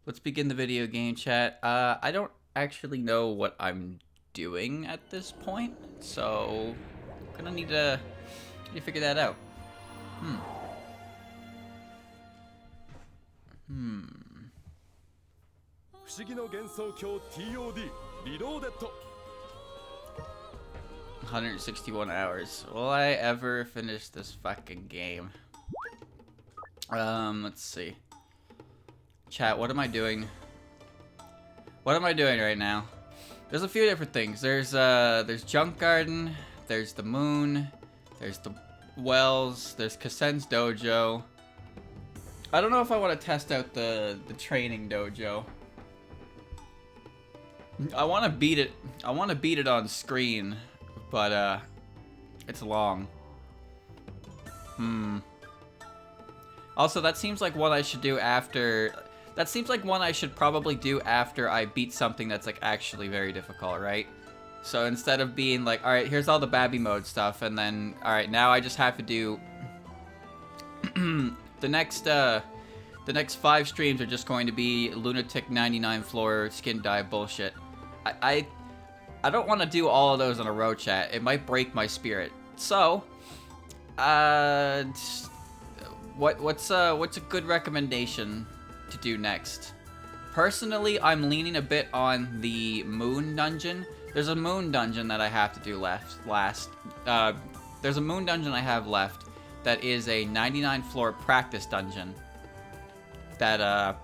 Let's begin the video game chat. I don't actually know what I'm doing at this point, so I'm gonna need to figure that out. Hmm. 不思議の幻想郷 TOD リローデッド 161 hours. Will I ever finish this fucking game? Let's see. Chat, what am I doing? What am I doing right now? There's a few different things. There's Junk Garden, there's the Moon, there's the Wells, there's Kasen's Dojo. I don't know if I want to test out the training dojo. I want to beat it. I want to beat it on screen, but it's long. Also, that seems like one I should do after. That seems like one I should probably do after I beat something that's like actually very difficult, right? So instead of being like, all right, here's all the Babby mode stuff, and then all right, now I just have to do the next 5 streams are just going to be lunatic 99 floor skin dive bullshit. I don't want to do all of those in a row, chat. It might break my spirit. So, what's a good recommendation to do next? Personally, I'm leaning a bit on the Moon Dungeon. There's a Moon Dungeon that I have to do last. There's a Moon Dungeon I have left that is a 99 floor practice dungeon. That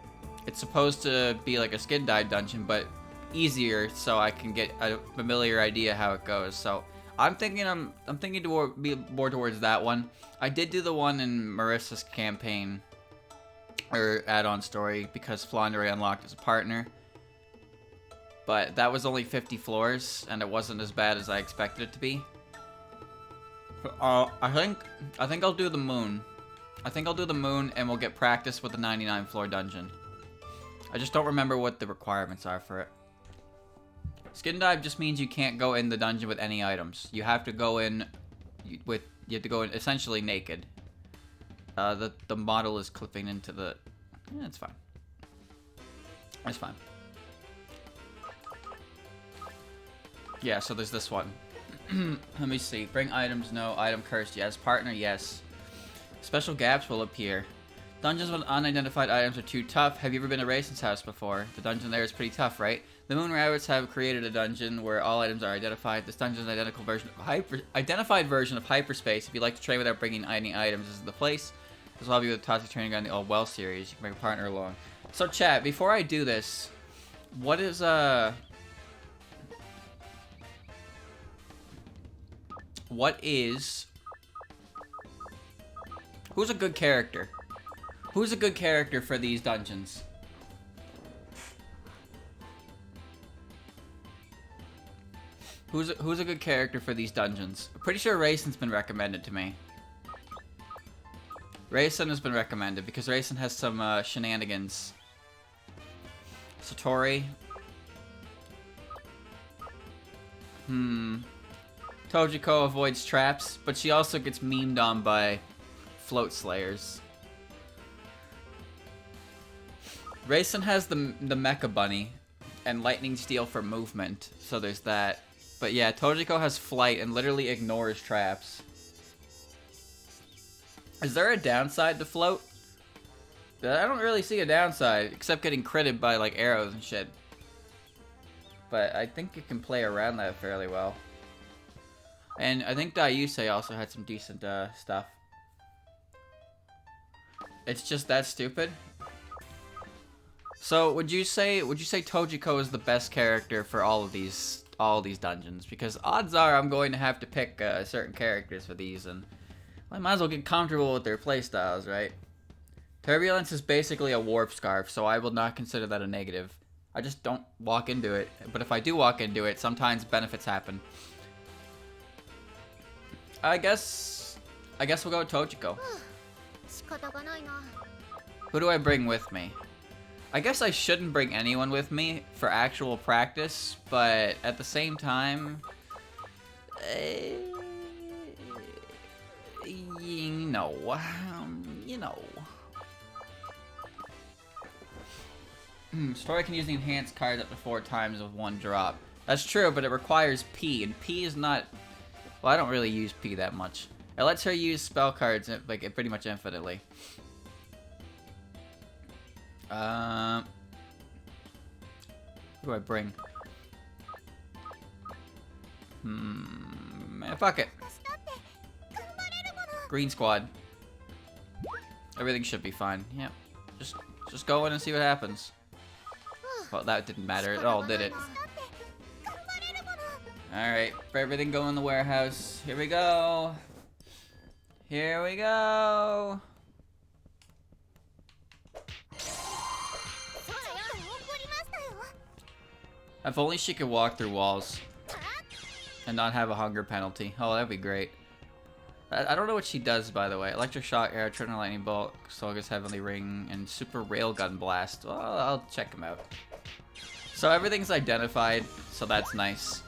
it's supposed to be like a skin dive dungeon, but easier, so I can get a familiar idea how it goes. So I'm thinking to be more towards that one. I did do the one in Marissa's campaign or add-on story because Flandre unlocked as a partner, but that was only 50 floors and it wasn't as bad as I expected it to be. I think I'll do the Moon. I think I'll do the Moon and we'll get practice with the 99 floor dungeon. I just don't remember what the requirements are for it. Skin dive just means you can't go in the dungeon with any items. You have to go in essentially naked. The model is clipping into the. Yeah, it's fine. It's fine. Yeah, so there's this one. Let me see. Bring items, no. Item cursed, yes. Partner, yes. Special gaps will appear. Dungeons with unidentified items are too tough. Have you ever been to Raisin's house before? The dungeon there is pretty tough, right? The Moon Rabbits have created a dungeon where all items are identified. This dungeon is an identified version of hyperspace. If you'd like to train without bringing any items, this is the place. This will help you with the Toxic Training Ground, the All Well series. You can bring a partner along. So, chat, before I do this, what is who's a good character? Who's a good character for these dungeons? Who's a good character for these dungeons? I'm pretty sure Raisin's been recommended to me. Raisin has been recommended because Raisin has some shenanigans. Satori. Tojiko avoids traps, but she also gets memed on by float slayers. Raisin has the Mecha Bunny and Lightning Steel for movement, so there's that. But yeah, Tojiko has flight and literally ignores traps. Is there a downside to float? I don't really see a downside, except getting critted by like arrows and shit. But I think you can play around that fairly well. And I think Daiusei also had some decent stuff. It's just that stupid. So would you say Tojiko is the best character for all of these dungeons? Because odds are I'm going to have to pick certain characters for these, and I might as well get comfortable with their playstyles, right? Turbulence is basically a warp scarf, so I will not consider that a negative. I just don't walk into it. But if I do walk into it, sometimes benefits happen. I guess we'll go with Tojiko. Who do I bring with me? I guess I shouldn't bring anyone with me for actual practice, but at the same time, you know. Story can use the enhanced card up to 4 times with 1 drop. That's true, but it requires P, and P is not... Well, I don't really use P that much. It lets her use spell cards like pretty much infinitely. Who do I bring? Man, fuck it. Green squad. Everything should be fine. Yep. Just go in and see what happens. Well, that didn't matter at all, did it? Alright, for everything go in the warehouse. Here we go. Here we go. If only she could walk through walls and not have a hunger penalty. Oh, that'd be great. I don't know what she does, by the way. Electric Shock, Air, Eternal Lightning Bolt, Solgus Heavenly Ring, and Super Railgun Blast. Well, I'll check them out. So everything's identified, so that's nice.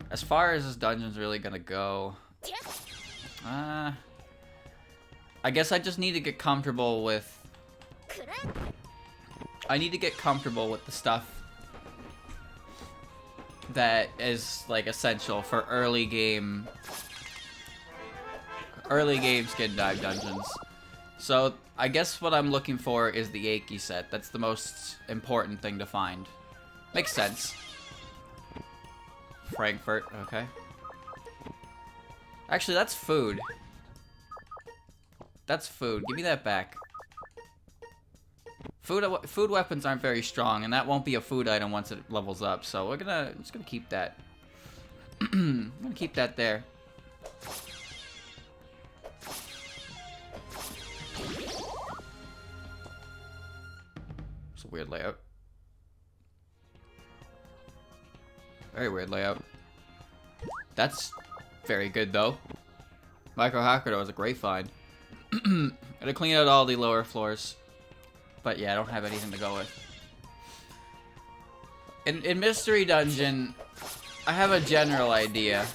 As far as this dungeon's really gonna go... I guess I just need to get comfortable with... I need to get comfortable with the stuff that is, like, essential for early game skin dive dungeons. So I guess what I'm looking for is the Eiki set. That's the most important thing to find. Makes sense. Frankfurt, okay. Actually, that's food. That's food. Give me that back. Food weapons aren't very strong, and that won't be a food item once it levels up. So we're just gonna keep that. I'm gonna keep that there. It's a weird layout. Very weird layout. That's very good though. Micro Hakudo is a great find. Gotta clean out all the lower floors. But yeah, I don't have anything to go with. In Mystery Dungeon, I have a general idea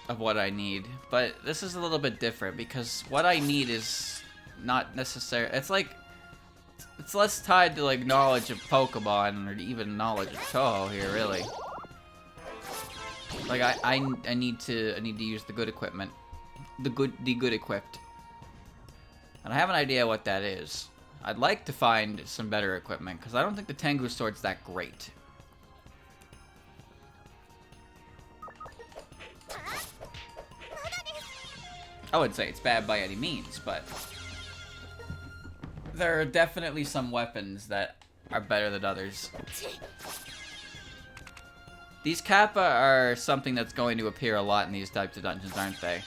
of what I need. But this is a little bit different because what I need is not necessary. It's like, it's less tied to like knowledge of Pokemon or even knowledge of Touhou here, really. Like I need to use the good equipment, the good equipped, and I have an idea what that is. I'd like to find some better equipment because I don't think the Tengu sword's that great. I wouldn't say it's bad by any means, but there are definitely some weapons that are better than others. These Kappa are something that's going to appear a lot in these types of dungeons, aren't they?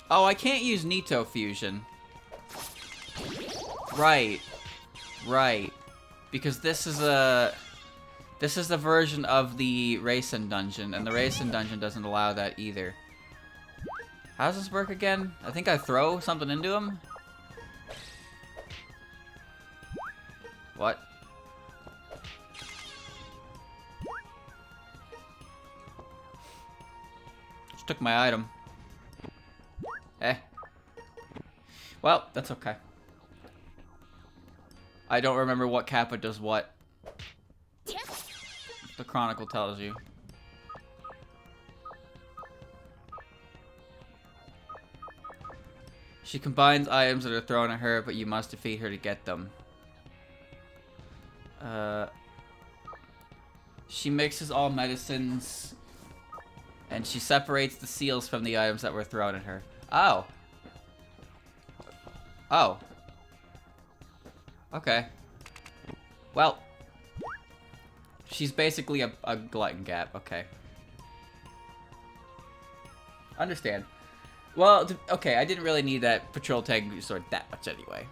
Oh, I can't use Nito Fusion. Right. Right. Because this is a version of the Racing Dungeon, and the Racing Dungeon doesn't allow that either. How does this work again? I think I throw something into him? What? Just took my item. Eh. Well, that's okay. I don't remember what Kappa does what. The Chronicle tells you. She combines items that are thrown at her, but you must defeat her to get them. She mixes all medicines, and she separates the seals from the items that were thrown at her. Oh. Oh. Okay. Well. She's basically a glutton gap. Okay. Understand. Well, okay, I didn't really need that Patrol Tengu sword that much anyway.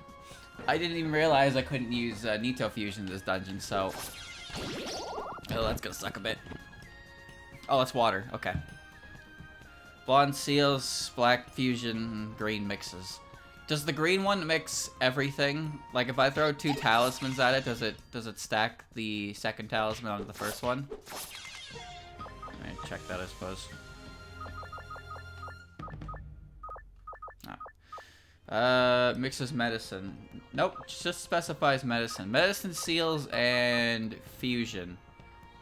I didn't even realize I couldn't use Nito Fusion in this dungeon, so... Oh, that's gonna suck a bit. Oh, that's water. Okay. Blonde seals, black fusion, green mixes. Does the green one mix everything? Like, if I throw 2 talismans at it, does it stack the second talisman onto the first one? Let me check that, I suppose. Oh. Mixes medicine. Nope, just specifies medicine. Medicine, seals, and fusion.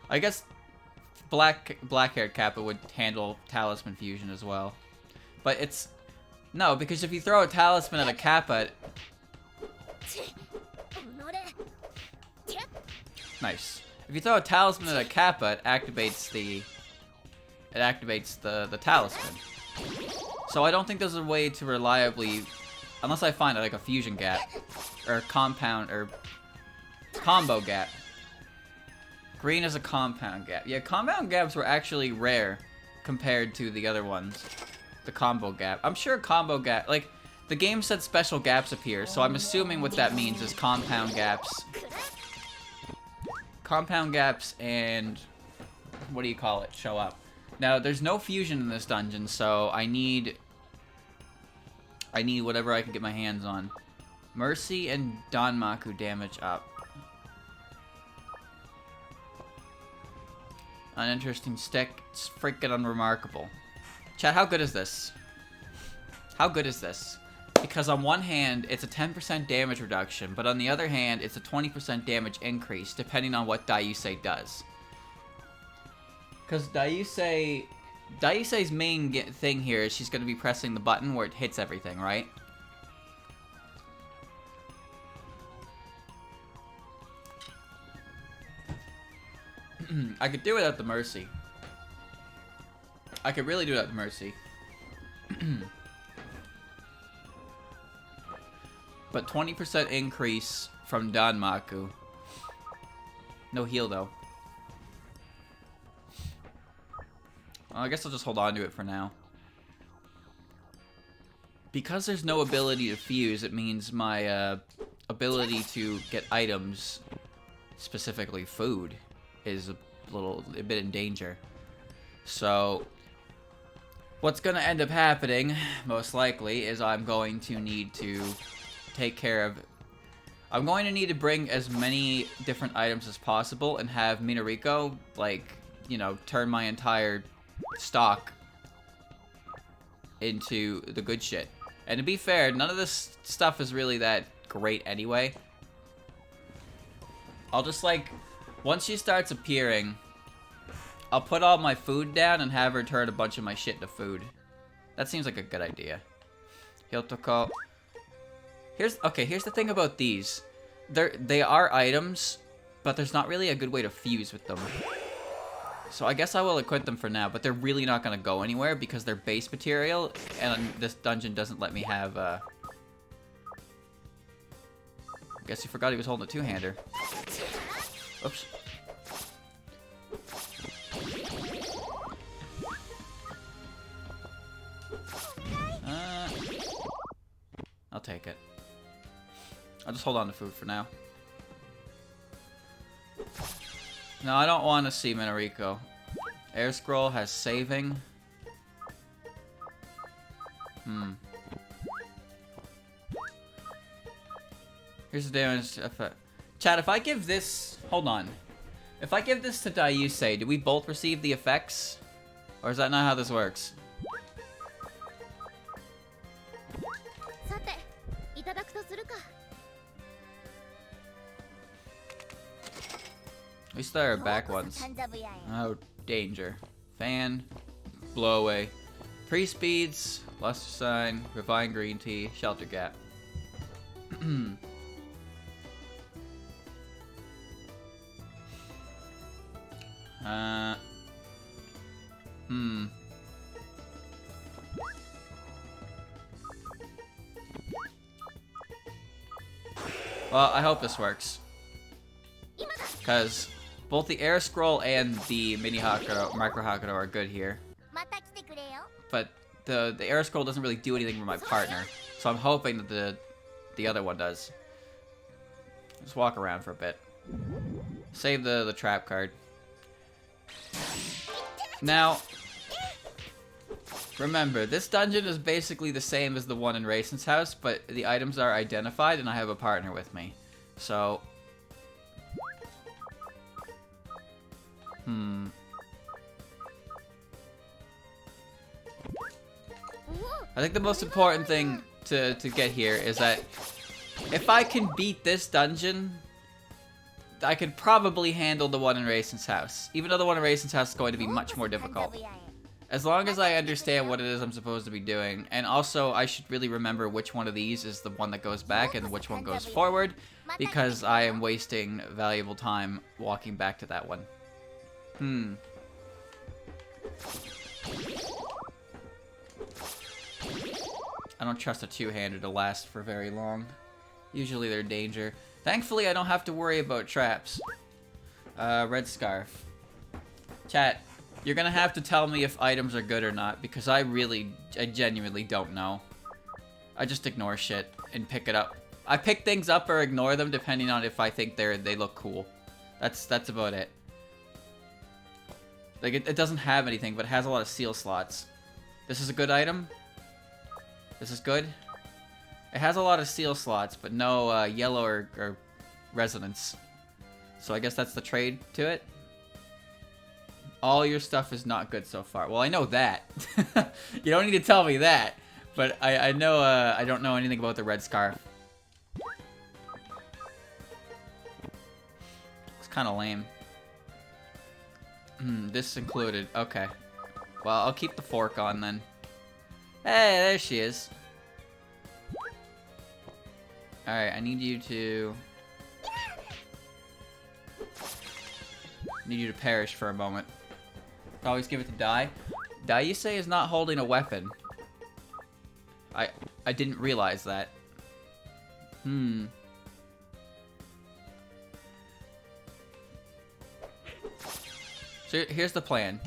I guess black-haired Kappa would handle talisman fusion as well. But it's... No, because if you throw a talisman at a Kappa... Nice. If you throw a talisman at a Kappa, it activates the... It activates the talisman. So I don't think there's a way to reliably... Unless I find like a fusion gap. Or compound, or... Combo gap. Green is a compound gap. Yeah, compound gaps were actually rare compared to the other ones. The combo gap. I'm sure combo gap... Like, the game said special gaps appear, so I'm assuming what that means is compound gaps. Compound gaps and... What do you call it? Show up. Now, there's no fusion in this dungeon, so I need whatever I can get my hands on. Mercy and Danmaku damage up. Uninteresting stick. It's freaking unremarkable. Chat, how good is this? How good is this? Because on one hand, it's a 10% damage reduction, but on the other hand, it's a 20% damage increase, depending on what Daiyusei does. Because Daiyusei's main thing here is she's going to be pressing the button where it hits everything, right? I could do it at the Mercy. I could really do it at the Mercy. But 20% increase from Danmaku. No heal, though. Well, I guess I'll just hold on to it for now. Because there's no ability to fuse, it means my ability to get items, specifically food, is a bit in danger. So, what's going to end up happening, most likely, is I'm going to need to take care of... I'm going to need to bring as many different items as possible and have Minariko, like, you know, turn my entire stock into the good shit. And to be fair, none of this stuff is really that great anyway. I'll just, like, once she starts appearing, I'll put all my food down and have her turn a bunch of my shit to food. That seems like a good idea. Hyotoko. Here's the thing about these. They are items, but there's not really a good way to fuse with them. So I guess I will equip them for now, but they're really not going to go anywhere because they're base material, and this dungeon doesn't let me have, I guess he forgot he was holding a two-hander. Oops. I'll take it. I'll just hold on to food for now. No, I don't want to see Minariko. Air Scroll has saving. Here's the damage effect. Chat, if I give this... Hold on. If I give this to Daiyusei, do we both receive the effects? Or is that not how this works? At least there are back ones. Oh, danger. Fan. Blow away. 3 speeds. Luster sign. Refined green tea. Shelter gap. Well, I hope this works. Because both the Air Scroll and the Mini Hakuto, Micro Hakuto are good here. But the Air Scroll doesn't really do anything for my partner. So I'm hoping that the other one does. Just walk around for a bit. Save the trap card. Now, remember, this dungeon is basically the same as the one in Raisin's house, but the items are identified and I have a partner with me. So... I think the most important thing to get here is that if I can beat this dungeon, I could probably handle the one in Raisin's house. Even though the one in Raisin's house is going to be much more difficult. As long as I understand what it is I'm supposed to be doing. And also, I should really remember which one of these is the one that goes back and which one goes forward. Because I am wasting valuable time walking back to that one. I don't trust a two-hander to last for very long. Usually they're danger. Thankfully, I don't have to worry about traps. Red scarf. Chat, you're gonna have to tell me if items are good or not, because I genuinely don't know. I just ignore shit and pick it up. I pick things up or ignore them depending on if I think they look cool. That's about it. Like, it doesn't have anything, but it has a lot of seal slots. This is a good item. This is good. It has a lot of seal slots, but no yellow or resonance. So I guess that's the trade to it. All your stuff is not good so far. Well, I know that. You don't need to tell me that. But I know I don't know anything about the red scarf. It's kind of lame. This included. Okay. Well, I'll keep the fork on then. Hey, there she is. Alright, I need you to... perish for a moment. Always give it to Dai. Dai, you say, is not holding a weapon. I didn't realize that. So here's the plan.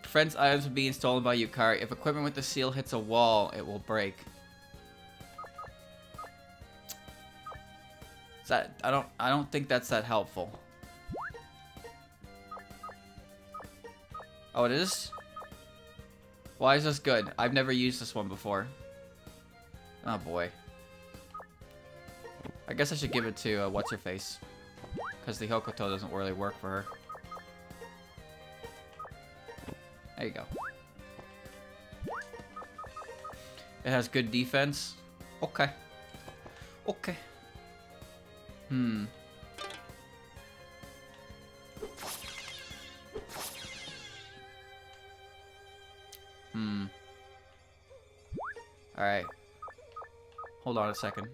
Friends' items are being stolen by Yukari. If equipment with the seal hits a wall, it will break. Is that, I don't think that's that helpful. Oh, it is? Why is this good? I've never used this one before. Oh boy. I guess I should give it to what's-her-face. Because the Hokoto doesn't really work for her. There you go. It has good defense. Okay. Okay. Alright. Hold on a second.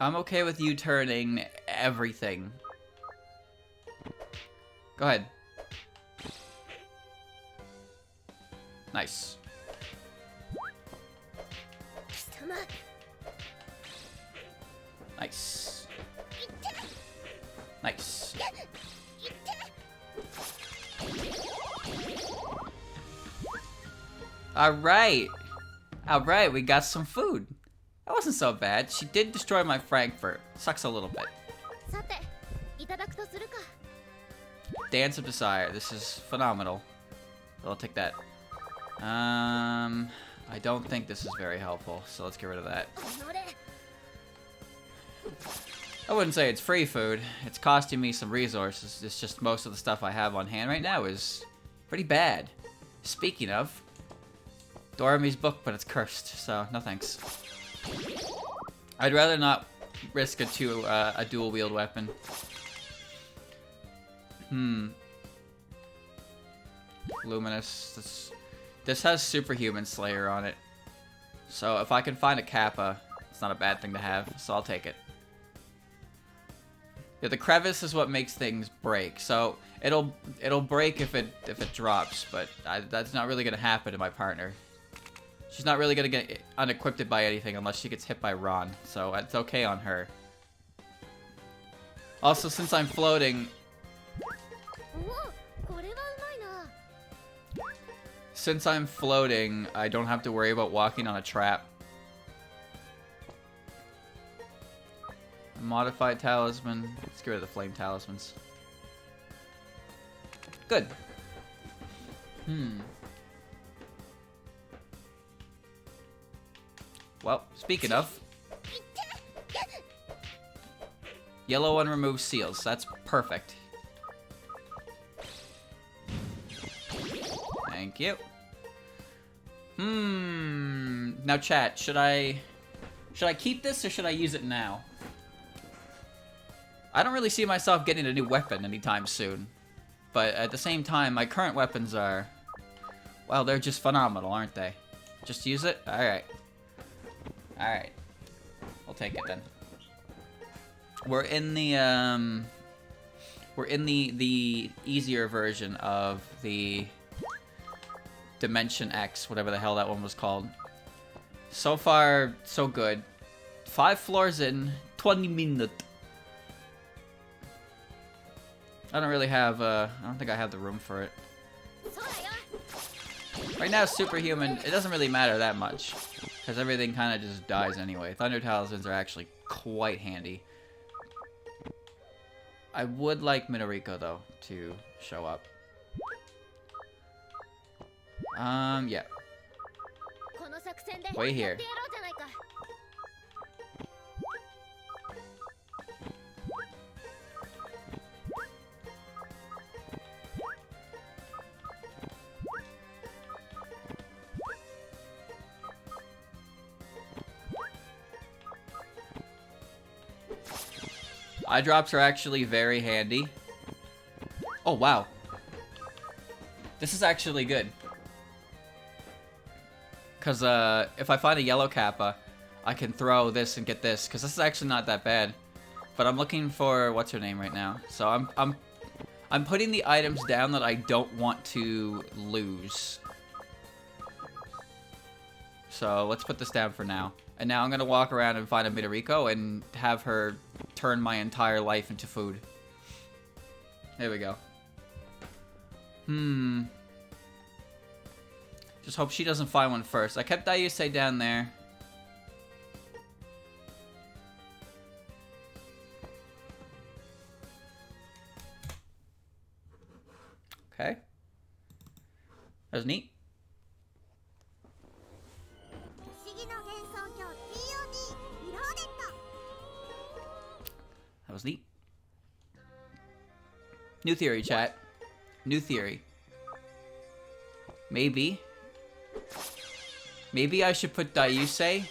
I'm okay with you turning everything. Go ahead. Nice. Nice. Nice. Alright. Alright, we got some food. That wasn't so bad. She did destroy my Frankfurt. Sucks a little bit. Dance of Desire. This is phenomenal. So I'll take that. I don't think this is very helpful, so let's get rid of that. I wouldn't say it's free food. It's costing me some resources. It's just most of the stuff I have on hand right now is pretty bad. Speaking of, Dorami's book, but it's cursed, so no thanks. I'd rather not risk a dual wield weapon. Luminous. This has Superhuman Slayer on it. So if I can find a Kappa, it's not a bad thing to have, so I'll take it. Yeah, the crevice is what makes things break. So it'll break if it drops, but that's not really gonna happen to my partner. She's not really gonna get unequipped by anything unless she gets hit by Ron, so it's okay on her. Also, since I'm floating... I don't have to worry about walking on a trap. Modified talisman. Let's get rid of the flame talismans. Good. Well, speaking of, yellow one removes seals. That's perfect. Thank you. Now chat, should I keep this or should I use it now? I don't really see myself getting a new weapon anytime soon. But at the same time, my current weapons are, well, they're just phenomenal, aren't they? Just use it? Alright. Alright. We'll take it then. We're in the easier version of the Dimension X, whatever the hell that one was called. So far, so good. 5 floors in, 20 minutes. I don't really have, I don't think I have the room for it. Right now, Superhuman, it doesn't really matter that much. Because everything kind of just dies anyway. Thunder Talismans are actually quite handy. I would like Minariko, though, to show up. Yeah. Wait here. Eye drops are actually very handy. Oh, wow. This is actually good. Because, if I find a yellow Kappa, I can throw this and get this. Because this is actually not that bad. But I'm looking for, what's her name right now? So I'm putting the items down that I don't want to lose. So, let's put this down for now. And now I'm going to walk around and find a Minariko and have her turn my entire life into food. There we go. Just hope she doesn't find one first. I kept Dayusei down there. Okay. That was neat. That was neat. New theory, chat. New theory. Maybe I should put Dayusei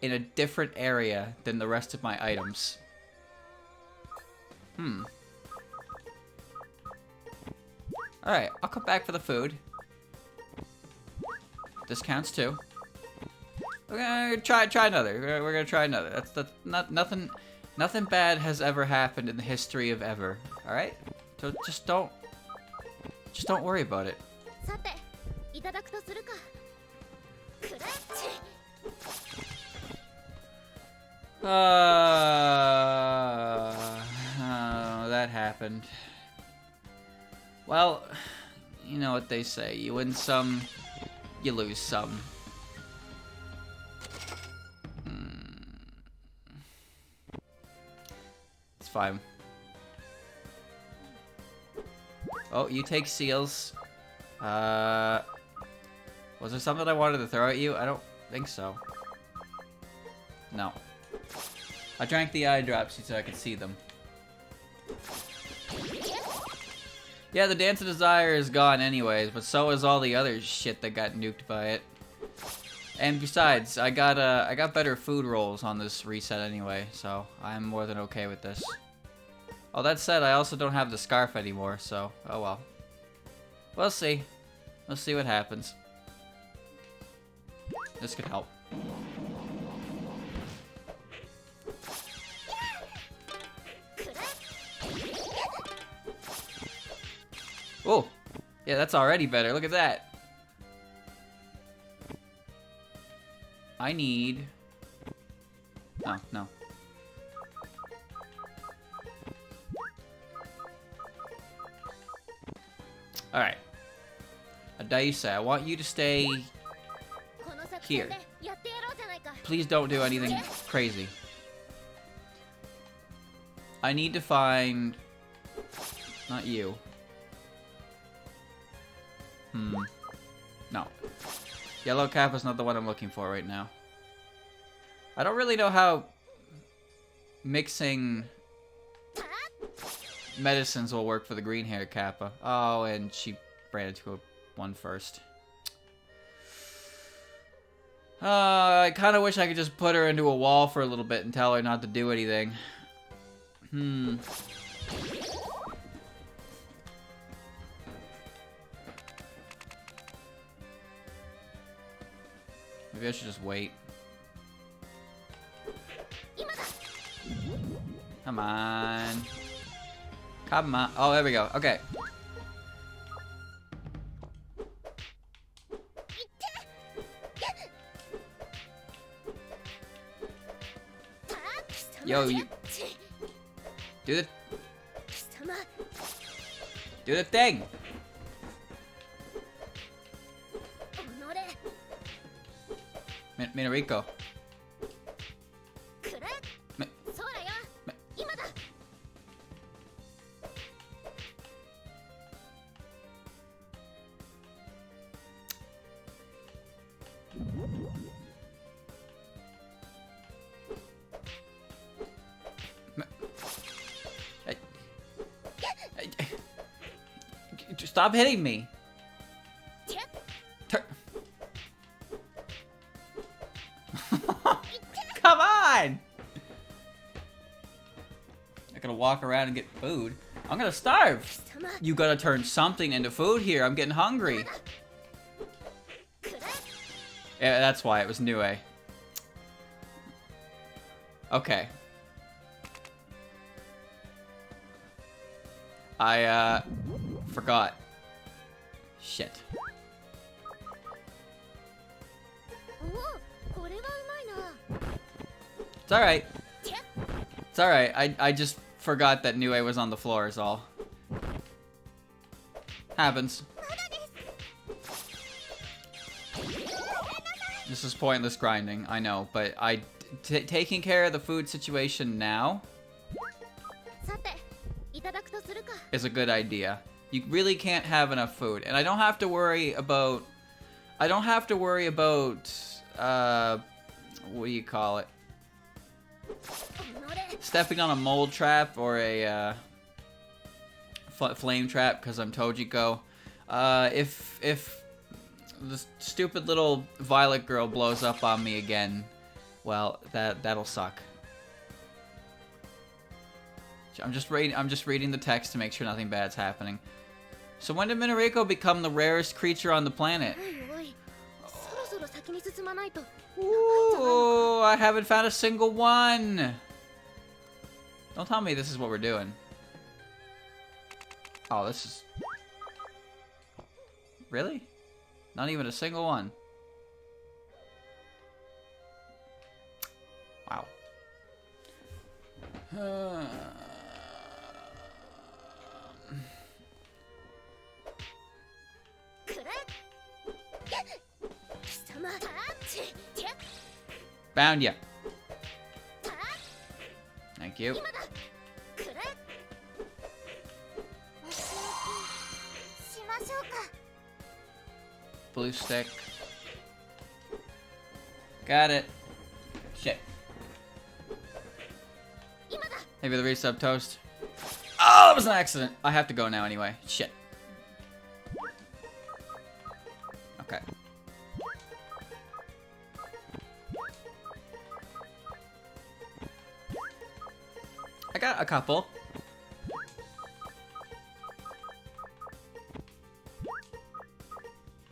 in a different area than the rest of my items. Alright, I'll come back for the food. This counts too. We're gonna try another. We're gonna try another. That's nothing bad has ever happened in the history of ever. All right, so just don't worry about it. That happened. Well, you know what they say. You win some, you lose some. It's fine. Oh, you take seals. Was there something I wanted to throw at you? I don't think so. No. I drank the eye drops so I could see them. Yeah, the Dance of Desire is gone anyways, but so is all the other shit that got nuked by it. And besides, I got better food rolls on this reset anyway, so I'm more than okay with this. All that said, I also don't have the scarf anymore, so oh well. We'll see. We'll see what happens. This could help. Oh, yeah, that's already better. Look at that. I need... Oh, no. Alright. Dayusei, I want you to stay here. Please don't do anything crazy. I need to find... Not you. No. Yellow Kappa's not the one I'm looking for right now. I don't really know how mixing medicines will work for the green hair Kappa. Oh, and she ran into a one first. I kind of wish I could just put her into a wall for a little bit and tell her not to do anything. Maybe I should just wait. Come on. Come on. Oh, there we go. Okay. Yo, you do the thing. Minariko. Stop hitting me. Come on! I'm gonna walk around and get food. I'm gonna starve. You gotta turn something into food here. I'm getting hungry. Yeah, that's why it was Nue. Okay. I forgot. Shit. It's alright. It's alright. I just forgot that Nue was on the floor is all. Happens. This is pointless grinding, I know, but taking care of the food situation now is a good idea. You really can't have enough food, and I don't have to worry about what do you call it? Stepping on a mold trap or a flame trap because I'm Tojiko. If the stupid little violet girl blows up on me again, well, that'll suck. I'm just reading the text to make sure nothing bad's happening. So when did Minariko become the rarest creature on the planet? Ooh, I haven't found a single one. Don't tell me this is what we're doing. Oh, this is... Really? Not even a single one. Wow. Found ya. Thank you. Blue stick. Got it. Shit. Maybe the resub toast. Oh, it was an accident. I have to go now anyway. Shit. Okay. I got a couple.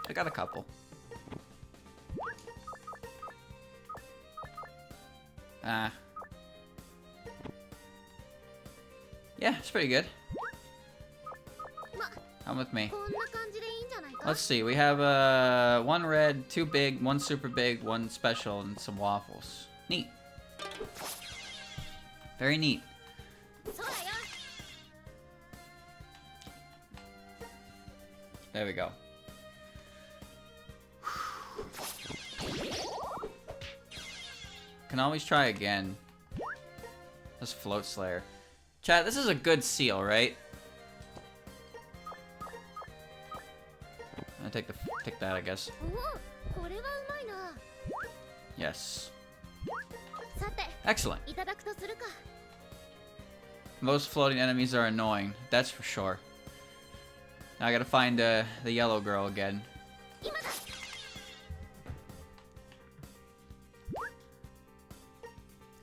I got a couple. Yeah, it's pretty good. Come with me. Let's see, we have one red, two big, one super big, one special, and some waffles. Neat. Very neat. There we go. Can always try again. This float slayer. Chat, this is a good seal, right? I take that, I guess. Yes. Excellent. Most floating enemies are annoying, that's for sure. Now I gotta find the yellow girl again.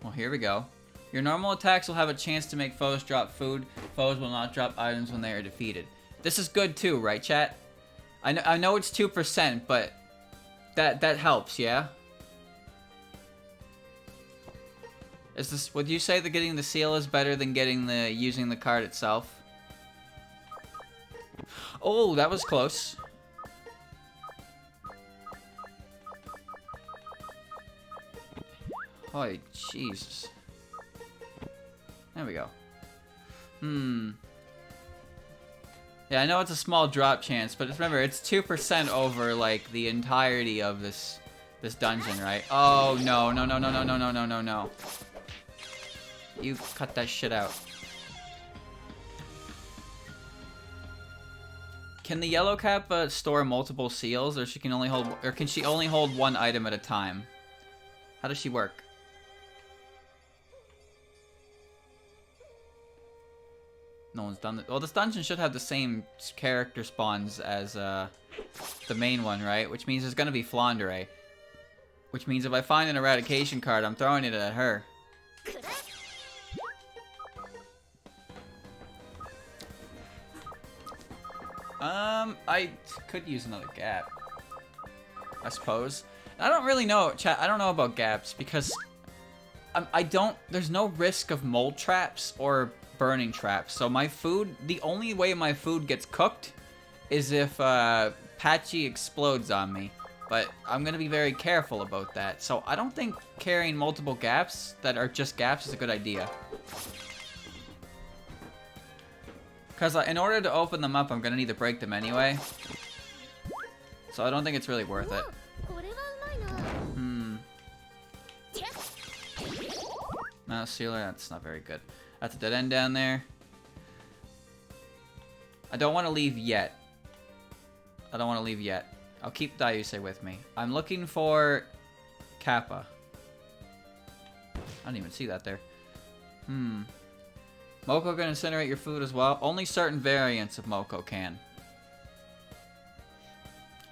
Well, here we go. Your normal attacks will have a chance to make foes drop food. Foes will not drop items when they are defeated. This is good too, right, chat? I know it's 2%, but that helps, yeah? Is this? Would you say that getting the seal is better than using the card itself? Oh, that was close. Oh, Jesus. There we go. Yeah, I know it's a small drop chance, but remember, it's 2% over, like, the entirety of this dungeon, right? Oh, no, no, no, no, no, no, no, no, no, no. You cut that shit out. Can the yellow cap store multiple seals, or can she only hold one item at a time? How does she work? No one's done it. Well, this dungeon should have the same character spawns as the main one, right? Which means there's gonna be Flandre. Which means if I find an eradication card, I'm throwing it at her. I could use another gap, I suppose. I don't really know, chat. I don't know about gaps because there's no risk of mold traps or burning traps. So my food, the only way my food gets cooked is if Patchy explodes on me. But I'm gonna be very careful about that. So I don't think carrying multiple gaps that are just gaps is a good idea. Because in order to open them up, I'm gonna need to break them anyway. So I don't think it's really worth it. Mouse sealer, that's not very good. That's a dead end down there. I don't want to leave yet. I don't want to leave yet. I'll keep Daiusei with me. I'm looking for Kappa. I don't even see that there. Moko can incinerate your food as well. Only certain variants of Moko can.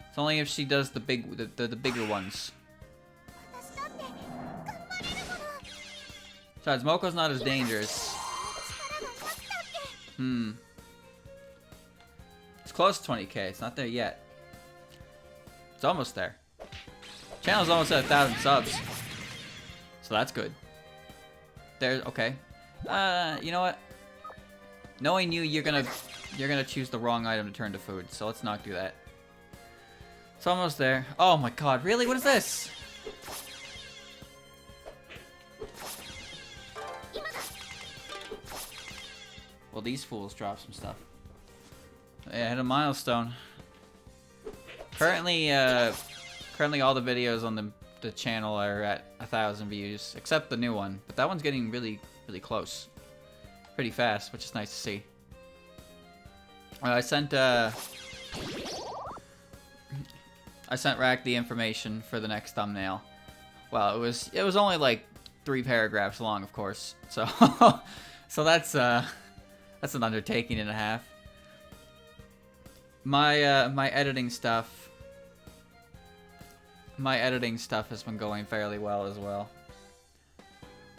It's only if she does the bigger ones. Besides, Moko's not as dangerous. It's close to 20k. It's not there yet. It's almost there. Channel's almost at 1,000 subs. So that's good. There's okay. You know what? Knowing you, you're gonna choose the wrong item to turn to food. So let's not do that. It's almost there. Oh my god, really? What is this? Well, these fools drop some stuff. Yeah, I hit a milestone. Currently all the videos on the channel are at 1,000 views, except the new one. But that one's getting really, really close. Pretty fast, which is nice to see. I sent Rack the information for the next thumbnail. Well, it was only like 3 paragraphs long, of course. So so that's an undertaking and a half. My editing stuff has been going fairly well as well.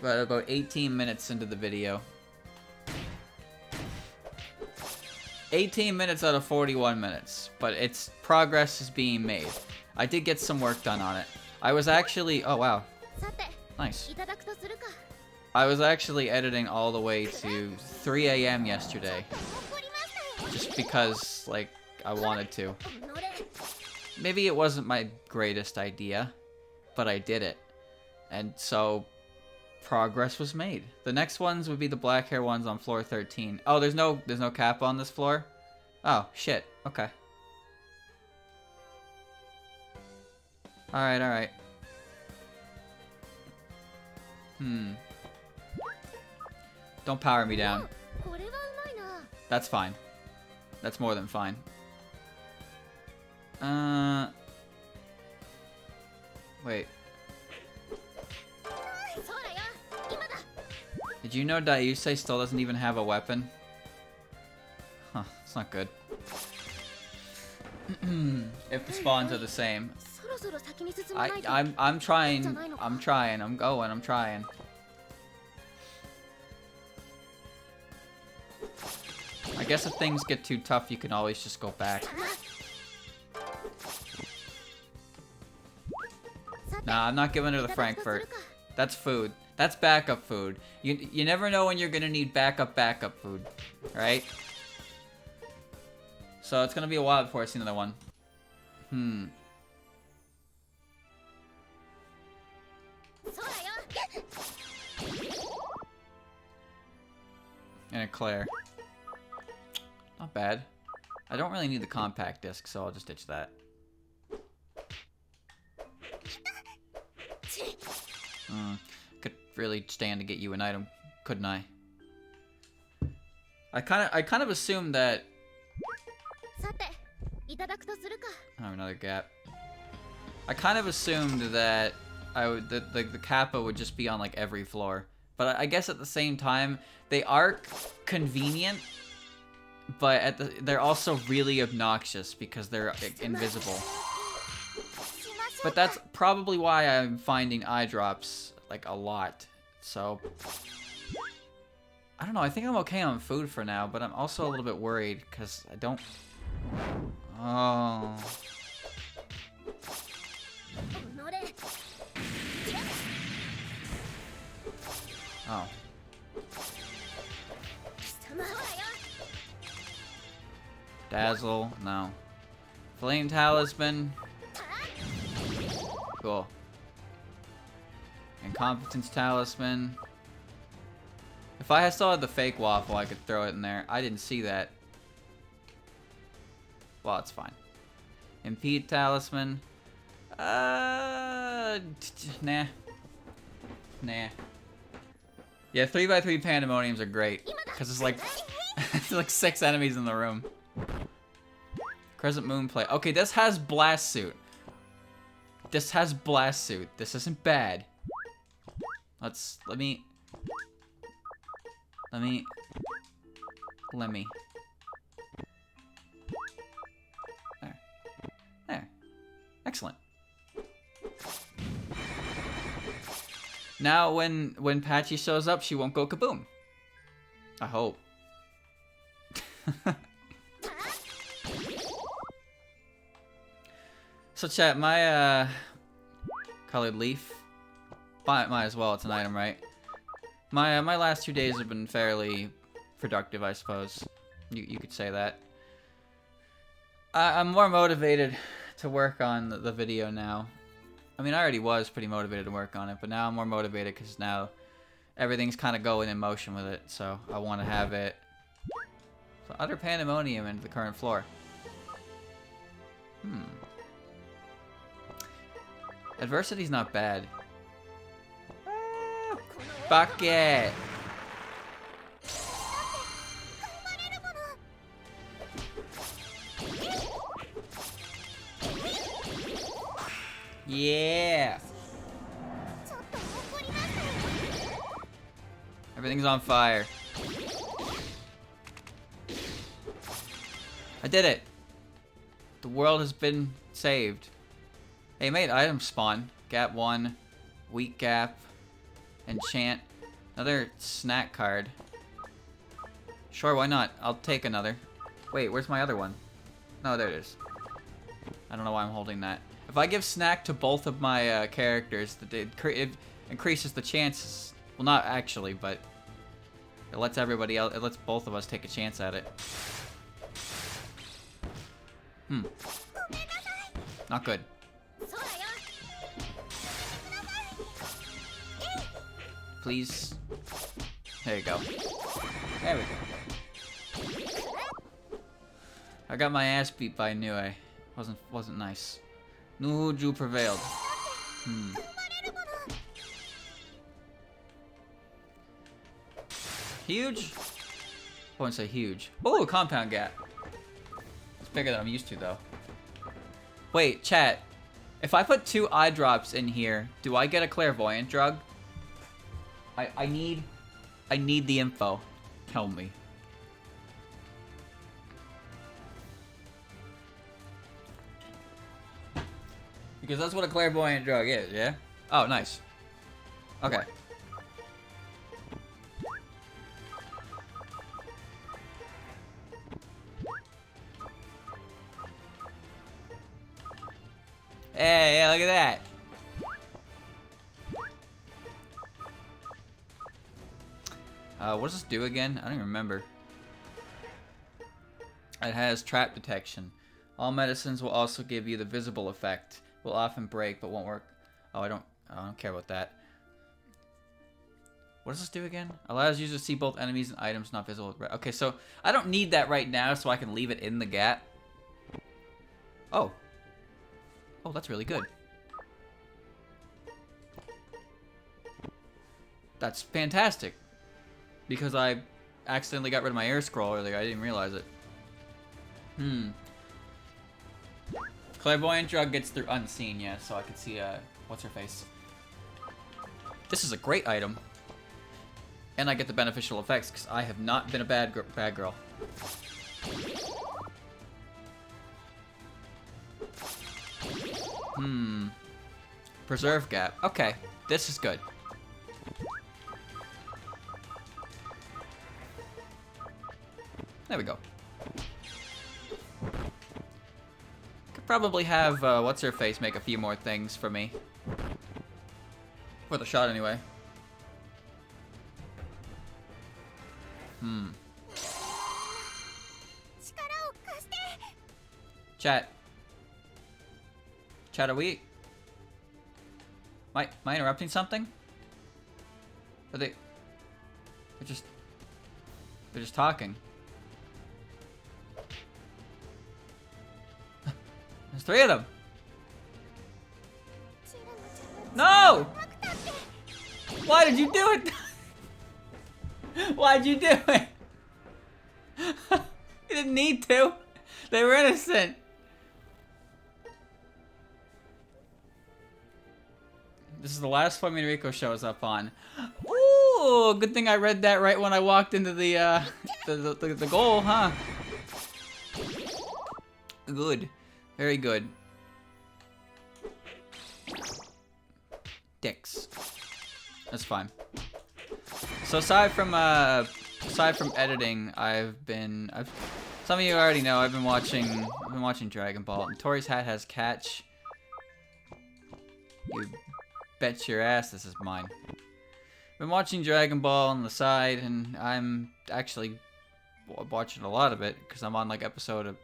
But about 18 minutes into the video. 18 minutes out of 41 minutes, but its progress is being made. I did get some work done on it. I was actually, oh wow, nice. I was actually editing all the way to 3 AM yesterday, just because, like, I wanted to. Maybe it wasn't my greatest idea, but I did it, and so progress was made. The next ones would be the black hair ones on floor 13. Oh, there's no cap on this floor? Oh, shit. Okay. Alright. Don't power me down. That's fine. That's more than fine. Wait. Did you know Daiusei still doesn't even have a weapon? Huh, it's not good. If the spawns are the same. そろそろ先に進まないと。 I'm trying. I'm trying. I'm going. I'm trying. I guess if things get too tough, you can always just go back. Nah, I'm not giving her the Frankfurt. That's food. That's backup food. You never know when you're gonna need backup food, right? So it's gonna be a while before I see another one. And a Claire. Not bad. I don't really need the compact disc, so I'll just ditch that. Could really stand to get you an item, couldn't I? I kind of assumed that. Oh, another gap. I kind of assumed that the Kappa would just be on like every floor, but I guess at the same time they are convenient, but they're also really obnoxious because they're invisible. But that's probably why I'm finding eye drops like a lot. So I don't know. I think I'm okay on food for now, but I'm also a little bit worried because I don't. Oh. Oh. Dazzle, no. Flame Talisman. Cool. Incompetence Talisman. If I still had the fake waffle, I could throw it in there. I didn't see that. Well, it's fine. Impede Talisman. Nah. Nah. Yeah, 3x3 Pandemoniums are great. Because it's like... it's like 6 enemies in the room. Crescent Moon Play. Okay, this has Blast Suit. This has Blast Suit. This isn't bad. Let me... There. Excellent. Now, when Patchy shows up, she won't go kaboom. I hope. So chat, my colored leaf. Might as well. It's an item, right? My last 2 days have been fairly productive, I suppose. You could say that. I'm more motivated to work on the video now. I mean, I already was pretty motivated to work on it, but now I'm more motivated because now everything's kind of going in motion with it. So I want to have it. So utter pandemonium into the current floor. Adversity's not bad. Bucket! Yeah! Everything's on fire. I did it! The world has been saved. Hey, made items spawn. Gap 1, weak gap, enchant, another snack card. Sure, why not? I'll take another. Wait, where's my other one? No, there it is. I don't know why I'm holding that. If I give snack to both of my characters, it increases the chances. Well, not actually, but it lets everybody else. It lets both of us take a chance at it. Not good. Please. There you go. There we go. I got my ass beat by Nue. Wasn't nice. Nuju prevailed. Huge? I wouldn't say huge. Oh, compound gap. It's bigger than I'm used to, though. Wait, chat. If I put 2 eye drops in here, do I get a clairvoyant drug? I need the info. Tell me. Because that's what a clairvoyant drug is, yeah? Oh, nice. Okay. Hey, yeah, look at that. What does this do again? I don't even remember. It has trap detection. All medicines will also give you the visible effect. Will often break, but won't work. Oh, I don't care about that. What does this do again? Allows users to see both enemies and items not visible. Okay, so I don't need that right now, so I can leave it in the gap. Oh. Oh, that's really good. That's fantastic. Because I accidentally got rid of my air scroll earlier. I didn't realize it. Clairvoyant drug gets through unseen, yeah, so I could see, what's her face. This is a great item. And I get the beneficial effects, because I have not been a bad girl. Preserve gap. Okay, this is good. There we go. Could probably have, what's-her-face make a few more things for me. For the shot, anyway. Chat. Chat, are we... Am I interrupting something? Are they... They're just talking. There's 3 of them. No! Why did you do it? Why'd you do it? You didn't need to. They were innocent. This is the last one Minariko shows up on. Ooh, good thing I read that right when I walked into the goal, huh? Good. Very good. Dicks. That's fine. So aside from editing, some of you already know I've been watching Dragon Ball, and Tori's hat has catch. You bet your ass this is mine. Been watching Dragon Ball on the side, and I'm actually watching a lot of it because I'm on like episode of,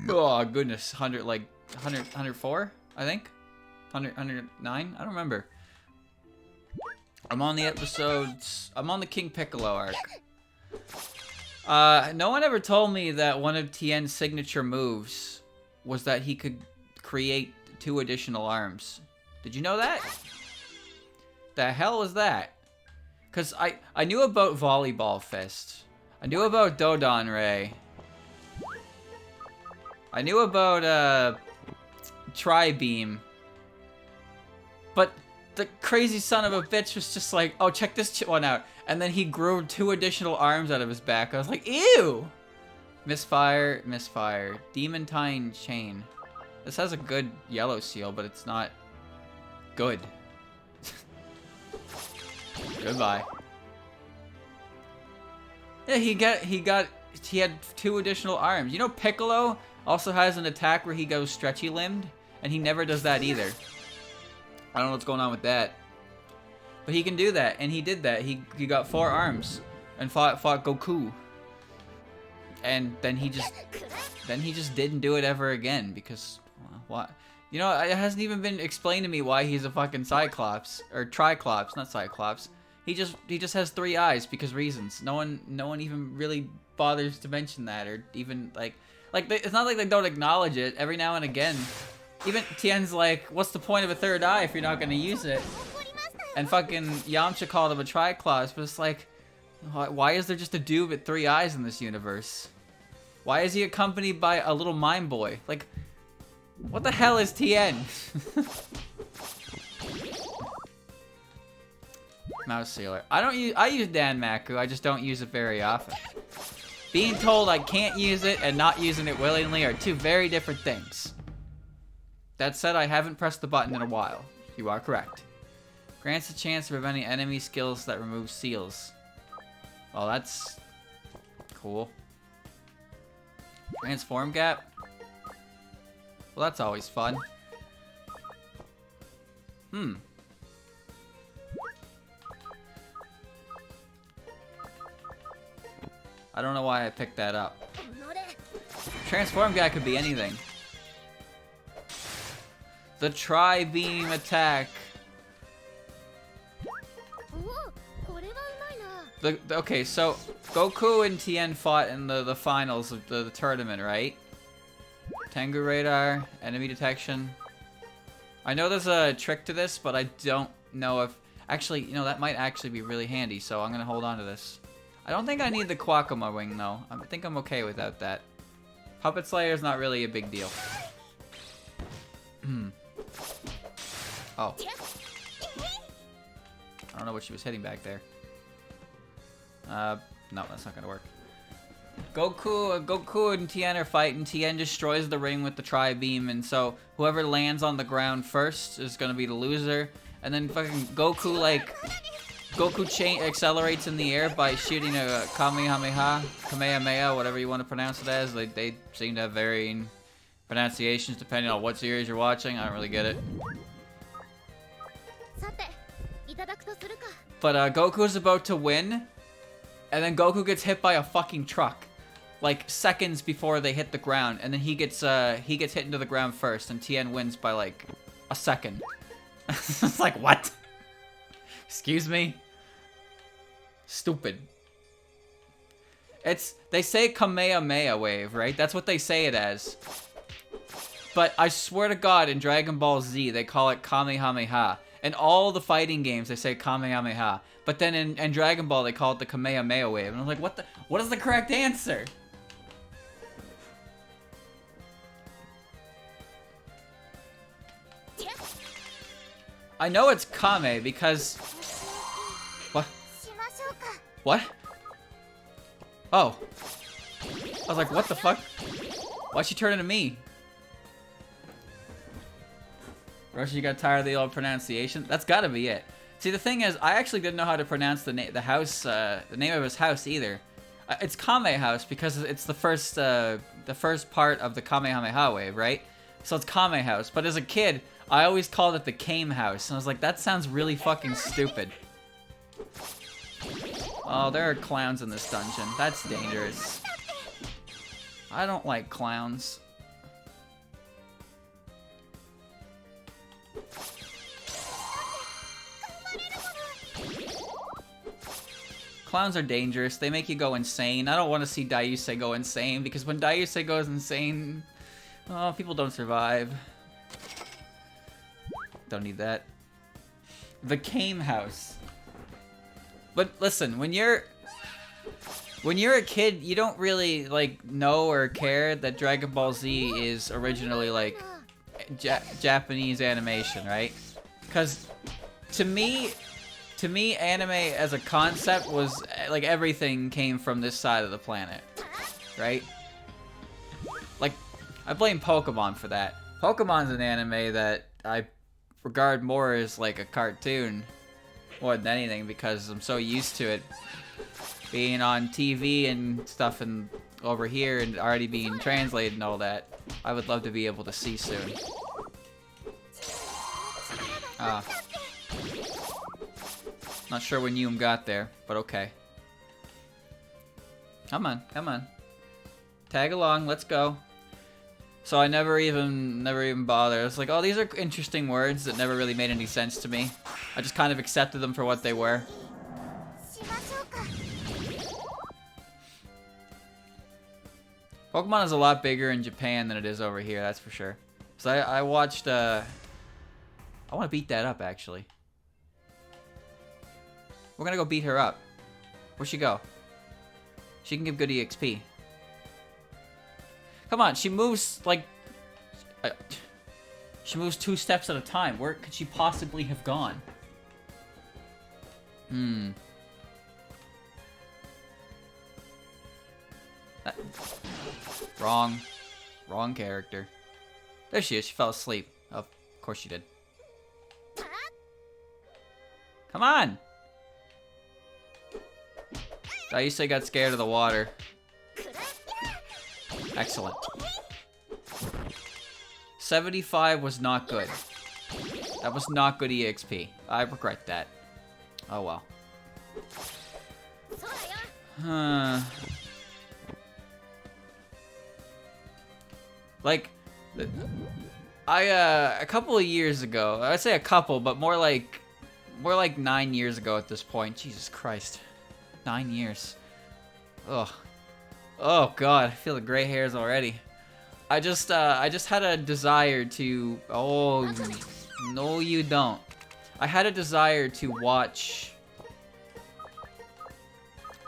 oh goodness, 104, I think, 109. I don't remember. I'm on the episodes. I'm on the King Piccolo arc. No one ever told me that one of Tien's signature moves was that he could create 2 additional arms. Did you know that? The hell was that? Cause I knew about Volleyball Fist. I knew about Dodon Ray. I knew about Tri-Beam. But the crazy son of a bitch was just like, oh, check this one out. And then he grew 2 additional arms out of his back. I was like, ew! Misfire, misfire. Demontine chain. This has a good yellow seal, but it's not good. Goodbye. Yeah, he had 2 additional arms. You know Piccolo also has an attack where he goes stretchy limbed, and he never does that either. I don't know what's going on with that. But he can do that, and he did that. He got 4 arms and fought Goku. And then he just didn't do it ever again because what? You know, it hasn't even been explained to me why he's a fucking Cyclops or Triclops, not Cyclops. He just has 3 eyes because reasons. No one even really bothers to mention that or even like it's not like they don't acknowledge it every now and again. Even Tien's like, what's the point of a 3rd eye if you're not gonna use it? And fucking Yamcha called him a Triclops, but it's like, why is there just a dude with 3 eyes in this universe? Why is he accompanied by a little mime boy? Like, what the hell is Tien? Mouse Sealer. I use Danmaku, I just don't use it very often. Being told I can't use it and not using it willingly are 2 very different things. That said, I haven't pressed the button in a while. You are correct. Grants a chance of preventing enemy skills that remove seals. Well, that's cool. Transform gap. Well, that's always fun. I don't know why I picked that up. Transform guy could be anything. The tri-beam attack. Okay, so Goku and Tien fought in the finals of the tournament, right? Tengu radar, enemy detection. I know there's a trick to this, but I don't know if... Actually, you know, that might actually be really handy, so I'm gonna hold on to this. I don't think I need the Quackama wing, though. I think I'm okay without that. Puppet Slayer is not really a big deal. Oh. I don't know what she was hitting back there. No, that's not gonna work. Goku and Tien are fighting. Tien destroys the ring with the tri-beam, and so whoever lands on the ground first is gonna be the loser. And then fucking Goku accelerates in the air by shooting a Kamehameha, whatever you want to pronounce it as. They seem to have varying pronunciations depending on what series you're watching. I don't really get it. But Goku's about to win, and then Goku gets hit by a fucking truck, like seconds before they hit the ground, and then he gets hit into the ground first, and Tien wins by like a second. It's like, what? Excuse me? Stupid. They say Kamehameha wave, right? That's what they say it as. But I swear to God, in Dragon Ball Z, they call it Kamehameha. In all the fighting games, they say Kamehameha. But then in Dragon Ball, they call it the Kamehameha wave. And I'm like, what is the correct answer? I know it's Kame because... What? What? Oh. I was like, what the fuck? Why'd she turn into me? Roshi, you got tired of the old pronunciation? That's gotta be it. See, the thing is, I actually didn't know how to pronounce the name of his house either. It's Kame House because it's the first part of the Kamehameha wave, right? So it's Kame House. But as a kid, I always called it the Kame House, and I was like, that sounds really fucking stupid. Oh, there are clowns in this dungeon. That's dangerous. I don't like clowns. Clowns are dangerous. They make you go insane. I don't want to see Daiusei go insane, because when Daiusei goes insane, oh, people don't survive. Don't need that. The Kame House. But listen, when you're a kid, you don't really like know or care that Dragon Ball Z is originally like Japanese animation, right? Because to me, anime as a concept was like everything came from this side of the planet, right? Like, I blame Pokemon for that. Pokemon's an anime that I regard more as like a cartoon more than anything, because I'm so used to it being on TV and stuff and over here and already being translated and all that. I would love to be able to see soon. Not sure when Yum got there, but okay. Come on, come on. Tag along, let's go. So I never even bothered. It's like, oh, these are interesting words that never really made any sense to me. I just kind of accepted them for what they were. Pokemon is a lot bigger in Japan than it is over here, that's for sure. So I watched, I want to beat that up, actually. We're gonna go beat her up. Where'd she go? She can give good EXP. Come on, she moves, like... she moves 2 steps at a time. Where could she possibly have gone? Wrong. Wrong character. There she is. She fell asleep. Oh, of course you did. Come on! I used to got scared of the water. Excellent. 75 was not good. That was not good EXP. I regret that. Oh well. Like, a couple of years ago, I'd say a couple, but more like 9 years ago at this point. Jesus Christ. 9 years. Ugh. Oh god, I feel the gray hairs already. I just had a desire to, oh, no you don't. I had a desire to watch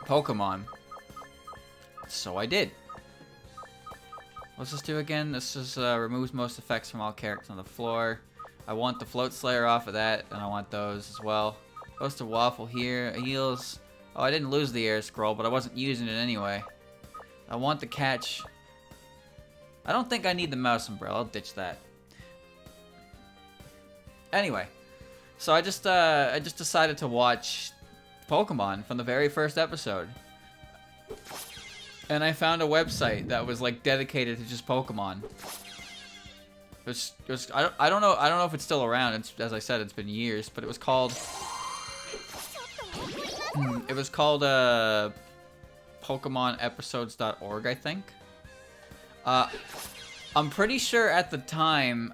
Pokemon. So I did. What's this do again? This is removes most effects from all characters on the floor. I want the Float Slayer off of that, and I want those as well. Goes to Waffle here. Heals. Oh, I didn't lose the air scroll, but I wasn't using it anyway. I want the catch. I don't think I need the mouse umbrella. I'll ditch that. Anyway, so I just decided to watch Pokemon from the very first episode. And I found a website that was like dedicated to just Pokemon. I don't know if it's still around. It's, as I said, it's been years, but it was called PokemonEpisodes.org, I think. I'm pretty sure at the time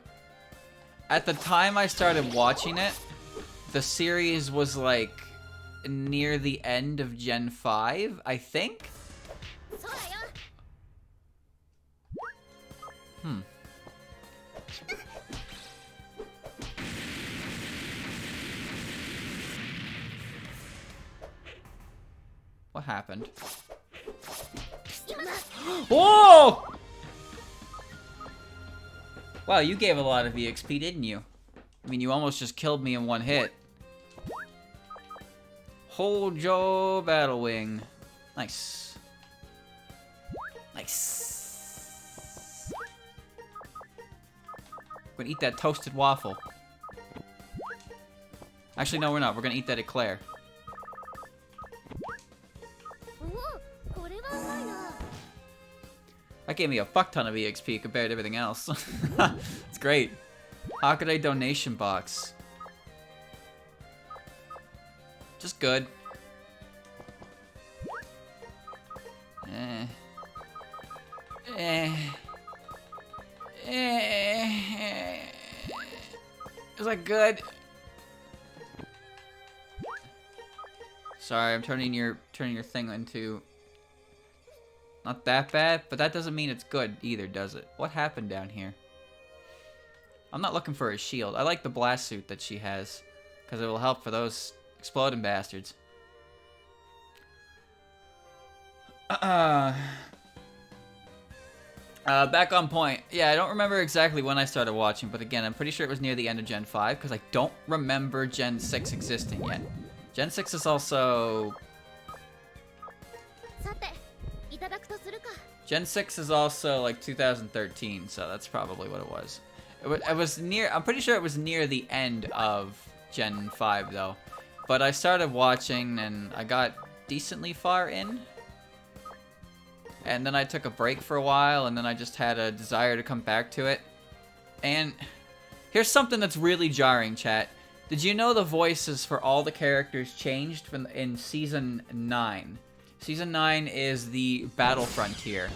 I started watching it, the series was like near the end of Gen 5, I think. What happened? Whoa! Wow, you gave a lot of EXP, didn't you? I mean, you almost just killed me in one hit. Hojo Battle Wing. Nice. Nice. We're gonna eat that toasted waffle. Actually, no, we're not. We're gonna eat that eclair. That gave me a fuck ton of EXP compared to everything else. It's great. Hakaday donation box. Just good. Is that good? Sorry, I'm turning your thing into not that bad, but that doesn't mean it's good either, does it? What happened down here? I'm not looking for a shield. I like the blast suit that she has, because it will help for those exploding bastards. Back on point. Yeah, I don't remember exactly when I started watching, but again, I'm pretty sure it was near the end of Gen 5, because I don't remember Gen 6 existing yet. Gen 6 is also... Gen 6 is also like 2013, so that's probably what it was. It was near, I'm pretty sure it was near the end of Gen 5 though. But I started watching and I got decently far in. And then I took a break for a while and then I just had a desire to come back to it. And here's something that's really jarring, chat. Did you know the voices for all the characters changed in Season 9? Season 9 is the Battle Frontier.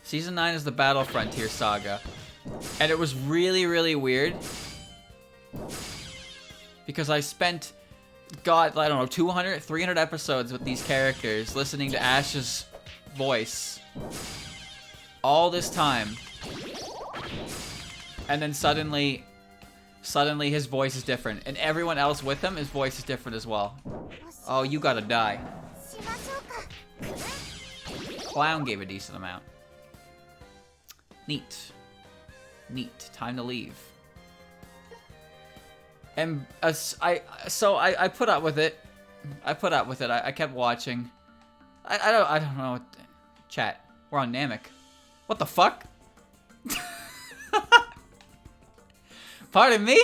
Season 9 is the Battle Frontier saga. And it was really, really weird. Because I spent, God, I don't know, 200, 300 episodes with these characters listening to Ash's voice. All this time. And then suddenly his voice is different. And everyone else with him, his voice is different as well. Oh, you gotta die. Clown gave a decent amount. Neat. Neat. Time to leave. And so I put up with it. I put up with it. I kept watching. I don't know. Chat. We're on Namek. What the fuck? Pardon me?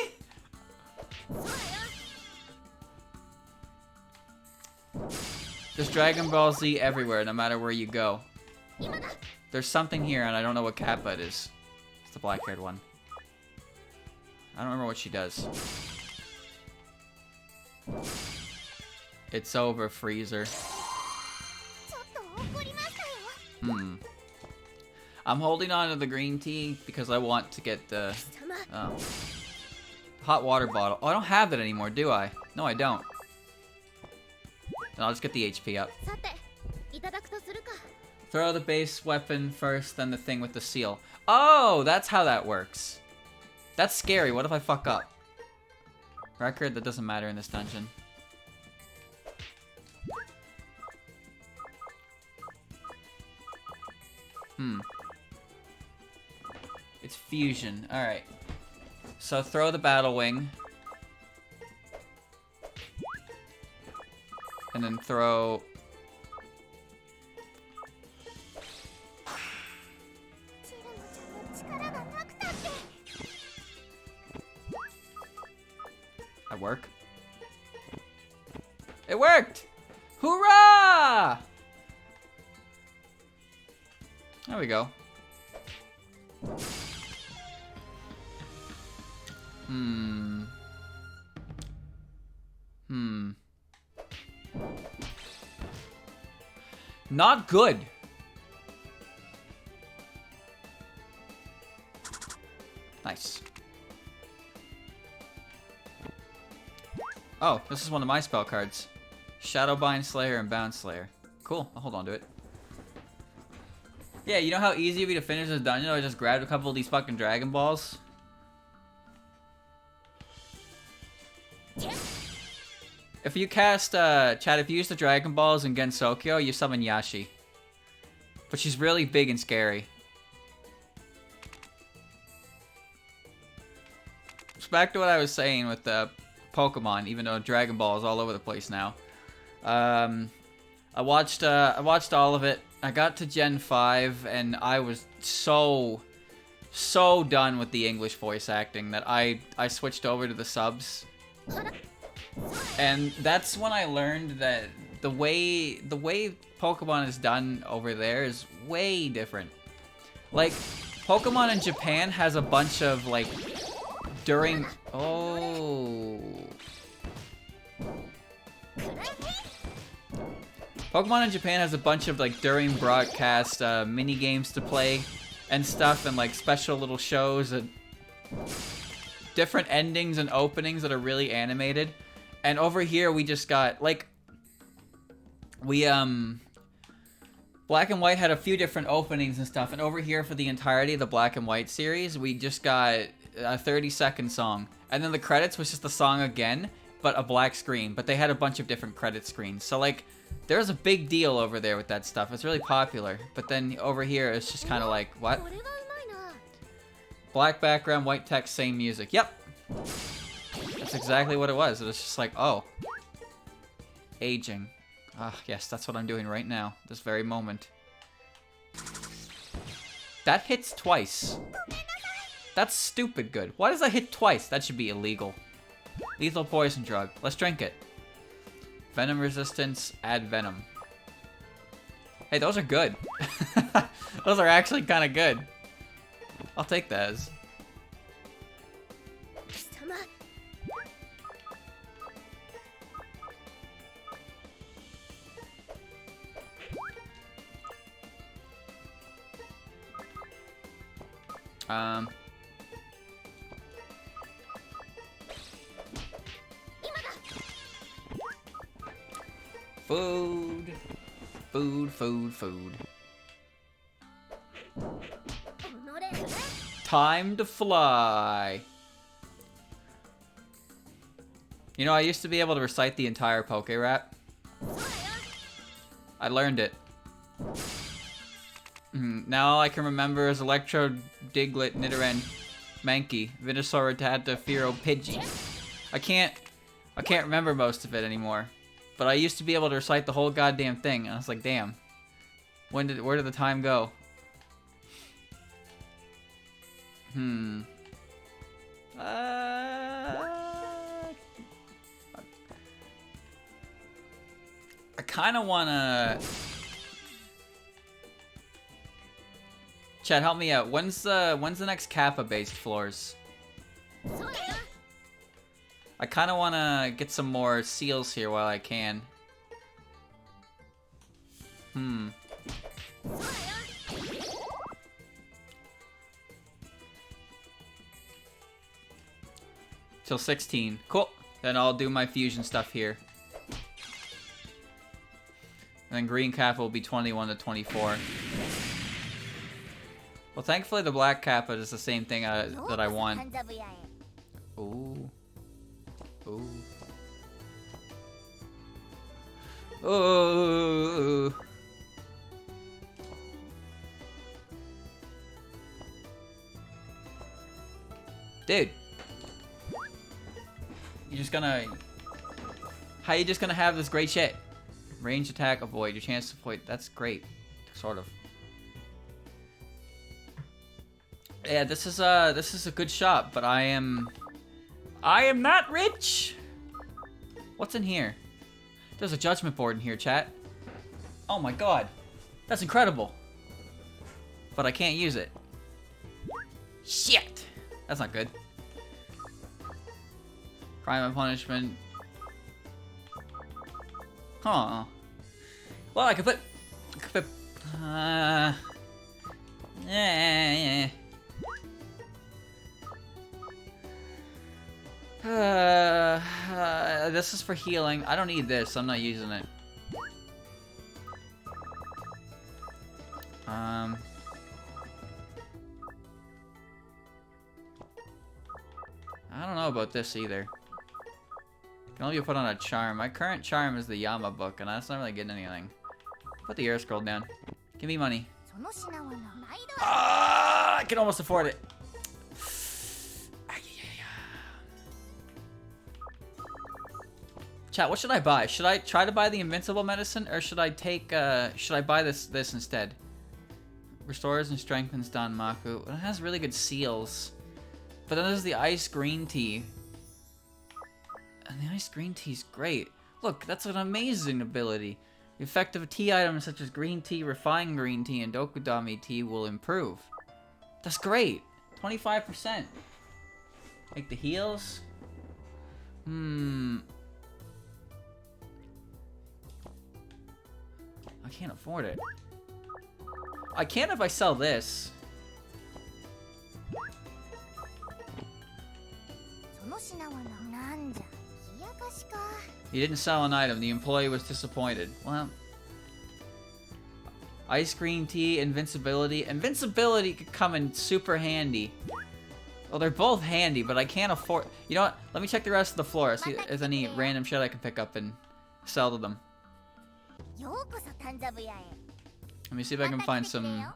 There's Dragon Ball Z everywhere, no matter where you go. There's something here, and I don't know what Kappa it is. It's the black-haired one. I don't remember what she does. It's over, Freezer. I'm holding on to the green tea because I want to get the hot water bottle. Oh, I don't have that anymore, do I? No, I don't. Then I'll just get the HP up. Throw the base weapon first, then the thing with the seal. Oh, that's how that works. That's scary. What if I fuck up? Record, that doesn't matter in this dungeon. It's fusion. Alright. So throw the battle wing. And then throw... That work? It worked! Hoorah! There we go. Not good. Nice. Oh, this is one of my spell cards. Shadowbind Slayer and Bound Slayer. Cool, I'll hold on to it. Yeah, you know how easy it would be to finish this dungeon? I just grabbed a couple of these fucking Dragon Balls. If you cast, Chad, if you use the Dragon Balls in Gensokyo, you summon Yashi. But she's really big and scary. So back to what I was saying with the Pokemon, even though Dragon Ball is all over the place now. I watched all of it. I got to Gen 5, and I was so done with the English voice acting that I switched over to the subs. And that's when I learned that the way Pokemon is done over there is way different. Like, Pokemon in Japan has a bunch of, like, during... Oh... Pokemon in Japan has a bunch of, like, during broadcast mini games to play and stuff, and, like, special little shows and different endings and openings that are really animated. And over here we just got, like, Black and White had a few different openings and stuff, and over here for the entirety of the Black and White series, we just got a 30-second song. And then the credits was just the song again, but a black screen. But they had a bunch of different credit screens. So, like, there's a big deal over there with that stuff. It's really popular. But then over here, it's just kind of like, what? Black background, white text, same music. Yep. That's exactly what it was. It was just like, oh. Aging. Ah, yes, that's what I'm doing right now. This very moment. That hits twice. That's stupid good. Why does that hit twice? That should be illegal. Lethal poison drug. Let's drink it. Venom resistance, add venom. Hey, those are good. Those are actually kind of good. I'll take those. Food. Food, food, food. Time to fly. You know, I used to be able to recite the entire Poke Rap. I learned it. Now all I can remember is Electro, Diglett, Nidoran, Mankey, Venusaur, Rattata, Fearow, Pidgey. I can't remember most of it anymore. But I used to be able to recite the whole goddamn thing, and I was like, damn. Where did the time go? I kind of wanna. Chad, help me out. When's the next Kappa-based floors? I kind of wanna get some more seals here while I can. Till 16. Cool. Then I'll do my fusion stuff here. And then green Kappa will be 21 to 24. Well, thankfully the black Kappa is the same thing that I want. Ooh. Ooh. Ooh. Dude. You're just gonna... How you just gonna have this great shit? Range attack, avoid. Your chance to avoid. That's great. Sort of. Yeah, this is a good shop, but I am not rich. What's in here? There's a judgment board in here, chat. Oh my god. That's incredible. But I can't use it. Shit. That's not good. Crime and punishment. Huh. Well, I could put... This is for healing. I don't need this. I'm not using it. I don't know about this either. Can only be put on a charm. My current charm is the Yama book, and that's not really getting anything. Put the air scroll down. Give me money. Ah, I can almost afford it. Chat, what should I buy? Should I try to buy the invincible medicine, or should I take, should I buy this instead? Restores and strengthens Don Mako. It has really good seals. But then there's the ice green tea. And the ice green tea's great. Look, that's an amazing ability. The effect of tea items such as green tea, refined green tea, and dokudami tea will improve. That's great. 25%. Like the heals? I can't afford it. I can if I sell this. He didn't sell an item. The employee was disappointed. Well, ice green tea, invincibility. Invincibility could come in super handy. Well, they're both handy, but I can't afford... You know what? Let me check the rest of the floor. See if there's any random shit I can pick up and sell to them. Let me see if I can find some...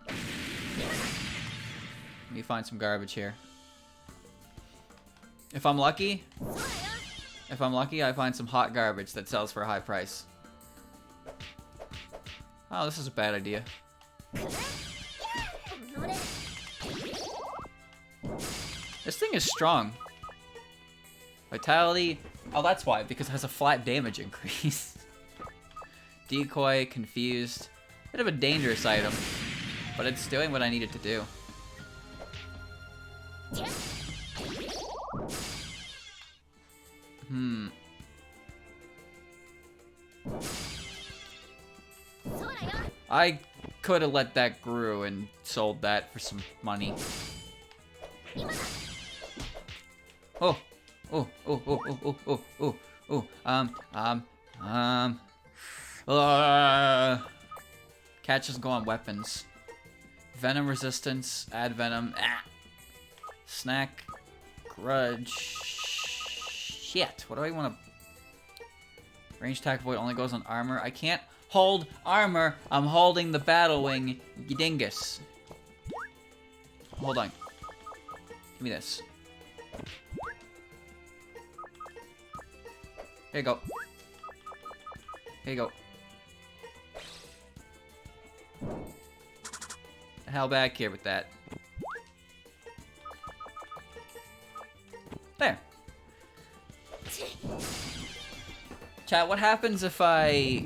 Let me find some garbage here. If I'm lucky, I find some hot garbage that sells for a high price. Oh, this is a bad idea. This thing is strong. Vitality. Oh, that's why, because it has a flat damage increase. Decoy, confused. Bit of a dangerous item, but it's doing what I need it to do. I could have let that grow and sold that for some money. Oh, oh, oh, oh, oh, oh, oh, oh, oh, Catch doesn't go on weapons. Venom resistance, add venom. Ah. Snack, grudge. Shit, what do I want to... Range attack void only goes on armor. I can't hold armor. I'm holding the battle wing, you dingus. Hold on. Give me this. Here you go. Here you go. The hell back here with that. There. Chat, what happens if I...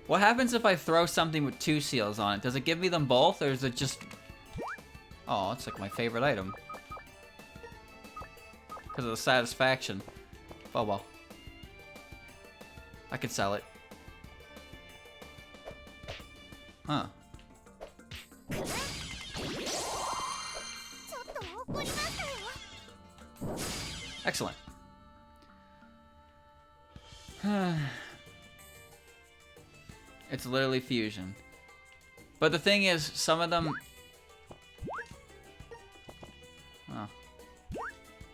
What happens if I throw something with 2 seals on it? Does it give me them both, or is it just... Oh, it's like my favorite item. Because of the satisfaction. Oh well. I could sell it. Huh. Excellent. It's literally fusion. But the thing is, some of them... Oh.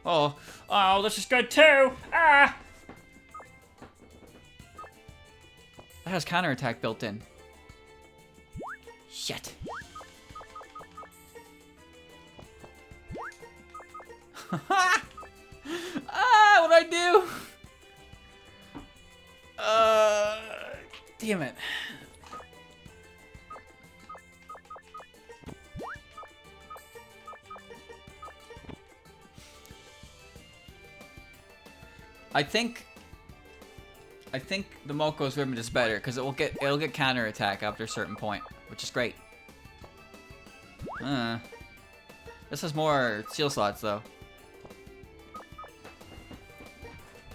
Oh. Oh, this is good too! Ah! That has counterattack built in. Shit. Ah, what'd I do? Damn it. I think the Moko's ribbon is better because it'll get counterattack after a certain point, which is great. This has more seal slots though.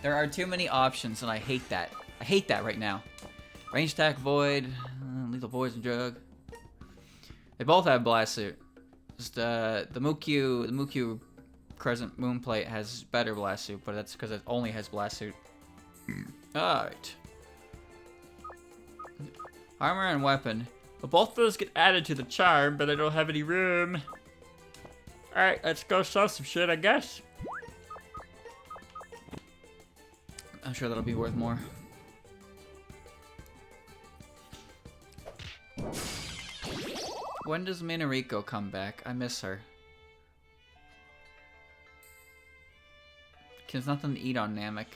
There are too many options and I hate that. I hate that right now. Range attack, void, lethal poison drug. They both have blast suit. Just the Mukyu Crescent Moonplate has better blast suit, but that's because it only has blast suit. Alright. Armor and weapon. But both of those get added to the charm, but I don't have any room. Alright, let's go sell some shit, I guess. I'm sure that'll be worth more. When does Minariko come back? I miss her. There's nothing to eat on Namek.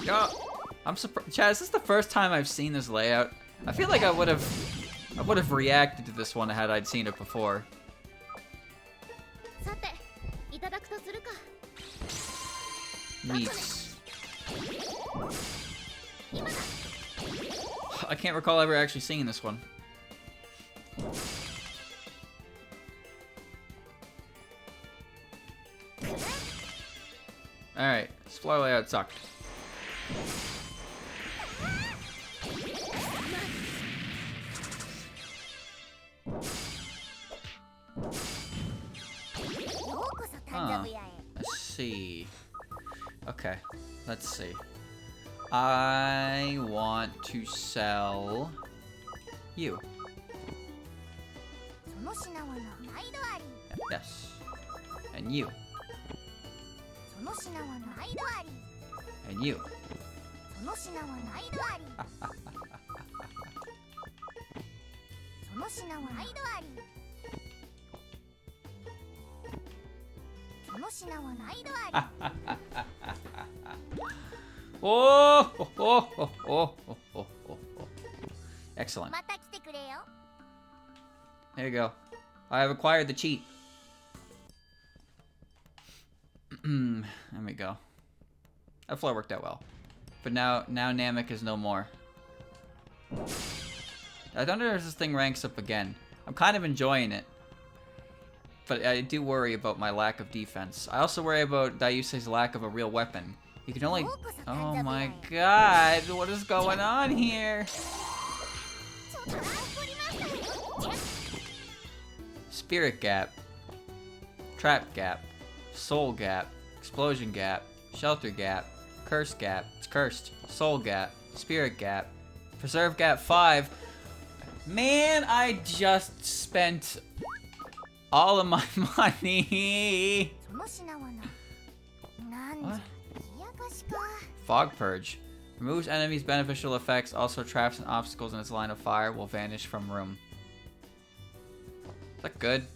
Oh, I'm surprised. Chad, is this the first time I've seen this layout? I feel like I would have reacted to this one had I'd seen it before. Meats. I can't recall ever actually seeing this one. Alright, explore layout sucked. Huh. Let's see. Okay, let's see. I want to sell you. Yes. And you. And you. Oh. Excellent. There you go. I have acquired the cheat. There we go. That floor worked out well. But now Namek is no more. I wonder if this thing ranks up again. I'm kind of enjoying it. But I do worry about my lack of defense. I also worry about Daiuse's lack of a real weapon. You can only... Oh my god, what is going on here? Spirit Gap. Trap Gap. Soul Gap. Explosion Gap. Shelter Gap. Curse Gap. It's cursed. Soul Gap. Spirit Gap. Preserve Gap 5. Man, I just spent all of my money. What? Fog Purge. Removes enemies' beneficial effects. Also traps and obstacles in its line of fire will vanish from room. Is that good?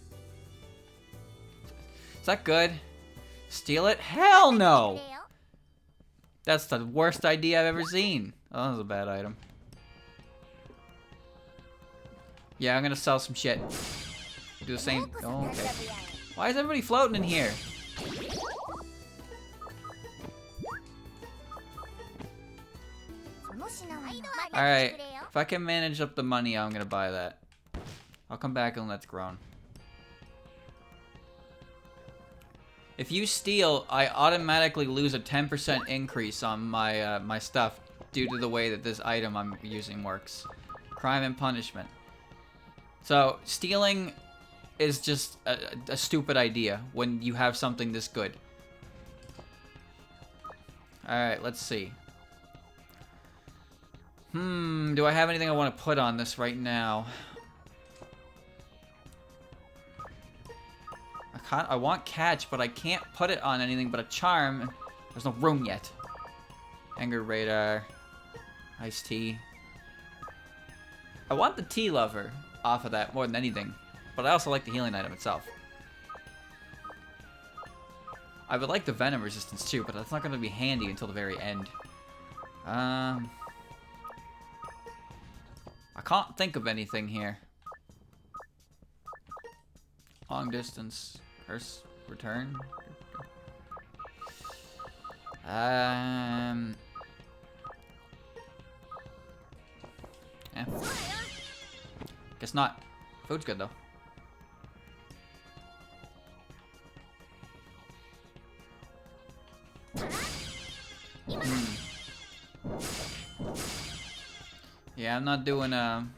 Is that good? Steal it? Hell no! That's the worst idea I've ever seen. Oh, that was a bad item. Yeah, I'm gonna sell some shit. Do the same. Oh, okay. Why is everybody floating in here? Alright. If I can manage up the money, I'm gonna buy that. I'll come back and let's grown. If you steal, I automatically lose a 10% increase on my my stuff due to the way that this item I'm using works. Crime and punishment. So, stealing is just a stupid idea when you have something this good. Alright, let's see. Do I have anything I want to put on this right now? I want catch, but I can't put it on anything but a charm. There's no room yet. Anger radar. Iced tea. I want the tea lover off of that more than anything. But I also like the healing item itself. I would like the venom resistance too, but that's not going to be handy until the very end. I can't think of anything here. Long distance. Curse return. Yeah. Guess not. Food's good though. Yeah, I'm not doing ain't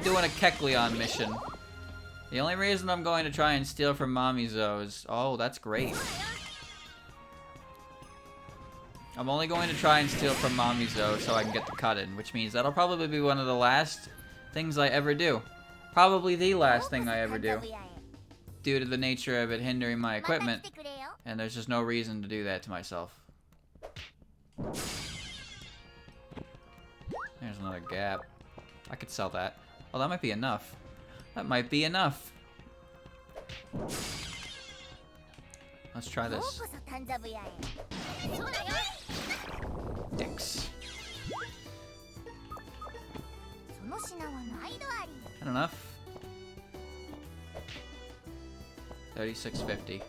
doing a Kecleon mission. The only reason I'm going to try and steal from Mamizo is... Oh, that's great. I'm only going to try and steal from Mamizo so I can get the cut-in, which means that'll probably be one of the last things I ever do. Probably the last thing I ever do. Due to the nature of it hindering my equipment. And there's just no reason to do that to myself. There's another gap. I could sell that. Oh, that might be enough. That might be enough. Let's try this. Dicks. Not enough. 36.50.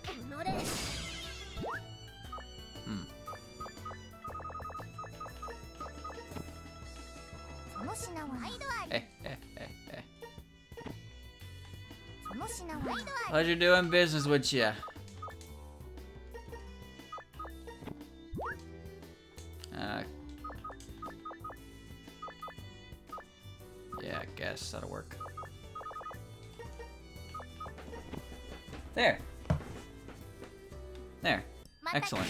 Pleasure doing business with ya. Yeah, I guess that'll work. There. There. Excellent.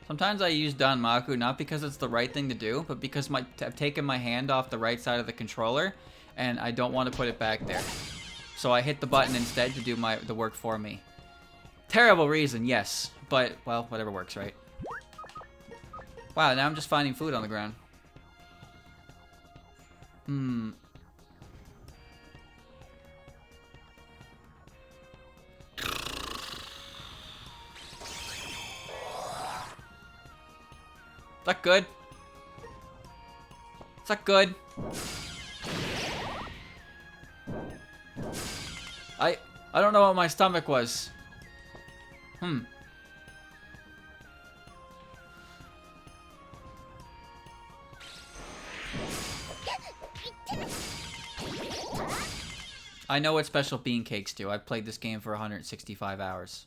Sometimes I use Danmaku not because it's the right thing to do, but because I've taken my hand off the right side of the controller, and I don't want to put it back there. So I hit the button instead to do the work for me. Terrible reason, yes, but, well, whatever works, right? Wow, now I'm just finding food on the ground. Is that good? Is that good? I don't know what my stomach was. I know what special bean cakes do. I've played this game for 165 hours.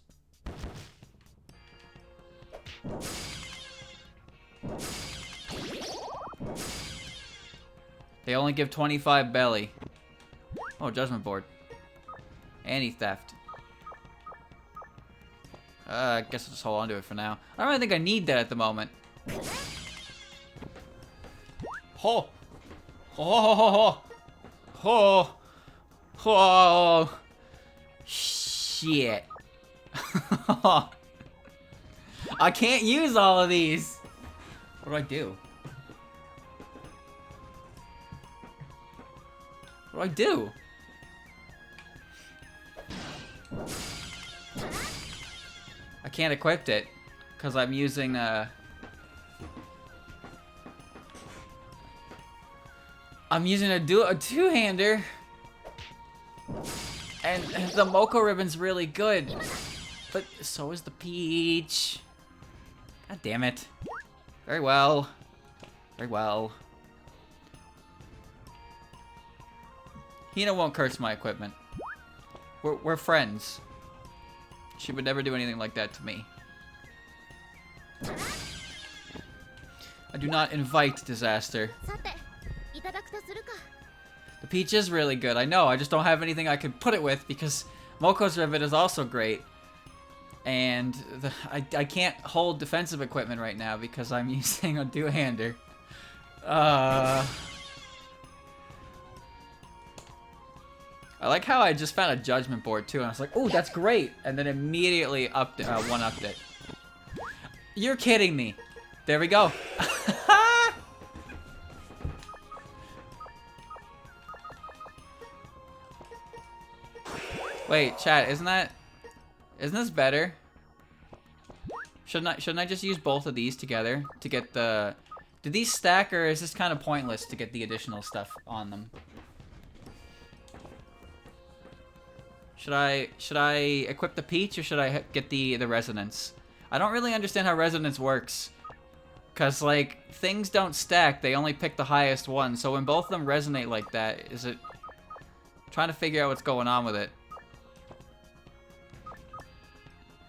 They only give 25 belly. Oh, judgment board. Anti-theft. I guess I'll just hold on to it for now. I don't really think I need that at the moment. Ho! Ho! Ho! Ho! Ho! Shit. I can't use all of these. What do I do? What do I do? I can't equip it because I'm using a two-hander, and the Moko ribbon's really good, but so is the peach. God damn it. Very well. Very well. Hina won't curse my equipment. We're friends. She would never do anything like that to me. I do not invite disaster. さていただくとするか The peach is really good, I know. I just don't have anything I could put it with because Moko's ribbon is also great. And I can't hold defensive equipment right now because I'm using a two-hander. I like how I just found a judgment board too, and I was like, "Ooh, that's great!" And then immediately one-upped it. You're kidding me. There we go. Wait, chat, isn't this better? Shouldn't I just use both of these together to get the... Do these stack, or is this kind of pointless to get the additional stuff on them? Should I equip the peach, or should I get the resonance? I don't really understand how resonance works. Cause like, things don't stack, they only pick the highest one, so when both of them resonate like that, is it... I'm trying to figure out what's going on with it.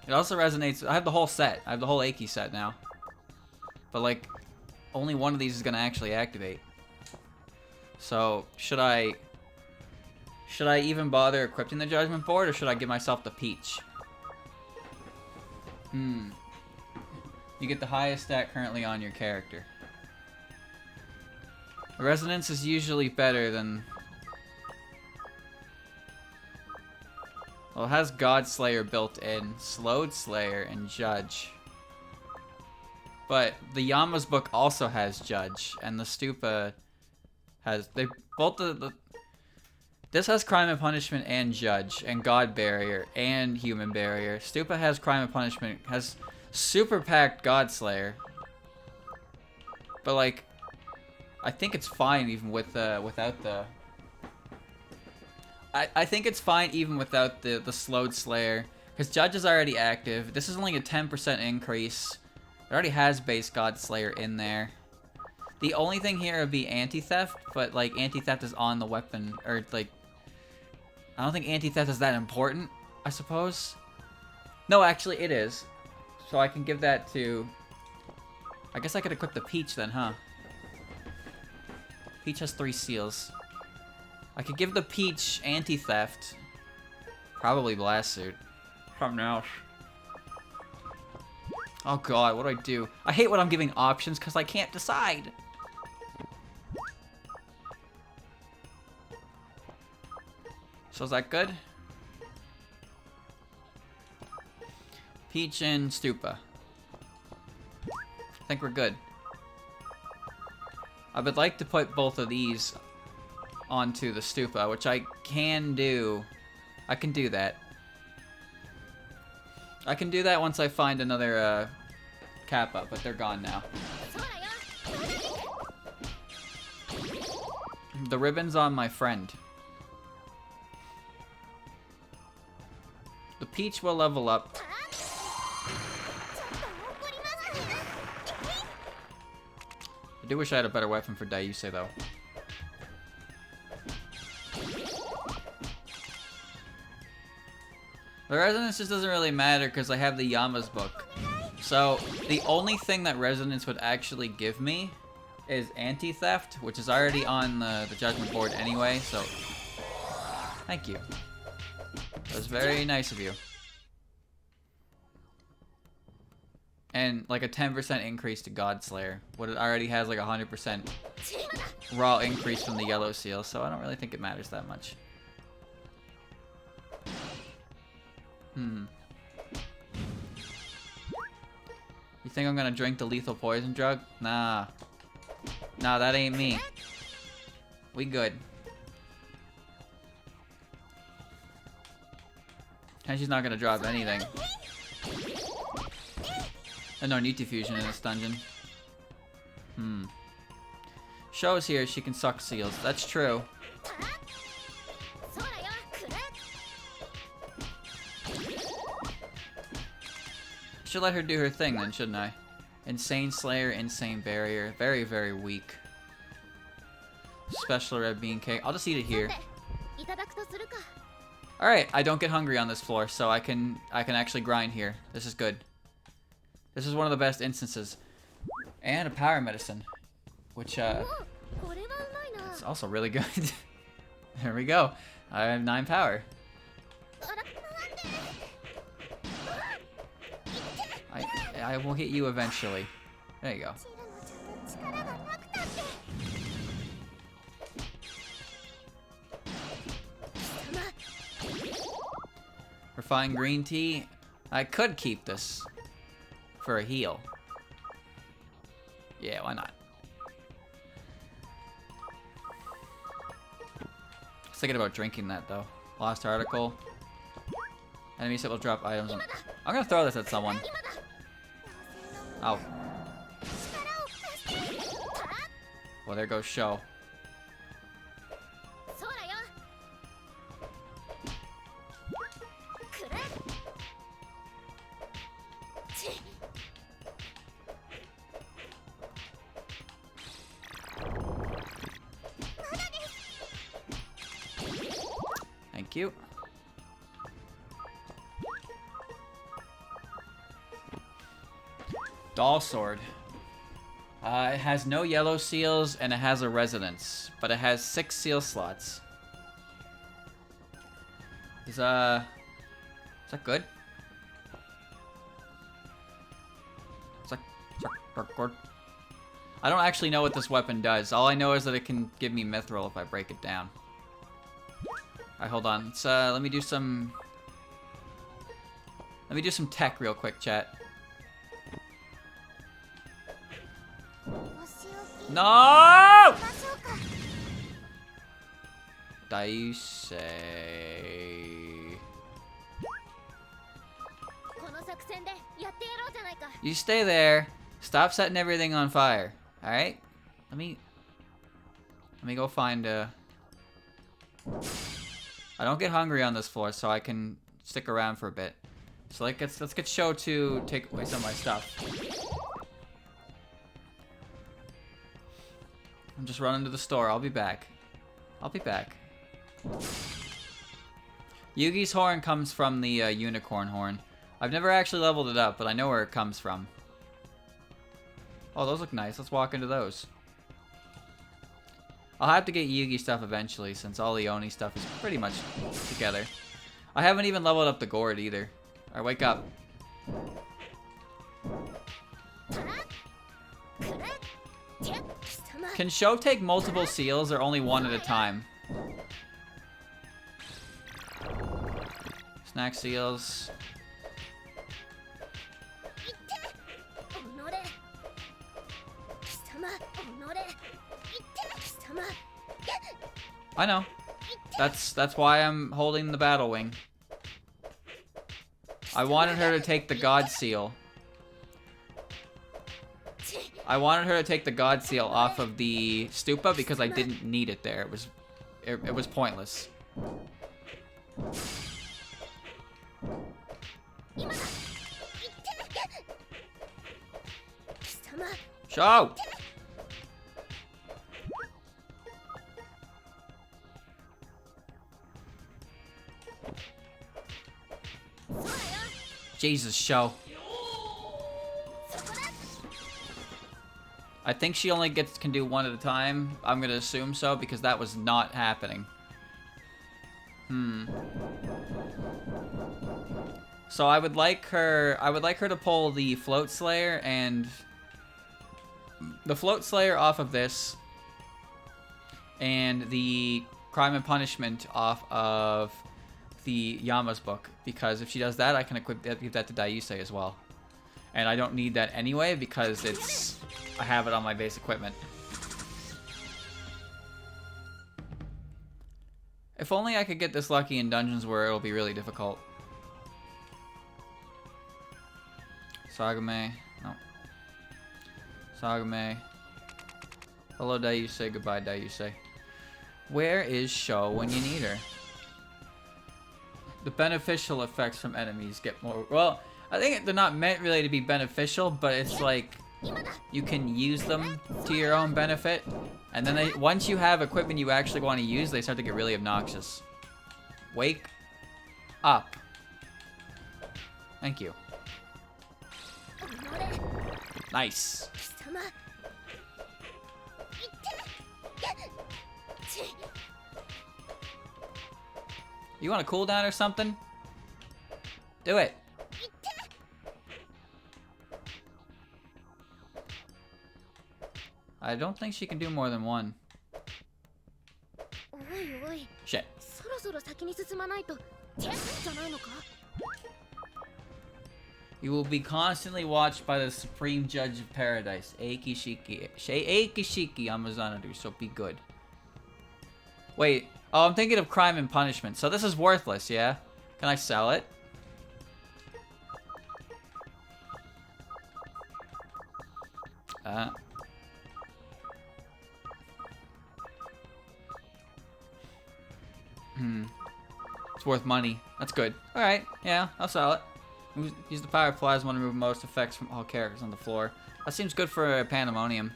It also resonates. I have the whole set. I have the whole Aki set now. But like, only one of these is gonna actually activate. So, should I even bother equipping the judgment board, or should I give myself the peach? You get the highest stat currently on your character. Resonance is usually better than... Well, it has Godslayer built in, Slowed Slayer, and Judge. But the Yama's book also has Judge, and the Stupa has... They both this has Crime and Punishment and Judge, and God Barrier, and Human Barrier. Stupa has Crime and Punishment, has super packed Godslayer. But like, I think it's fine even with without the... I think it's fine even without the Slowed Slayer, because Judge is already active. This is only a 10% increase. It already has base Godslayer in there. The only thing here would be anti-theft, but like anti-theft is on the weapon, or like, I don't think anti-theft is that important, I suppose. No, actually it is. So I can give that to... I guess I could equip the Peach then, huh? Peach has 3 seals. I could give the Peach anti-theft. Probably Blast Suit. Something else. Oh god, what do I do? I hate when I'm giving options because I can't decide. So is that good? Peach and Stupa. I think we're good. I would like to put both of these onto the Stupa, which I can do. I can do that. I can do that once I find another Kappa, but they're gone now. The ribbon's on my friend. The Peach will level up. I do wish I had a better weapon for Daiusei though. The resonance just doesn't really matter because I have the Yama's book. So the only thing that resonance would actually give me is anti-theft, which is already on the judgment board anyway, so thank you. That was very nice of you. And like a 10% increase to Godslayer, what it already has like 100% raw increase from the yellow seal, so I don't really think it matters that much. You think I'm gonna drink the lethal poison drug? Nah. Nah, that ain't me. We good. And she's not gonna drop anything. And no Niti fusion in this dungeon. Shows here she can suck seals. That's true. Should let her do her thing then, shouldn't I? Insane Slayer, Insane Barrier. Very, very weak. Special Red Bean Cake. I'll just eat it here. Alright, I don't get hungry on this floor, so I can actually grind here. This is good. This is one of the best instances. And a power medicine. Which, it's also really good. There we go. I have 9 power. I will hit you eventually. There you go. Refined green tea. I could keep this for a heal. Yeah, why not? I was thinking about drinking that though. Lost article. Enemies that will drop items. I'm gonna throw this at someone. Oh. Well, there goes Show. Thank you. Doll Sword. It has no yellow seals and it has a residence, but it has 6 seal slots. Is that good? Is that good? I don't actually know what this weapon does. All I know is that it can give me mithril if I break it down. Alright, hold on. Let's let me do some tech real quick, chat. No! Dice. You stay there. Stop setting everything on fire. All right. Let me go find a. I don't get hungry on this floor, so I can stick around for a bit. So let's get Show to take away some of my stuff. I'm just running to the store. I'll be back. I'll be back. Yugi's horn comes from the unicorn horn. I've never actually leveled it up, but I know where it comes from. Oh, those look nice. Let's walk into those. I'll have to get Yugi stuff eventually, since all the Oni stuff is pretty much together. I haven't even leveled up the gourd either. Alright, wake up. Can Show take multiple seals or only one at a time? Snack seals. I know. That's why I'm holding the battle wing. I wanted her to take the God Seal. I wanted her to take the God Seal off of the stupa because I didn't need it there. It was pointless. Show! Jesus, Show. I think she only can do one at a time. I'm gonna assume so because that was not happening. So I would like her to pull the Float Slayer and the Float Slayer off of this and the Crime and Punishment off of the Yama's book, because if she does that, I can give that to Daisei as well. And I don't need that anyway because I have it on my base equipment. If only I could get this lucky in dungeons where it'll be really difficult. Sagame. No. Sagame. Hello, Dayusei. Goodbye, Dayusei. Where is Sho when you need her? The beneficial effects from enemies get more... Well, I think they're not meant really to be beneficial, but it's like you can use them to your own benefit. And then once you have equipment you actually want to use, they start to get really obnoxious. Wake up. Thank you. Nice. You want a cooldown or something? Do it. I don't think she can do more than one. Shit. You will be constantly watched by the Supreme Judge of Paradise, Eikishiki Amazonadu, so be good. Wait, oh, I'm thinking of Crime and Punishment, so this is worthless, yeah? Can I sell it? It's worth money. That's good. Alright, yeah, I'll sell it. Use the power of plasma to remove most effects from all characters on the floor. That seems good for Pandemonium.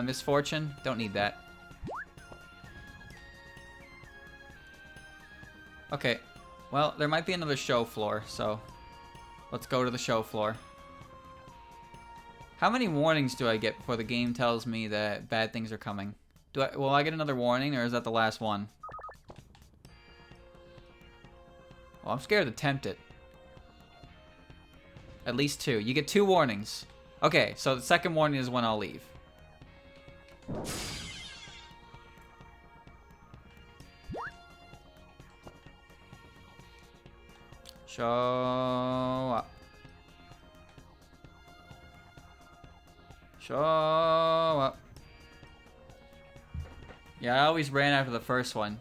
Misfortune? Don't need that. Okay, well, there might be another show floor, so let's go to the show floor. How many warnings do I get before the game tells me that bad things are coming? Will I get another warning, or is that the last one? Well, I'm scared to tempt it. At least 2. You get 2 warnings. Okay, so the second warning is when I'll leave. Show up. Show up. Yeah, I always ran after the first one.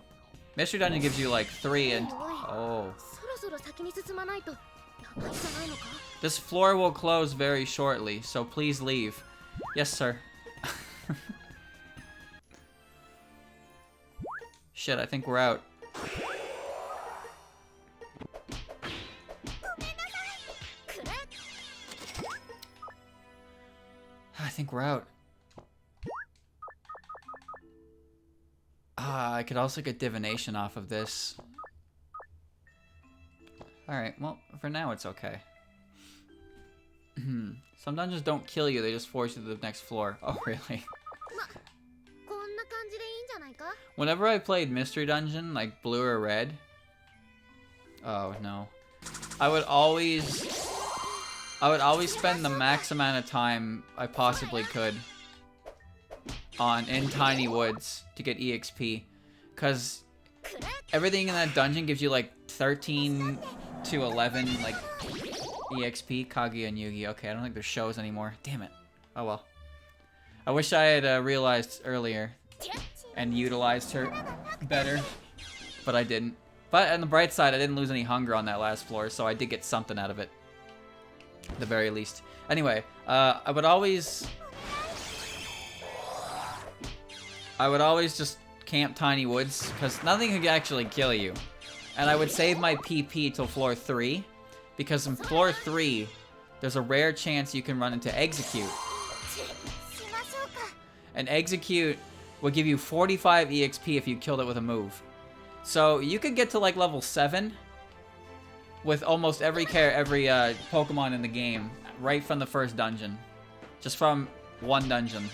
Mystery Dungeon gives you like 3 and... Oh. This floor will close very shortly, so please leave. Yes, sir. Shit, I think we're out. I think we're out. I could also get divination off of this. Alright, well, for now it's okay. Some dungeons don't kill you, they just force you to the next floor. Oh, really? Whenever I played Mystery Dungeon, like blue or red... Oh, no. I would always spend the max amount of time I possibly could in Tiny Woods to get EXP. Because everything in that dungeon gives you like 13 to 11 like EXP. Kaguya and Yugi. Okay, I don't think there's shows anymore. Damn it. Oh well. I wish I had realized earlier and utilized her better, but I didn't. But on the bright side, I didn't lose any hunger on that last floor, so I did get something out of it. At the very least. Anyway, I would always just camp Tiny Woods, because nothing could actually kill you. And I would save my PP till floor 3, because in floor 3, there's a rare chance you can run into Execute. And Execute will give you 45 EXP if you killed it with a move. So you could get to like level 7 with almost every Pokemon in the game right from the first dungeon. Just from one dungeon.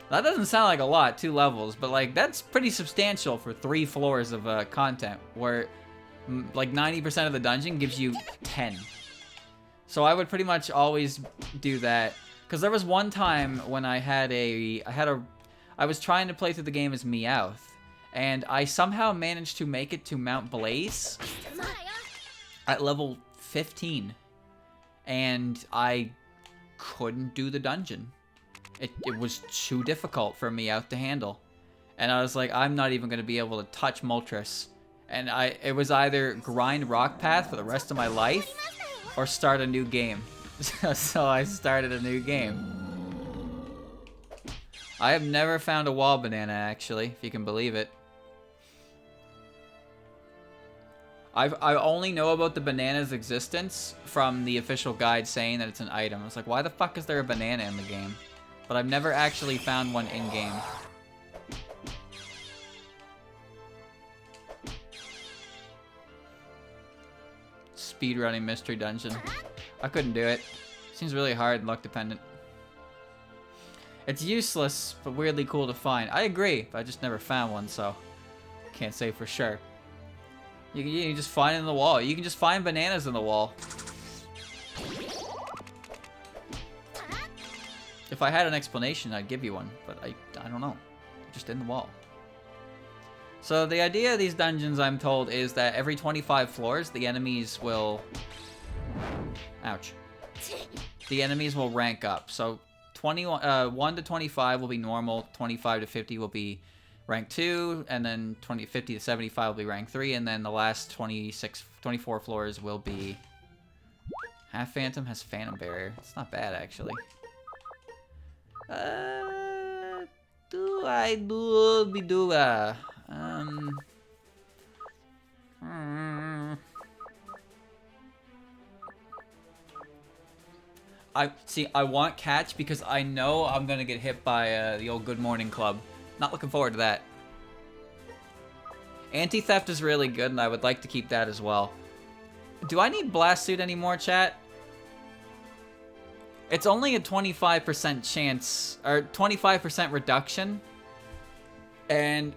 That doesn't sound like a lot, 2 levels, but like that's pretty substantial for 3 floors of content, where like 90% of the dungeon gives you 10. So I would pretty much always do that, because there was one time when I was trying to play through the game as Meowth, and I somehow managed to make it to Mount Blaze at level 15, and I couldn't do the dungeon. It was too difficult for Meowth to handle. And I was like, I'm not even going to be able to touch Moltres. And it was either grind Rock Path for the rest of my life, or start a new game. So I started a new game. I have never found a wall banana, actually, if you can believe it. I only know about the banana's existence from the official guide saying that it's an item. I was like, why the fuck is there a banana in the game? But I've never actually found one in-game. Speedrunning mystery dungeon. I couldn't do it. Seems really hard and luck dependent. It's useless, but weirdly cool to find. I agree, but I just never found one, so can't say for sure. You can just find it in the wall. You can just find bananas in the wall. If I had an explanation, I'd give you one, but I don't know. They're just in the wall. So the idea of these dungeons, I'm told, is that every 25 floors, the enemies will... Ouch. The enemies will rank up. So 1 to 25 will be normal, 25 to 50 will be rank 2, and then 50 to 75 will be rank 3, and then the last 24 floors will be... Half Phantom has Phantom Barrier. It's not bad, actually. I want catch because I know I'm gonna get hit by the old Good Morning Club. Not looking forward to that. Anti-theft is really good, and I would like to keep that as well. Do I need Blast Suit anymore, chat? It's only a 25% chance, or 25% reduction. And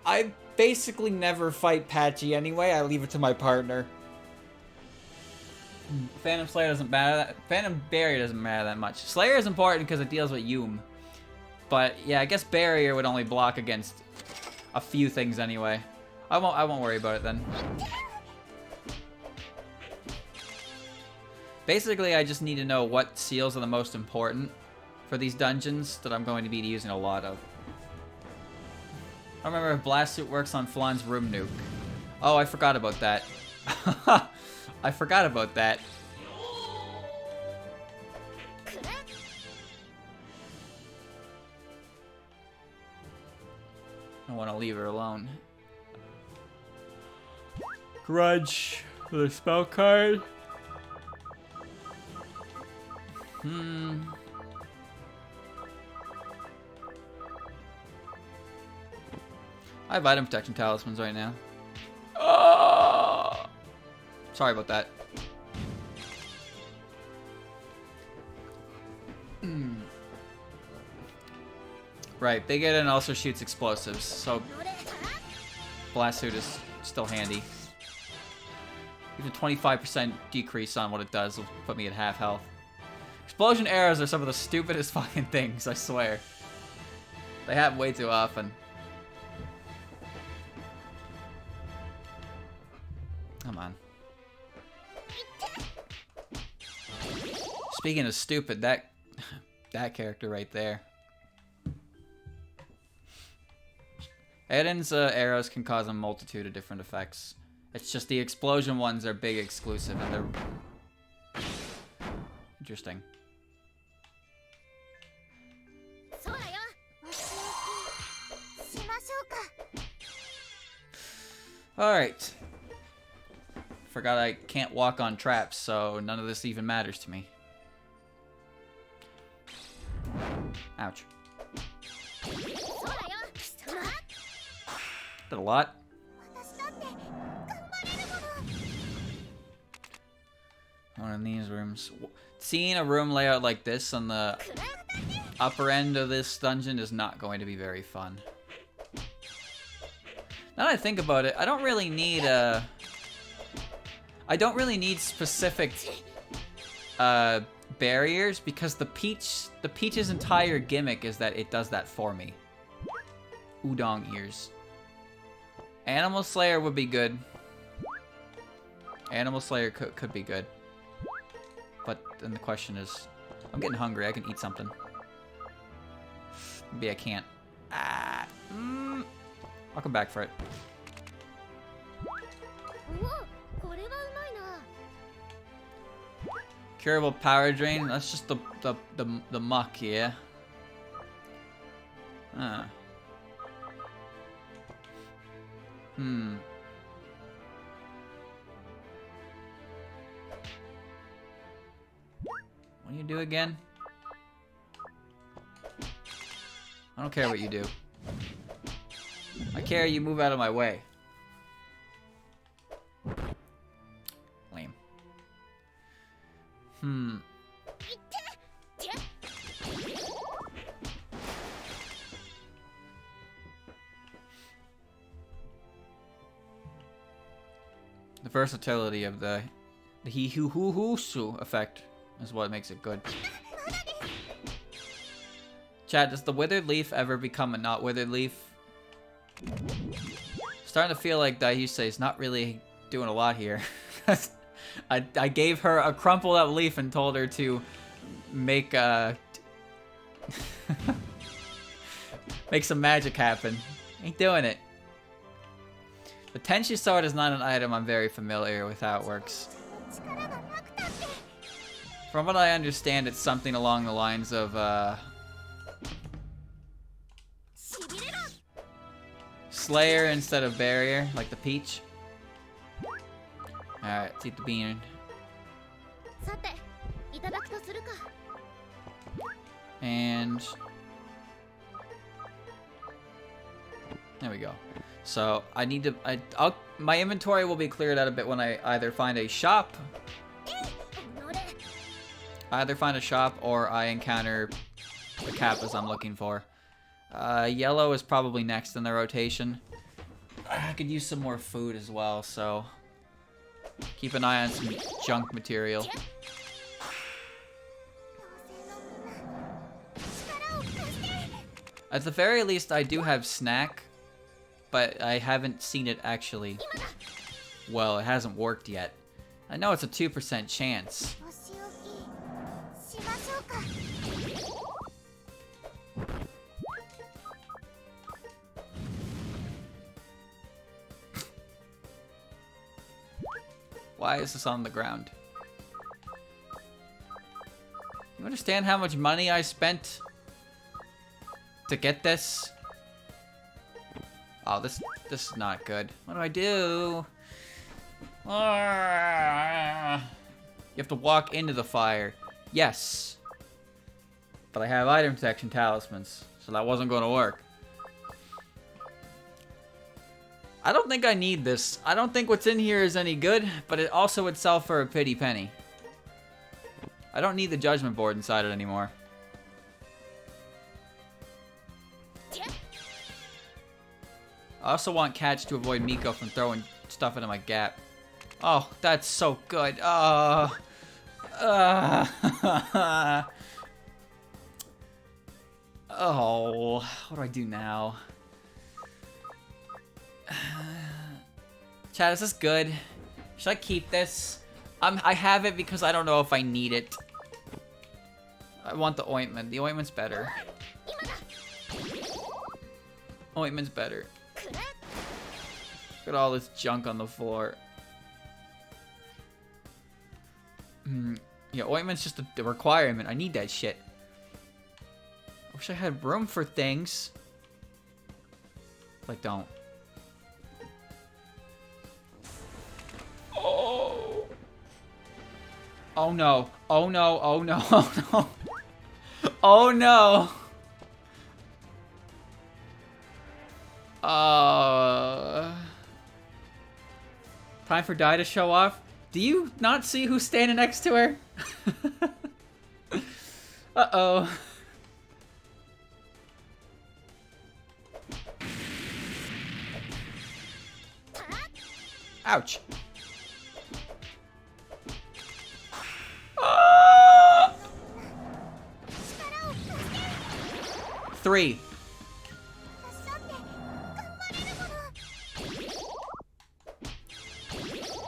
I basically never fight Patchy anyway. I leave it to my partner. Phantom Slayer doesn't matter. Phantom Barrier doesn't matter that much. Slayer is important because it deals with Yum. But yeah, I guess Barrier would only block against a few things anyway. I won't worry about it then. Basically, I just need to know what seals are the most important for these dungeons that I'm going to be using a lot of. I remember if Blast Suit works on Flan's room nuke. Oh, I forgot about that. I forgot about that. I want to leave her alone. Grudge. The spell card. I have item protection talismans right now. Oh! Sorry about that. Right, Big Eden also shoots explosives, so Blast Suit is still handy. Even 25% decrease on what it does will put me at half health. Explosion arrows are some of the stupidest fucking things, I swear. They happen way too often. Come on. Speaking of stupid, that character right there. Eden's arrows can cause a multitude of different effects. It's just the explosion ones are big exclusive and they're interesting. Alright. Forgot I can't walk on traps, so none of this even matters to me. Ouch. Did a lot. One of these rooms. Seeing a room layout like this on the upper end of this dungeon is not going to be very fun. Now that I think about it, I don't really need specific barriers because the Peach's entire gimmick is that it does that for me. Udon ears. Animal Slayer would be good. Animal Slayer could be good. But then the question is, I'm getting hungry. I can eat something. Maybe I can't. I'll come back for it. Curable power drain. That's just the muck, yeah. Huh. Hmm. What do you do again? I don't care what you do. I care you move out of my way. Lame. Hmm. The versatility of the Hihuhuhusu effect is what makes it good. Chat, does the withered leaf ever become a not withered leaf? Starting to feel like Daihusei's not really doing a lot here. I gave her a crumpled up leaf and told her to make make some magic happen. Ain't doing it. The Tenshi sword is not an item I'm very familiar with how it works. From what I understand, it's something along the lines of Slayer instead of Barrier, like the peach. Alright, let's eat the bean. And there we go. So I need to. My inventory will be cleared out a bit when I either find a shop. Or I encounter the Kappas I'm looking for. Yellow is probably next in the rotation. I could use some more food as well, so keep an eye on some junk material. At the very least, I do have snack, but I haven't seen it actually. Well, it hasn't worked yet. I know it's a 2% chance. Why is this on the ground? You understand how much money I spent to get this? Oh, this is not good. What do I do? You have to walk into the fire. Yes. But I have item protection talismans, so that wasn't going to work. I don't think I need this. I don't think what's in here is any good, but it also would sell for a pretty penny. I don't need the judgment board inside it anymore. I also want Catch to avoid Miko from throwing stuff into my gap. Oh, that's so good. Oh, what do I do now? Chat, is this good? Should I keep this? I have it because I don't know if I need it. I want the ointment. The ointment's better. Ointment's better. Look at all this junk on the floor. Yeah, ointment's just a requirement. I need that shit. I wish I had room for things. But I don't. Oh. Oh no. Oh no. Oh no. Oh no. Oh no. Time for Dai to show off. Do you not see who's standing next to her? Uh-oh. Ouch. 3.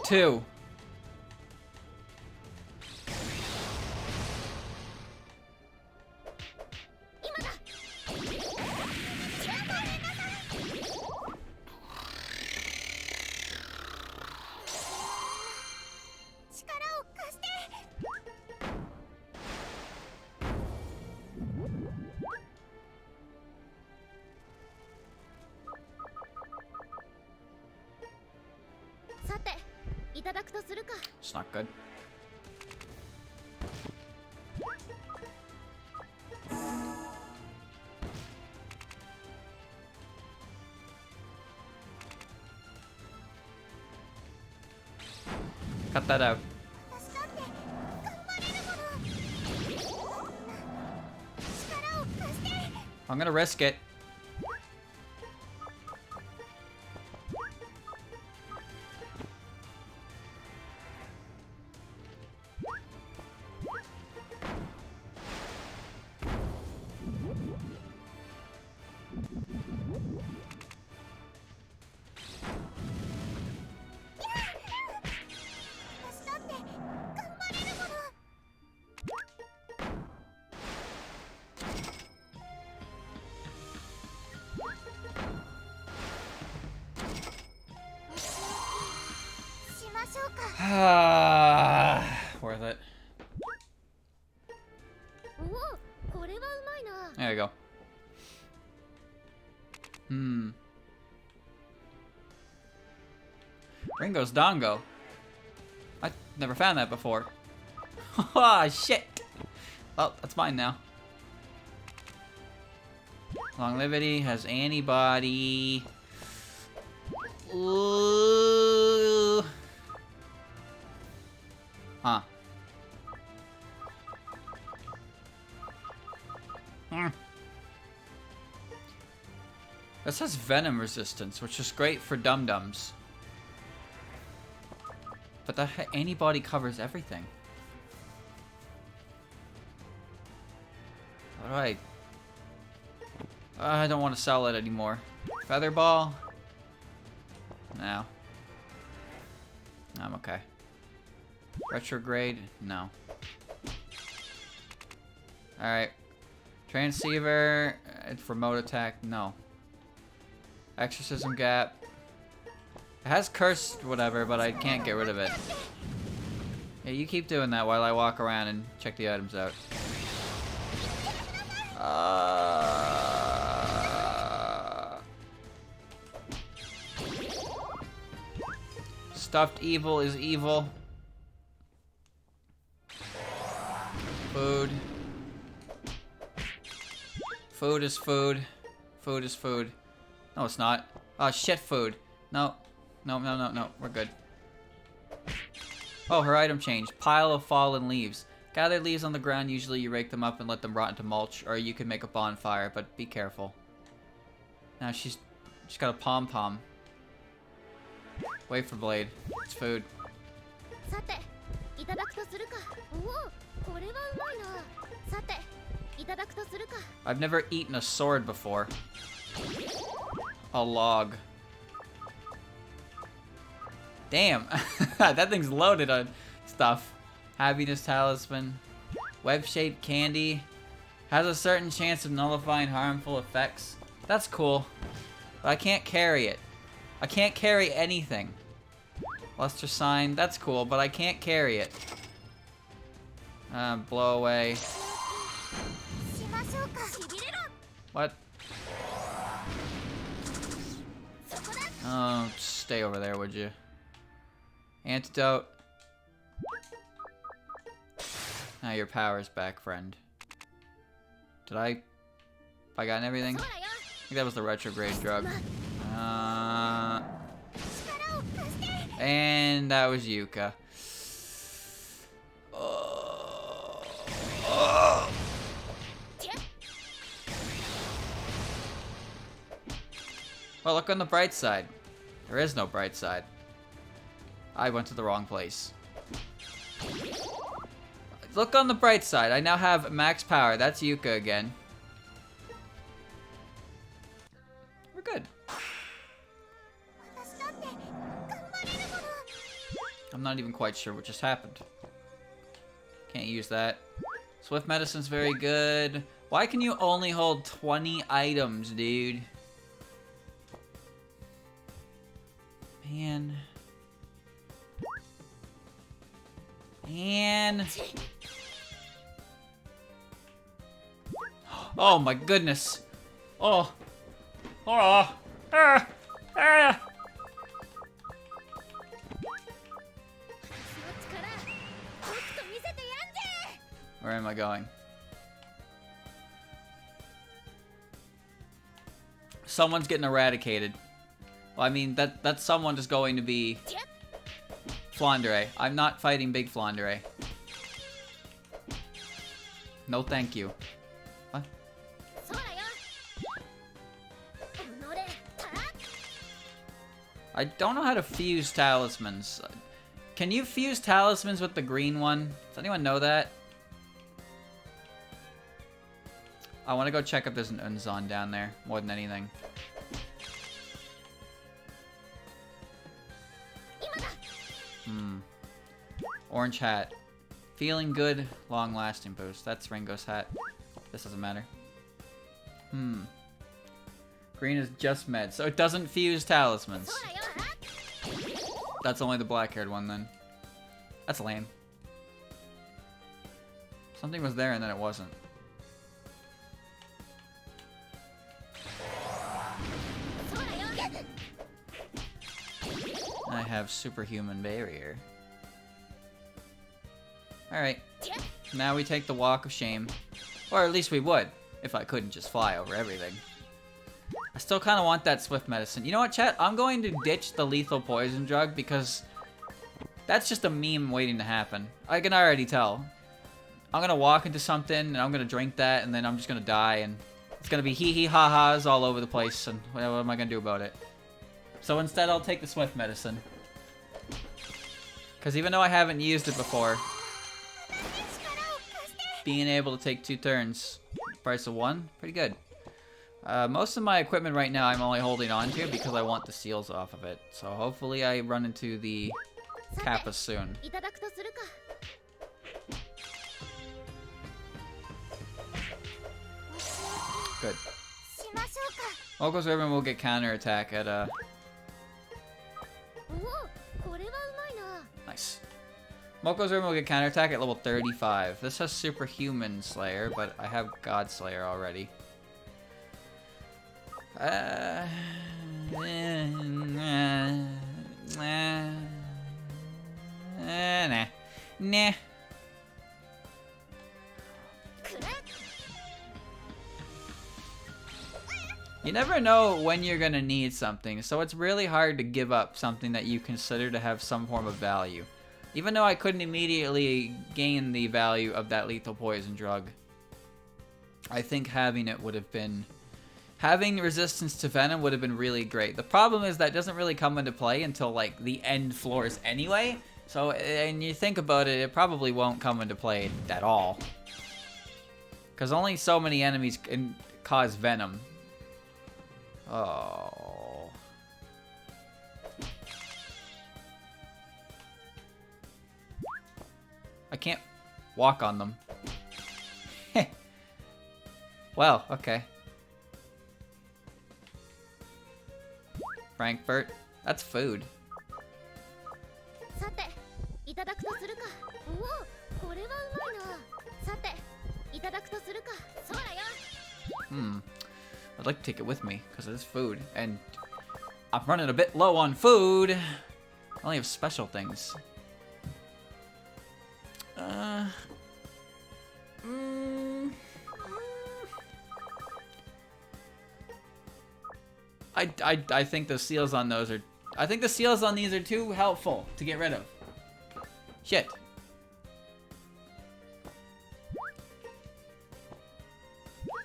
2. 1. いただくとするか。 It's not good. Cut that out. 私だって頑張れるもの。力を貸して。 I'm gonna risk it. Worth it. おお、これはうまいな。 There you go. Ringo's Dongo. I never found that before. Oh shit. Well, that's mine now. Longevity has antibody. Ooh. Huh. This has venom resistance, which is great for dum-dums. But the antibody covers everything. Alright. I don't want to sell it anymore. Feather ball? No. I'm okay. Retrograde? No. Alright. Transceiver for remote attack? No. Exorcism gap. It has cursed whatever, but I can't get rid of it. Yeah, you keep doing that while I walk around and check the items out. Stuffed evil is evil. Food. Food is food. Food is food. No, it's not. Oh, shit food. No. No, no, no, no. We're good. Oh, her item changed. Pile of fallen leaves. Gather leaves on the ground. Usually you rake them up and let them rot into mulch, or you can make a bonfire, but be careful. Now she's got a pom-pom. Wafer blade. It's food. さて、いただくとするか。おお、これはうまいな。さて、いただくとするか。 I've never eaten a sword before. A log. Damn. That thing's loaded on stuff. Happiness talisman. Web-shaped candy. Has a certain chance of nullifying harmful effects. That's cool. But I can't carry it. I can't carry anything. Luster sign. That's cool, but I can't carry it. Blow away. What? Oh, stay over there, would you? Antidote. Now your power's back, friend. Did I... Have I gotten everything? I think that was the retrograde drug. And that was Yuka. Well, look on the bright side. There is no bright side. I went to the wrong place. Look on the bright side. I now have max power. That's Yuka again. We're good. I'm not even quite sure what just happened. Can't use that. Swift medicine's very good. Why can you only hold 20 items, dude? Man. Man. Oh my goodness. Oh. Oh. Ah. Ah. Where am I going? Someone's getting eradicated. Well, I mean, that someone is going to be Flandre. I'm not fighting Big Flandre. No, thank you. What? I don't know how to fuse talismans. Can you fuse talismans with the green one? Does anyone know that? I want to go check if there's an Unzon down there, more than anything. Orange hat. Feeling good, long-lasting boost. That's Ringo's hat. This doesn't matter. Green is just meds, so it doesn't fuse talismans. That's only the black-haired one, then. That's lame. Something was there and then it wasn't. I have superhuman barrier. Alright. Now we take the walk of shame. Or at least we would, if I couldn't just fly over everything. I still kind of want that swift medicine. You know what, chat? I'm going to ditch the lethal poison drug because that's just a meme waiting to happen. I can already tell. I'm gonna walk into something and I'm gonna drink that and then I'm just gonna die and it's gonna be hee hee ha ha's all over the place and what am I gonna do about it? So instead I'll take the swift medicine. Because even though I haven't used it before, being able to take 2 turns, price of 1, pretty good. Most of my equipment right now I'm only holding on to because I want the seals off of it. So hopefully I run into the Kappa soon. Good. Moko's Ribbon will get counterattack at Nice. Moko's Ribbon will get counterattack at level 35. This has Superhuman Slayer, but I have God Slayer already. Nah. You never know when you're gonna need something, so it's really hard to give up something that you consider to have some form of value. Even though I couldn't immediately gain the value of that lethal poison drug, I think having it would have been... Having resistance to venom would have been really great. The problem is that doesn't really come into play until, like, the end floors anyway. So, and you think about it, it probably won't come into play at all. Because only so many enemies can cause venom. Oh. I can't walk on them. Well, okay. Frankfurt. That's food. I'd like to take it with me, because it is food, and I'm running a bit low on food. I only have special things. I think the seals on those are... I think the seals on these are too helpful to get rid of. Shit.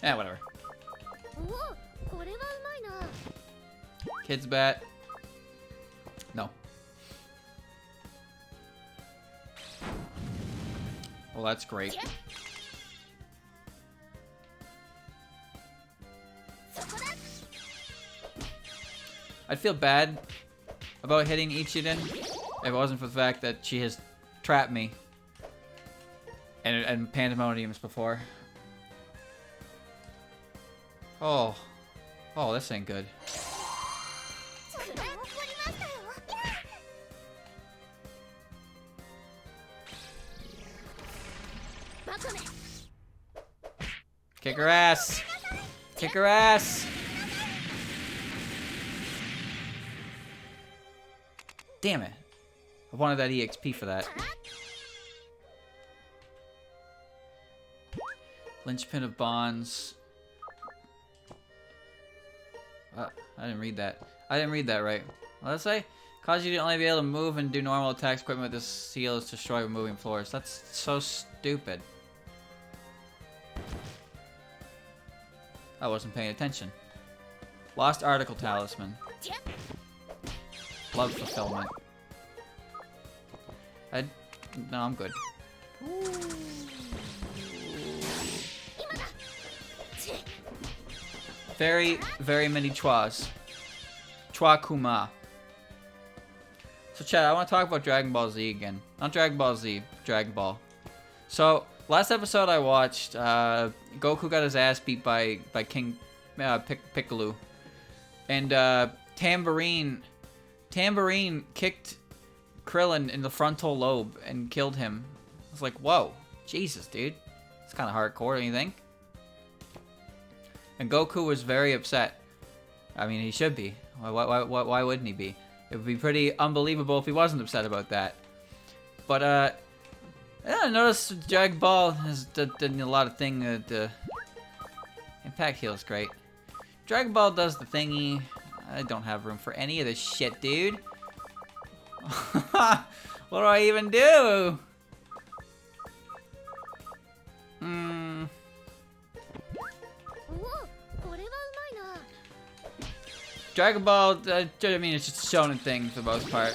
Yeah, whatever. Kids bat. No. Well, that's great. I'd feel bad about hitting Ichiden if it wasn't for the fact that she has trapped me and Pandemoniums before. Oh, this ain't good. Kick her ass! Kick her ass! Damn it. I wanted that EXP for that. Linchpin of bonds. I didn't read that. I didn't read that right. What did I say? Cause you to only be able to move and do normal attacks equipment with this seal is destroy removing floors. That's so stupid. I wasn't paying attention. Lost article talisman. Love fulfillment. No, I'm good. Very, very many chwas. Chwa Kuma. So, chat, I want to talk about Dragon Ball Z again. Not Dragon Ball Z, Dragon Ball. So, last episode I watched, Goku got his ass beat by King Piccolo. And Tambourine kicked Krillin in the frontal lobe and killed him. I was like, whoa, Jesus, dude. It's kind of hardcore, don't you think? And Goku was very upset. I mean, he should be. Why wouldn't he be? It would be pretty unbelievable if he wasn't upset about that. But, yeah, I noticed Dragon Ball has done a lot of things. The Impact Heal is great. Dragon Ball does the thingy. I don't have room for any of this shit, dude. What do I even do? Dragon Ball, I mean, it's just a shonen thing for the most part.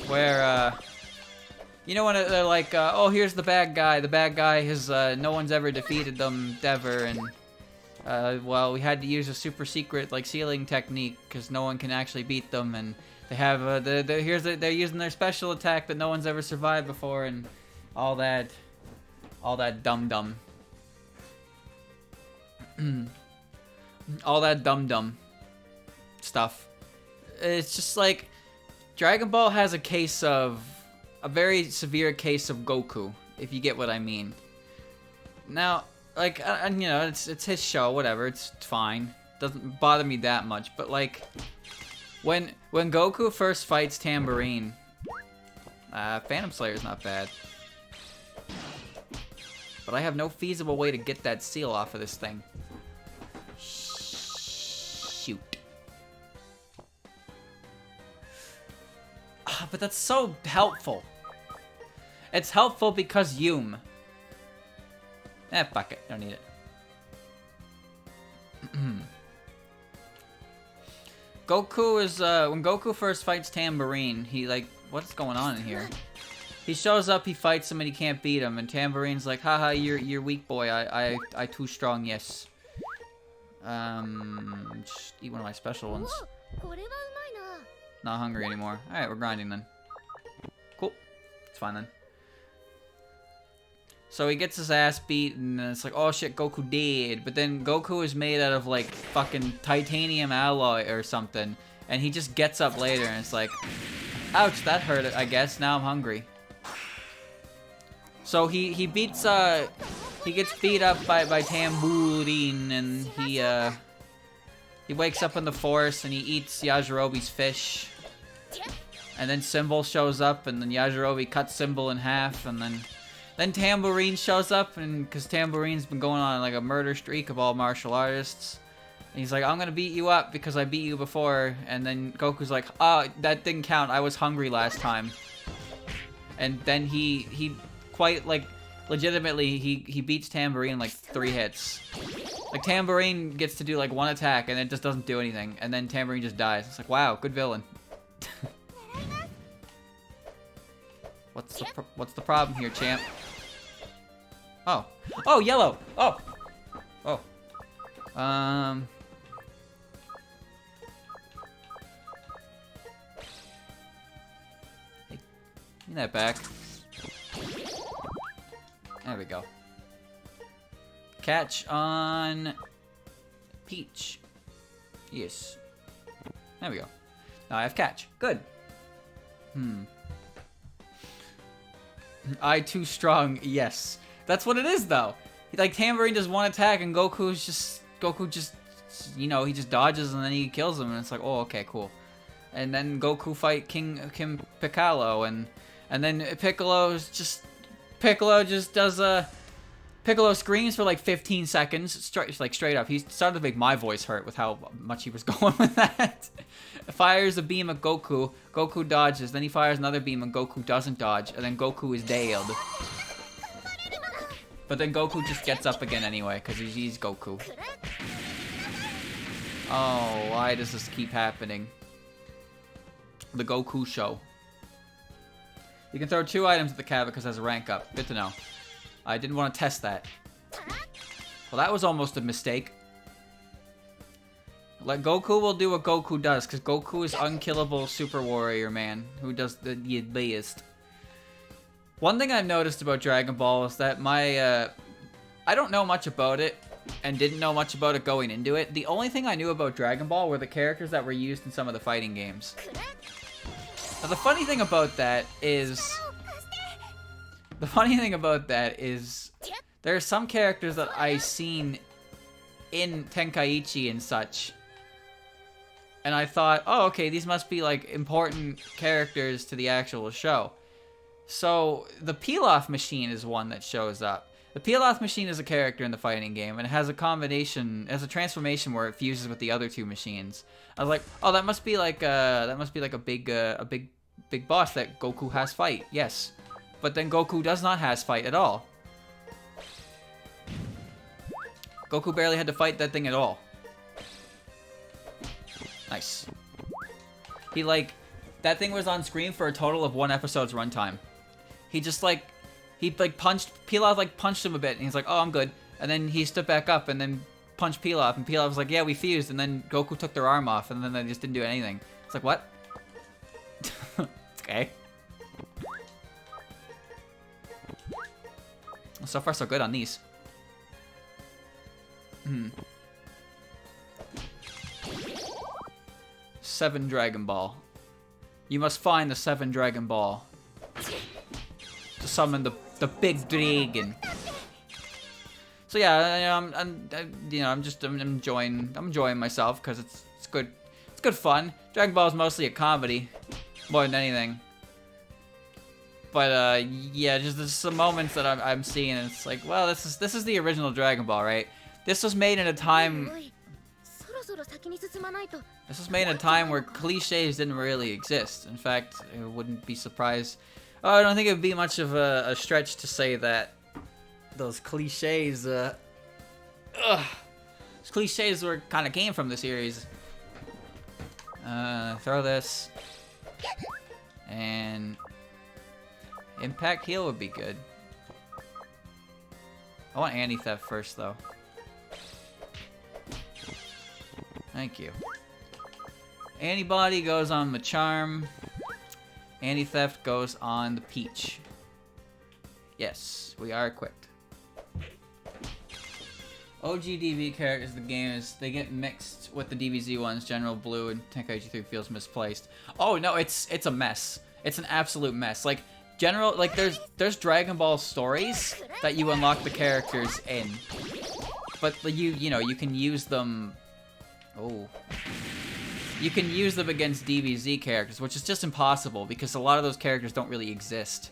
Where, you know when they're like, oh, here's the bad guy. The bad guy has, no one's ever defeated them ever, and, well, we had to use a super secret, like, sealing technique, because no one can actually beat them, and they have, they're using their special attack that no one's ever survived before, and all that dum-dum. All that dum-dum stuff. It's just like Dragon Ball has a very severe case of Goku, if you get what I mean. Now, like, you know, it's his show, whatever, it's fine. Doesn't bother me that much, but like when Goku first fights Tambourine, Phantom Slayer's not bad. But I have no feasible way to get that seal off of this thing. Shoot. But that's so helpful. It's helpful because Yum. Fuck it. Don't need it. Goku is, when Goku first fights Tambourine, he like, what's going on in here? He shows up, he fights him, and he can't beat him, and Tambourine's like, haha, you're weak, boy. I too strong, yes. Just eat one of my special ones. Not hungry anymore. Alright, we're grinding then. Cool. It's fine then. So he gets his ass beat, and it's like, oh shit, Goku dead. But then Goku is made out of, like, fucking titanium alloy or something. And he just gets up later, and it's like, ouch, that hurt, I guess. Now I'm hungry. So he beats, he gets beat up by Tambourine, and he wakes up in the forest, and he eats Yajirobe's fish. And then Symbol shows up, and then Yajirobe cuts Symbol in half, and then Tambourine shows up, and because Tambourine's been going on like a murder streak of all martial artists. And he's like, I'm gonna beat you up because I beat you before. And then Goku's like, oh, that didn't count, I was hungry last time. And then he quite, like, legitimately, he beats Tambourine in, like, 3 hits. Like, Tambourine gets to do, like, 1 attack, and it just doesn't do anything. And then Tambourine just dies. It's like, wow, good villain. What's the problem here, champ? Oh. Oh, yellow! Oh! Oh. Hey, give me that back. There we go. Catch on Peach. Yes. There we go. Now I have catch. Good. I too strong. Yes. That's what it is, though. Like, Tambourine does 1 attack, and Goku just, you know, he just dodges, and then he kills him, and it's like, oh, okay, cool. And then Goku fight King Piccolo, and then Piccolo just does a Piccolo screams for like 15 seconds, straight up. He started to make my voice hurt with how much he was going with that. Fires a beam at Goku. Goku dodges. Then he fires another beam and Goku doesn't dodge. And then Goku is nailed. But then Goku just gets up again anyway, because he's Goku. Oh, why does this keep happening? The Goku show. You can throw 2 items at the cat because it has a rank up. Good to know. I didn't want to test that. Well, that was almost a mistake. Like, Goku will do what Goku does, because Goku is unkillable super warrior man who does the best. One thing I've noticed about Dragon Ball is that I don't know much about it, and didn't know much about it going into it. The only thing I knew about Dragon Ball were the characters that were used in some of the fighting games. Now, the funny thing about that is... there are some characters that I've seen in Tenkaichi and such. And I thought, oh, okay, these must be, like, important characters to the actual show. So, the Pilaf machine is one that shows up. The Pilaf machine is a character in the fighting game, and it has a combination, has a transformation where it fuses with the other 2 machines. I was like, oh, that must be like a big boss that Goku has fight. Yes. But then Goku does not has fight at all. Goku barely had to fight that thing at all. Nice. That thing was on screen for a total of 1 episode's runtime. He Pilaf punched him a bit, and he's like, oh, I'm good. And then he stood back up and then punched Pilaf, and Pilaf was like, yeah, we fused, and then Goku took their arm off, and then they just didn't do anything. It's like, what? Okay. So far, so good on these. 7 Dragon Ball. You must find the 7 Dragon Ball to summon the big dragon. So yeah, I'm enjoying myself because it's good. It's good fun. Dragon Ball is mostly a comedy, more than anything. But yeah, just there's some moments that I'm seeing, and it's like, well, this is the original Dragon Ball, right? This was made in a time. This was made in a time where cliches didn't really exist. In fact, I wouldn't be surprised. Oh, I don't think it would be much of a stretch to say that those cliches, those cliches kind of came from the series. Throw this, and Impact Heal would be good. I want Anti-Theft first, though. Thank you. Antibody goes on the Charm. Anti-Theft goes on the Peach. Yes, we are equipped. OG DB characters of the game is they get mixed with the DBZ ones. General Blue and Tenkaichi 3 feels misplaced. Oh no, it's a mess. It's an absolute mess. Like there's Dragon Ball stories that you unlock the characters in, but you can use them. Oh. You can use them against DBZ characters, which is just impossible because a lot of those characters don't really exist.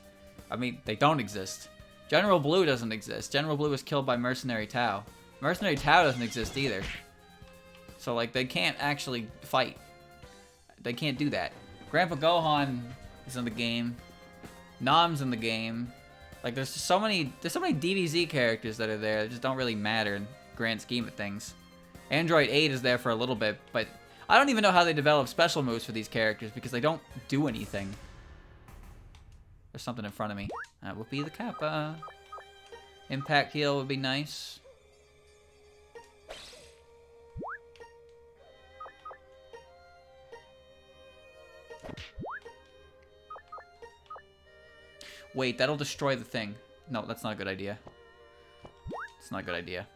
I mean, they don't exist. General Blue doesn't exist. General Blue was killed by Mercenary Tao. Mercenary Tao doesn't exist either. So, like, they can't actually fight. They can't do that. Grandpa Gohan is in the game. Nam's in the game. Like, there's so many DBZ characters that are there that just don't really matter in the grand scheme of things. Android 8 is there for a little bit, but I don't even know how they develop special moves for these characters because they don't do anything. There's something in front of me. That would be the Kappa. Impact Heal would be nice. Wait, that'll destroy the thing. No, that's not a good idea. It's not a good idea.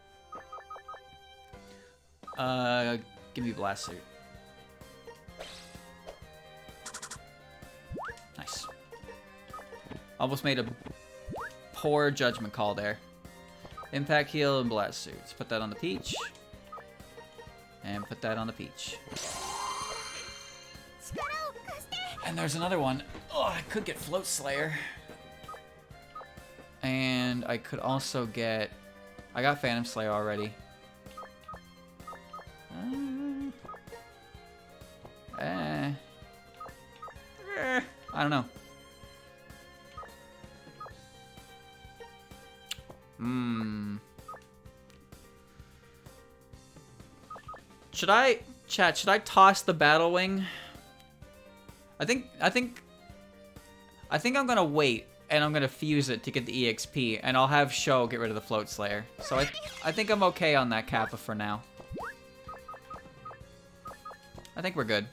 Give me Blast Suit. Nice. Almost made a poor judgment call there. Impact Heal and Blast Suits. Put that on the Peach. And put that on the Peach. And there's another one. Oh, I could get Float Slayer. And I could also get I got Phantom Slayer already. I don't know. Should I toss the Battle Wing? I think I'm gonna wait and I'm gonna fuse it to get the EXP, and I'll have Sho get rid of the Float Slayer. So I think I'm okay on that Kappa for now. I think we're good.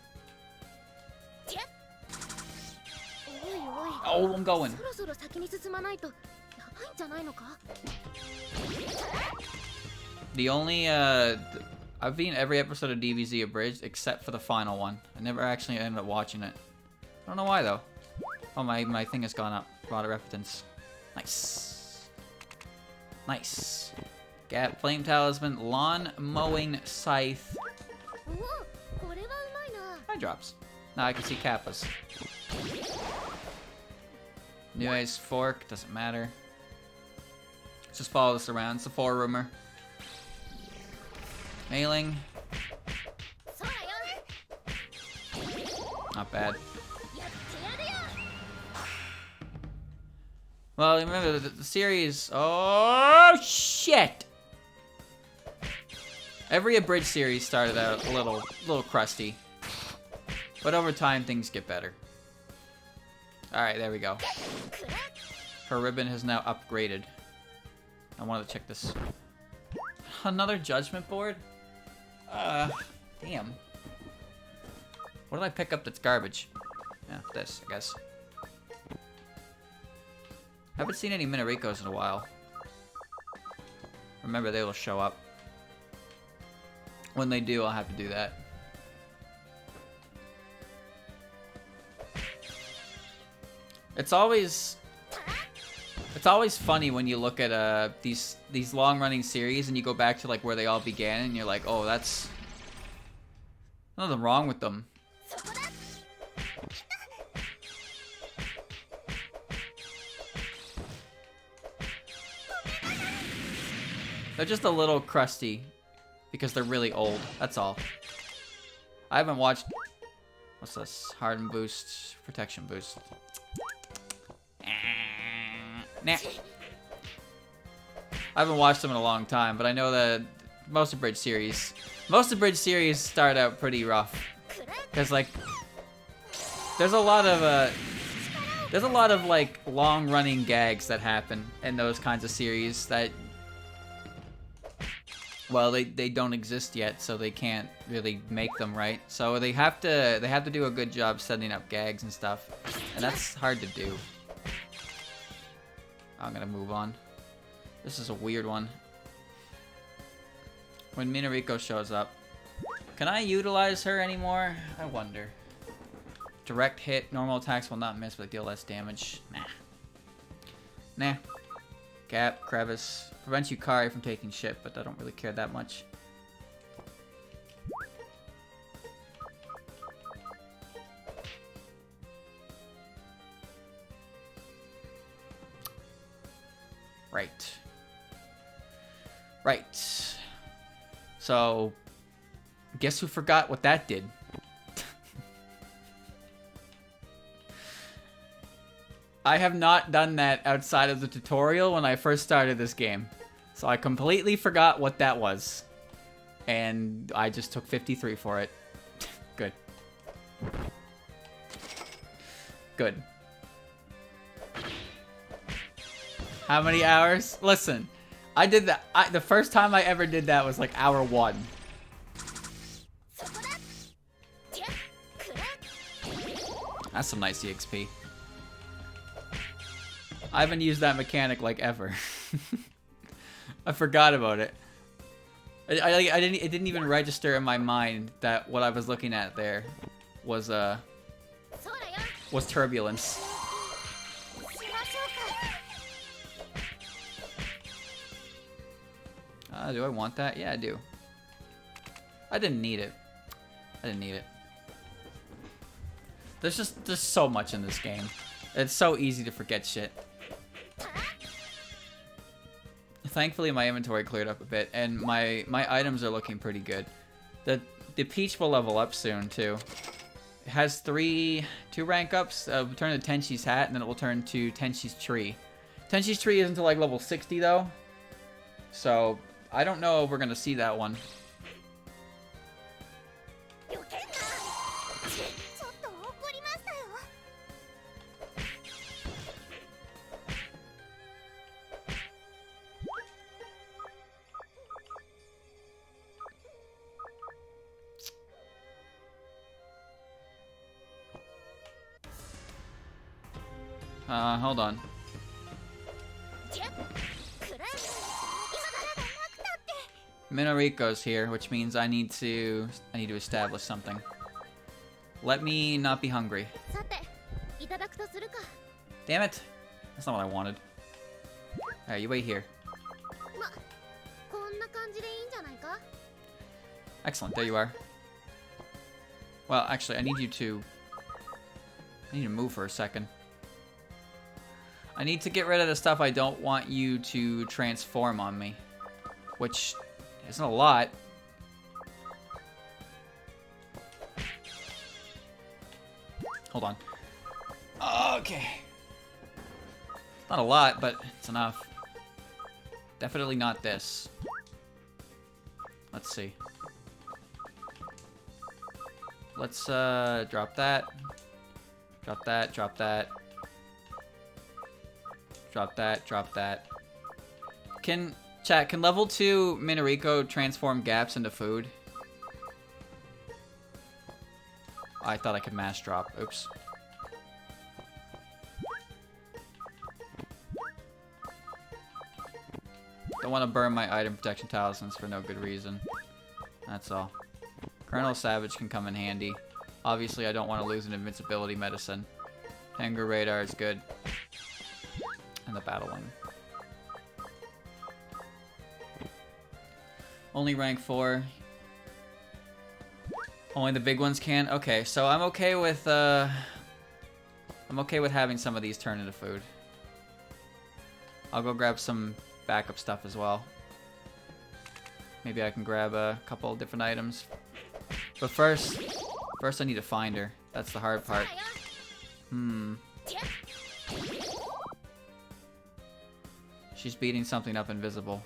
Oh, I'm going. The only I've seen every episode of DBZ Abridged except for the final one. I never actually ended up watching it. I don't know why though. Oh, my thing has gone up. Rod of Repentance. Nice. Nice. Gap, Flame Talisman, Lawn Mowing Scythe. Eye drops. Now I can see Kappas. New Ice Fork, doesn't matter. Let's just follow this around. It's a 4 rumor. Mailing. Not bad. Well, remember the series. Oh shit! Every Abridged series started out a little crusty, but over time things get better. All right, there we go. Her ribbon has now upgraded. I wanted to check this. Another judgment board? Damn. What did I pick up that's garbage? Yeah, this, I guess. Haven't seen any Minarikos in a while. Remember, they will show up. When they do, I'll have to do that. It's always funny when you look at these long-running series and you go back to like where they all began and you're like, oh, that's nothing wrong with them. They're just a little crusty because they're really old. That's all. I haven't watched. What's this? Harden boost, protection boost. Nah. I haven't watched them in a long time, but I know that most Abridged series start out pretty rough. Cause like, there's a lot of like long-running gags that happen in those kinds of series that, well, they don't exist yet, so they can't really make them, right? So they have to do a good job setting up gags and stuff, and that's hard to do. I'm gonna move on. This is a weird one. When Minariko shows up, can I utilize her anymore? I wonder. Direct hit, normal attacks will not miss, but deal less damage. Nah. Gap, crevice. Prevents Yukari from taking shit, but I don't really care that much. Right. Right. So, guess who forgot what that did? I have not done that outside of the tutorial when I first started this game. So I completely forgot what that was. And I just took 53 for it. Good. Good. How many hours? Listen, I did that. The first time I ever did that was like hour 1. That's some nice EXP. I haven't used that mechanic like ever. I forgot about it. It didn't even register in my mind that what I was looking at there was turbulence. Do I want that? Yeah, I do. I didn't need it. I didn't need it. There's so much in this game. It's so easy to forget shit. thankfully my inventory cleared up a bit, and my items are looking pretty good. The peach will level up soon too. It has two rank ups. It will turn to Tenshi's hat, and then it will turn to Tenshi's tree. Tenshi's tree isn't until like level 60 though, so I don't know if we're gonna see that one. Hold on. Minoriko's here, which means I need to establish something. Let me not be hungry. Damn it! That's not what I wanted. Alright, you wait here. Excellent, there you are. Well, actually, I need to move for a second. I need to get rid of the stuff I don't want you to transform on me. Which isn't a lot. Hold on. Okay. Not a lot, but it's enough. Definitely not this. Let's see. Let's drop that. Drop that, drop that. Drop that, drop that. Can level 2 Minoriko transform gaps into food? I thought I could mass drop. Oops. Don't want to burn my item protection talismans for no good reason. That's all. Colonel Savage can come in handy. Obviously, I don't want to lose an invincibility medicine. Hanger Radar is good. And the battling. Only rank 4. Only the big ones can? Okay, so I'm okay with having some of these turn into food. I'll go grab some backup stuff as well. Maybe I can grab a couple different items. But first I need to find her. That's the hard part. She's beating something up invisible.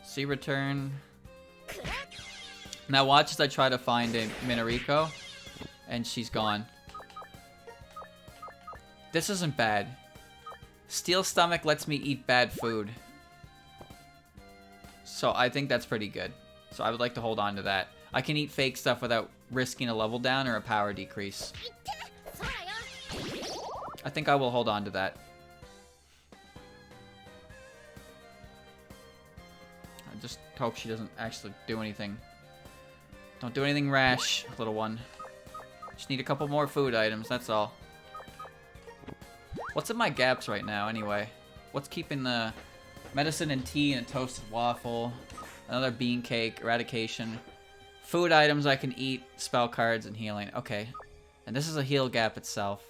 See return. Now watch as I try to find a Minoriko, and she's gone. This isn't bad. Steel Stomach lets me eat bad food. So I think that's pretty good. So I would like to hold on to that. I can eat fake stuff without risking a level down or a power decrease. I think I will hold on to that. I just hope she doesn't actually do anything. Don't do anything rash, little one. Just need a couple more food items, that's all. What's in my gaps right now, anyway? What's keeping the medicine and tea and a toasted waffle? Another bean cake, eradication. Food items I can eat, spell cards, and healing. Okay. And this is a heal gap itself.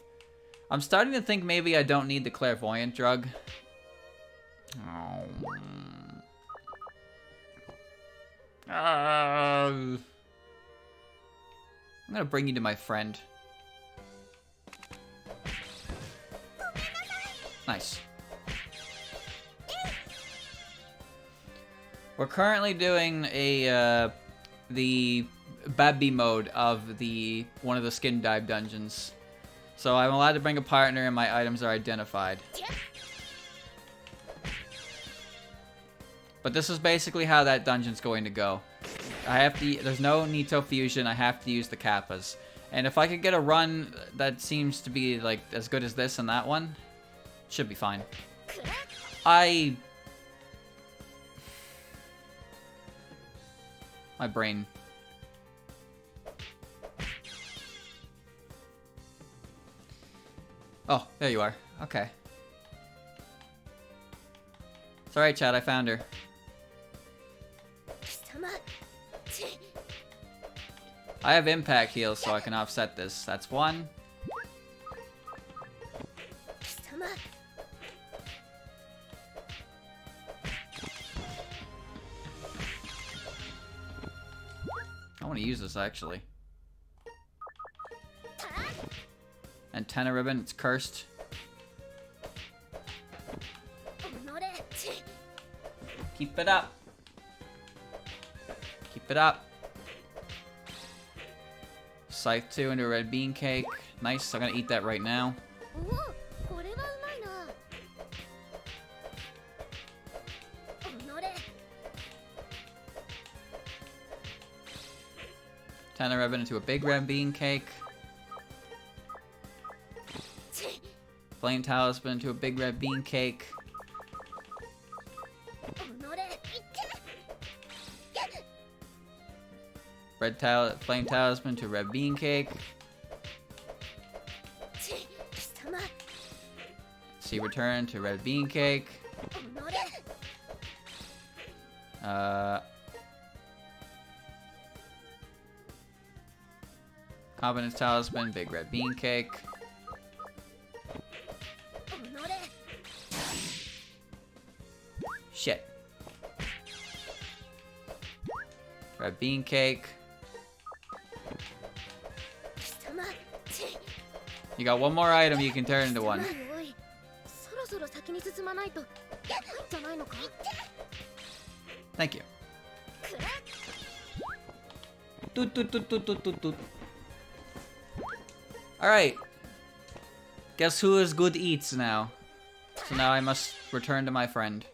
I'm starting to think maybe I don't need the clairvoyant drug. Oh. I'm gonna bring you to my friend. Nice. We're currently doing a the Babby mode of one of the skin dive dungeons. So I'm allowed to bring a partner and my items are identified. But this is basically how that dungeon's going to go. There's no Nito fusion, I have to use the Kappas. And if I could get a run that seems to be like as good as this and that one, should be fine. My brain. Oh, there you are. Okay. It's alright, Chad, I found her. I have impact heals, so I can offset this. That's one. to use this, actually. Antenna ribbon, it's cursed. Keep it up. Keep it up. Scythe 2 into a red bean cake. Nice, I'm gonna eat that right now. Antenna ribbon into a big red bean cake. Flame talisman into a big red bean cake. Flame talisman to red bean cake. See return to red bean cake. Confidence talisman, big red bean cake. Shit. Red bean cake. You got one more item you can turn into one. Thank you. Toot, toot, toot, toot, toot, toot, toot. Alright. Guess who is good eats now? So now I must return to my friend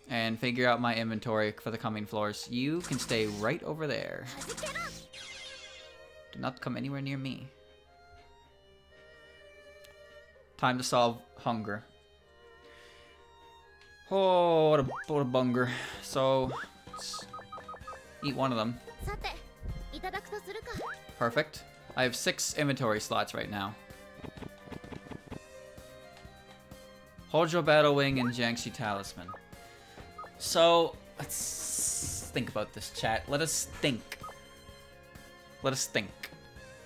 and figure out my inventory for the coming floors. You can stay right over there. Do not come anywhere near me. Time to solve hunger. Oh, what a bunger. So, let's eat one of them. Perfect. I have 6 inventory slots right now. Hojo Battle Wing and Jiangxi Talisman. So, let's think about this, chat. Let us think. Let us think.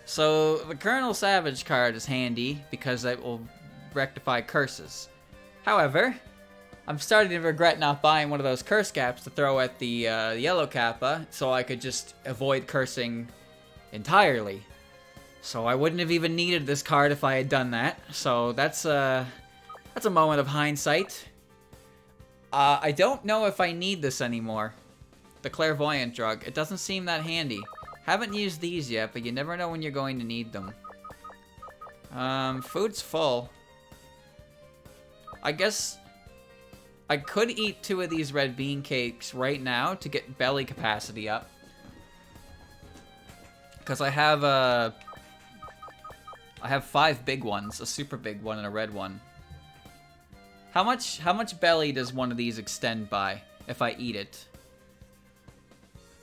So, the Colonel Savage card is handy because it will rectify curses. However, I'm starting to regret not buying one of those curse caps to throw at the yellow kappa so I could just avoid cursing entirely. So I wouldn't have even needed this card if I had done that. So that's a moment of hindsight. I don't know if I need this anymore. The clairvoyant drug. It doesn't seem that handy. Haven't used these yet, but you never know when you're going to need them. Food's full. I guess I could eat 2 of these red bean cakes right now to get belly capacity up. Because I have 5 big ones, a super big one and a red one. How much belly does one of these extend by if I eat it?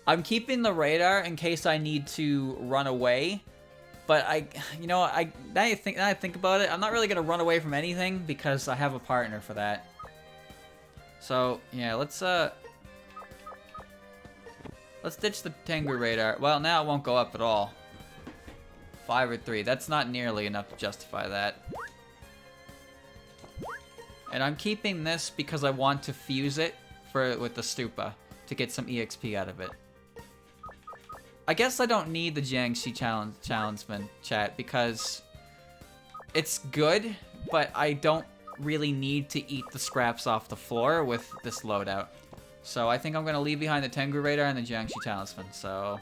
I'm keeping the radar in case I need to run away, but now I think about it, I'm not really gonna run away from anything because I have a partner for that. So yeah, let's ditch the Tengu radar. Well, now it won't go up at all. 5 or 3. That's not nearly enough to justify that. And I'm keeping this because I want to fuse it with the Stupa to get some EXP out of it. I guess I don't need the Jiangxi Talisman, chat, because it's good, but I don't really need to eat the scraps off the floor with this loadout. So I think I'm going to leave behind the Tengu radar and the Jiangxi Talisman, so...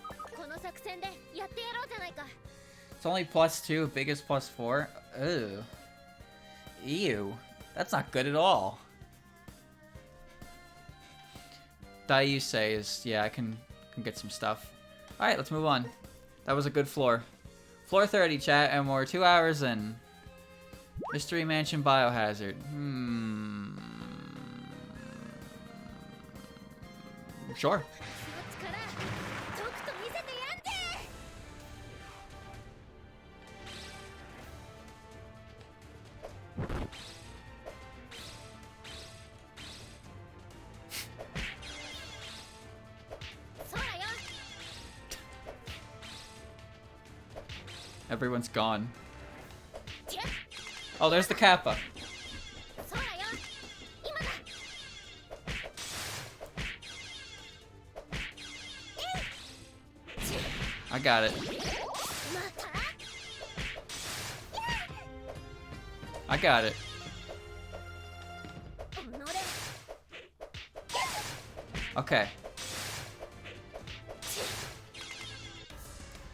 It's only +2, biggest +4. Ugh. Ew. That's not good at all. Daiyusei is... yeah, I can get some stuff. Alright, let's move on. That was a good floor. Floor 30, chat, and we're 2 hours in. Mystery Mansion Biohazard. Sure. Everyone's gone. Oh, there's the Kappa. I got it. I got it. Okay.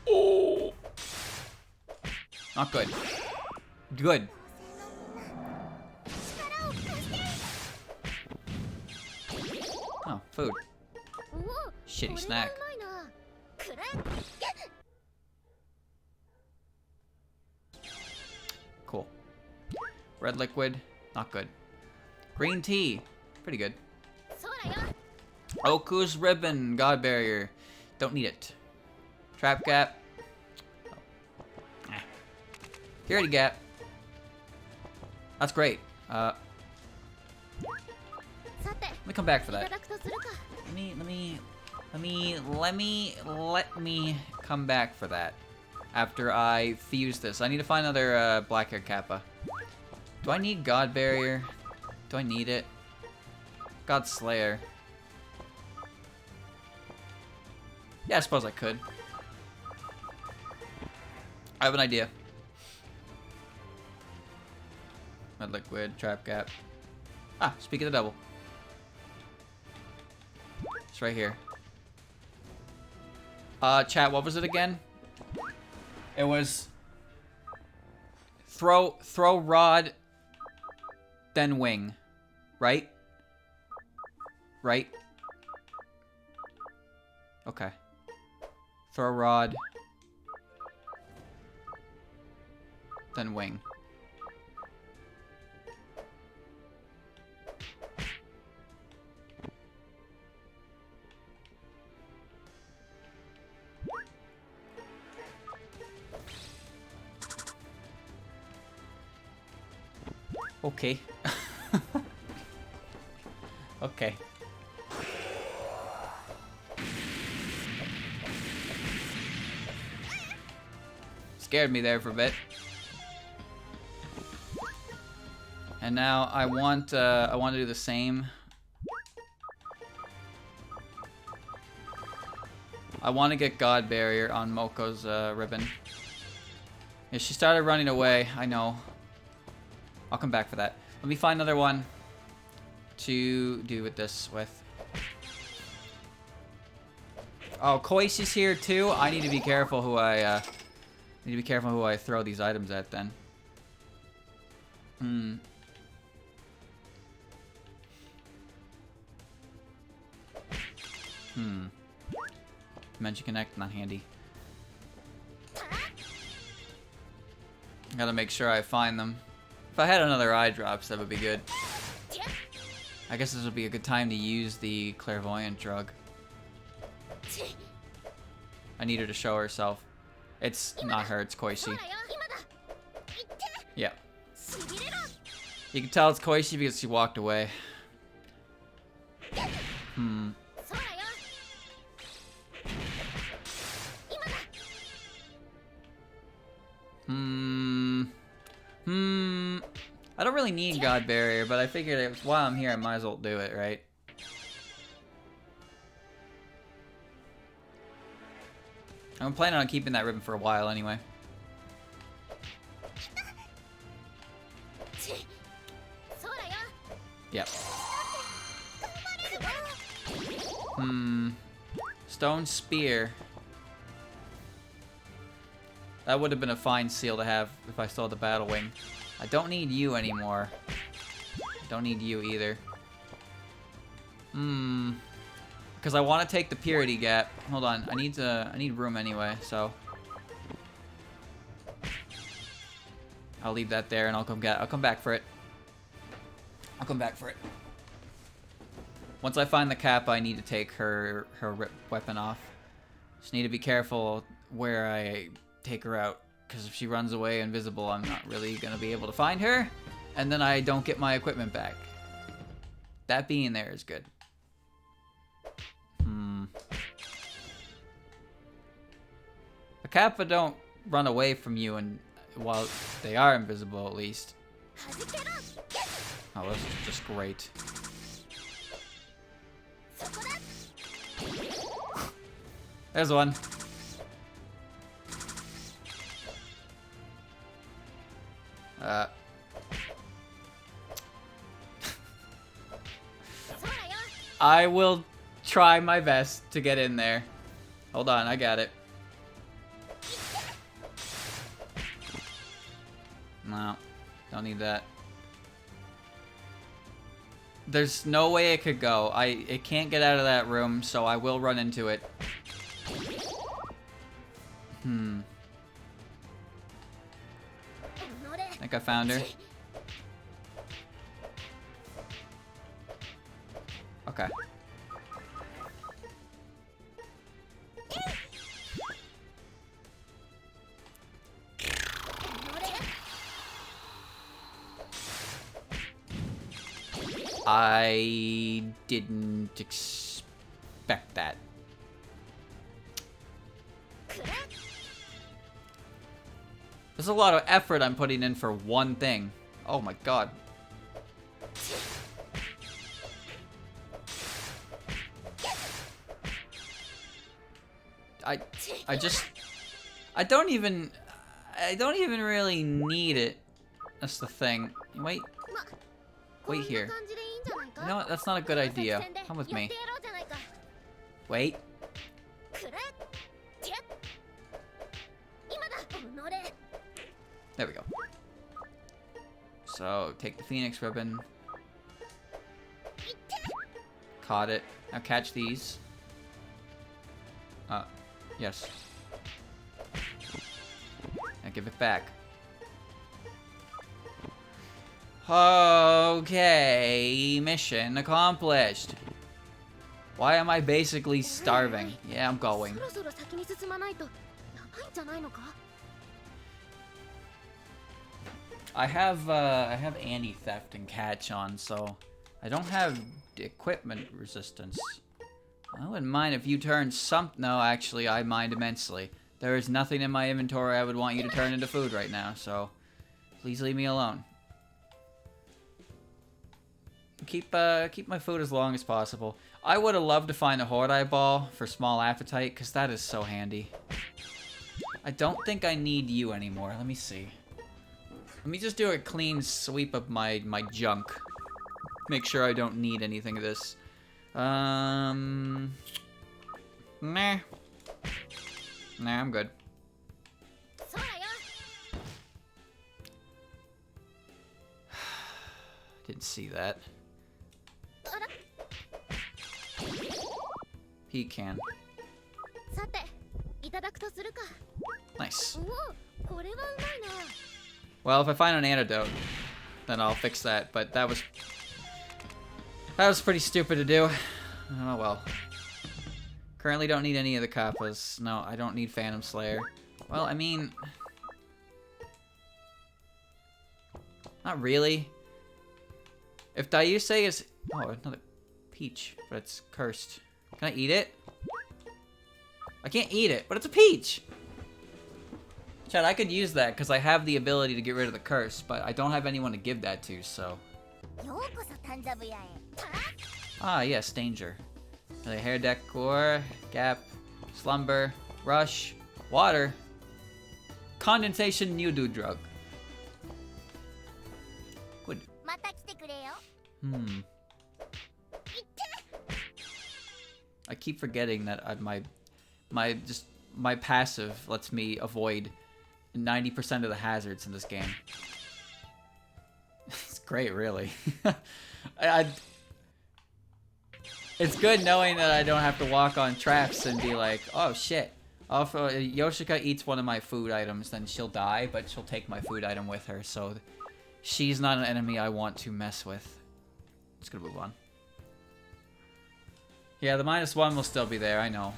Oh. Not good. Good. Oh, food. Shitty snack. Cool. Red liquid, not good. Green tea, pretty good. Oku's ribbon, god barrier. Don't need it. Trap gap. Oh. Purity gap. That's great. Let me come back for that. Let me come back for that. After I fuse this. I need to find another black hair kappa. Do I need God Barrier? Do I need it? God Slayer. Yeah, I suppose I could. I have an idea. Red liquid, trap gap. Ah, speak of the devil. It's right here. Chat, what was it again? It was throw rod, then wing, right? Right? Okay. Throw rod, then wing. Okay. Okay. Scared me there for a bit. And now I want to do the same. I want to get God Barrier on Moko's ribbon. Yeah, she started running away. I know. I'll come back for that. Let me find another one to do with this with. Oh, Koishi's here too. I need to be careful who I throw these items at then. Dimension Connect, not handy. Gotta make sure I find them. If I had another eye drops, that would be good. I guess this would be a good time to use the clairvoyant drug. I need her to show herself. It's not her, it's Koishi. Yeah. You can tell it's Koishi because she walked away. I don't really need God Barrier, but I figured while I'm here, I might as well do it, right? I'm planning on keeping that ribbon for a while anyway. Yep. Stone Spear. That would have been a fine seal to have if I still had the Battle Wing. I don't need you anymore. I don't need you either. Because I want to take the Purity Gap. Hold on, I need room anyway, so I'll leave that there and I'll come back for it. I'll come back for it. Once I find the Kappa, I need to take her weapon off. Just need to be careful where I take her out, because if she runs away invisible, I'm not really gonna be able to find her, and then I don't get my equipment back. That being there is good. The Kappa don't run away from you, and while they are invisible, at least. Oh, this is just great. There's one. I will try my best to get in there. Hold on, I got it. No, don't need that. There's no way it could go. It can't get out of that room, so I will run into it. I think I found her. Okay. I didn't expect that. There's a lot of effort I'm putting in for one thing. Oh my god. I don't even really need it. That's the thing. Wait here. You know what? That's not a good idea. Come with me. Wait. There we go. So, take the Phoenix Ribbon. Caught it. Now catch these. Yes. Now give it back. Okay, mission accomplished. Why am I basically starving? Yeah, I'm going. I have anti-theft and catch on, so I don't have equipment resistance. I wouldn't mind if you turned some. No, actually, I mind immensely. There is nothing in my inventory I would want you to turn into food right now, so please leave me alone. Keep my food as long as possible. I would have loved to find a Horde Eyeball for small appetite, because that is so handy. I don't think I need you anymore. Let me see. Let me just do a clean sweep of my junk. Make sure I don't need anything of this. Nah. Nah, I'm good. Didn't see that. He can. Nice. Well, if I find an antidote, then I'll fix that, but that was pretty stupid to do. Oh well. Currently don't need any of the kappas. No, I don't need Phantom Slayer. Well, I mean... Not really. If Dayusei is... Oh, another peach, but it's cursed. Can I eat it? I can't eat it, but it's a peach! Chad, I could use that, because I have the ability to get rid of the curse, but I don't have anyone to give that to, so... Ah, yes, danger. Hair decor, gap, slumber, rush, water, condensation, new-do drug. Good. I keep forgetting that my passive lets me avoid 90% of the hazards in this game. It's great, really. It's good knowing that I don't have to walk on traps and be like, oh shit. If Yoshika eats one of my food items, then she'll die, but she'll take my food item with her, so she's not an enemy I want to mess with. Just gonna move on. Yeah, the -1 will still be there, I know.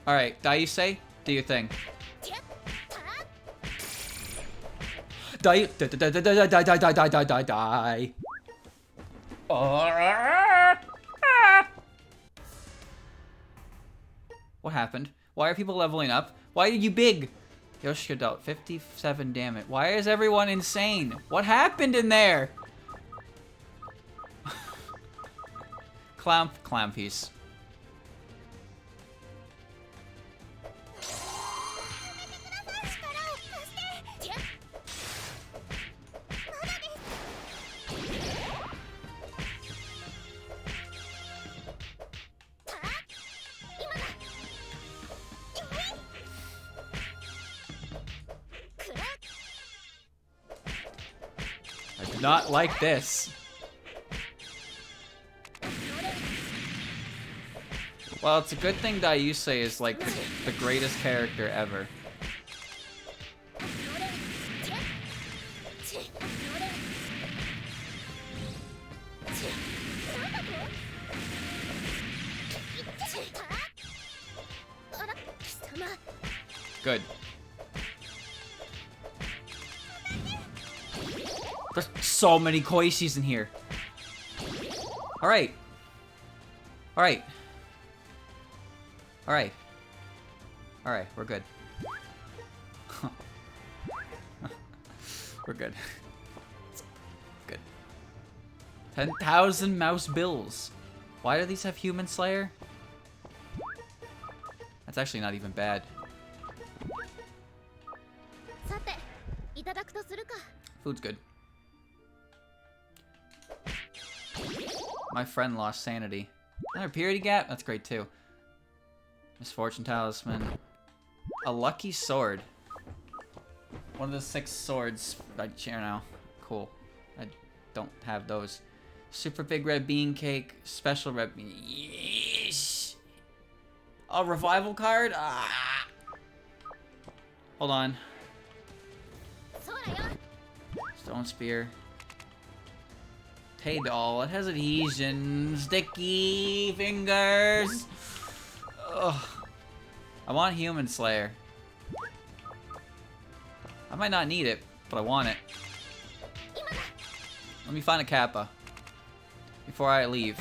Alright, Dayusei, do your thing. Die. What happened? Why are people leveling up? Why are you big? Yoshika dealt 57 damage. Why is everyone insane? What happened in there? Clown piece. I do not like this. Well, it's a good thing Daiusei is like the greatest character ever. Good. There's so many Koishis in here. Alright. Alright. Alright. Alright, we're good. We're good. Good. 10,000 mouse bills. Why do these have Human Slayer? That's actually not even bad. Food's good. My friend lost sanity. Another purity gap? That's great too. Misfortune talisman. A lucky sword. One of the 6 swords I share now. Cool. I don't have those. Super big red bean cake. Special red bean. Yeesh. A revival card? Ah. Hold on. Stone spear. Tay doll. It has adhesion. Sticky fingers. Ugh. I want Human Slayer. I might not need it, but I want it. Let me find a Kappa. Before I leave.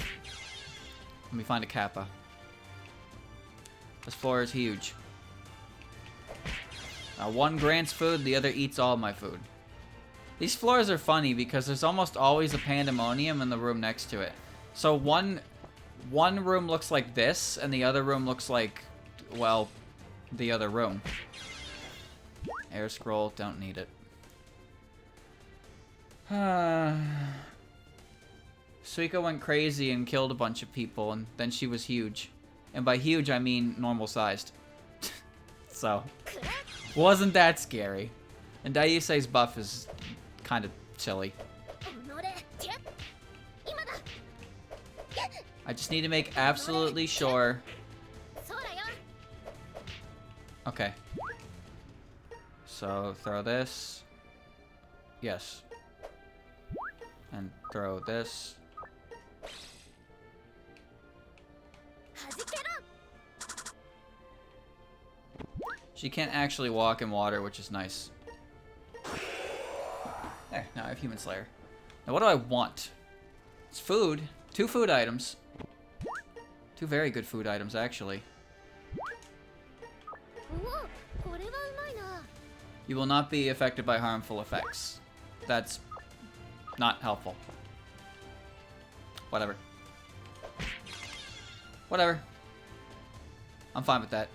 Let me find a Kappa. This floor is huge. One grants food, the other eats all my food. These floors are funny because there's almost always a pandemonium in the room next to it. So one room looks like this, and the other room looks like, well, the other room. Air scroll, don't need it. Suika went crazy and killed a bunch of people, and then she was huge. And by huge, I mean normal-sized. So, wasn't that scary. And Daiusei's buff is kind of silly. I just need to make absolutely sure. Okay. So, throw this. Yes. And throw this. She can't actually walk in water, which is nice. There, now I have Human Slayer. Now what do I want? It's food. 2 food items. 2 very good food items, actually. You will not be affected by harmful effects. That's not helpful. Whatever. Whatever. I'm fine with that.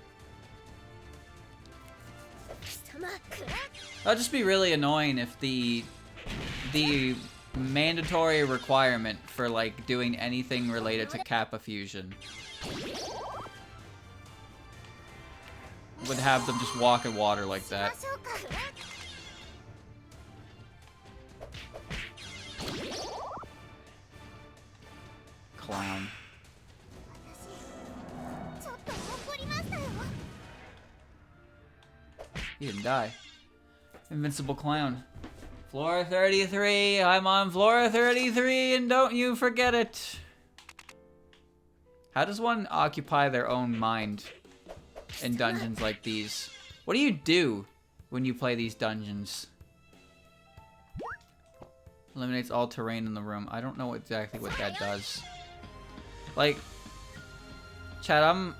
That'll just be really annoying if the mandatory requirement for like doing anything related to Kappa fusion would have them just walk in water like that. Clown. He didn't die. Invincible clown. Floor 33. I'm on floor 33 and don't you forget it. How does one occupy their own mind in dungeons like these? What do you do when you play these dungeons? Eliminates all terrain in the room. I don't know exactly what that does. Like, Chad, I'm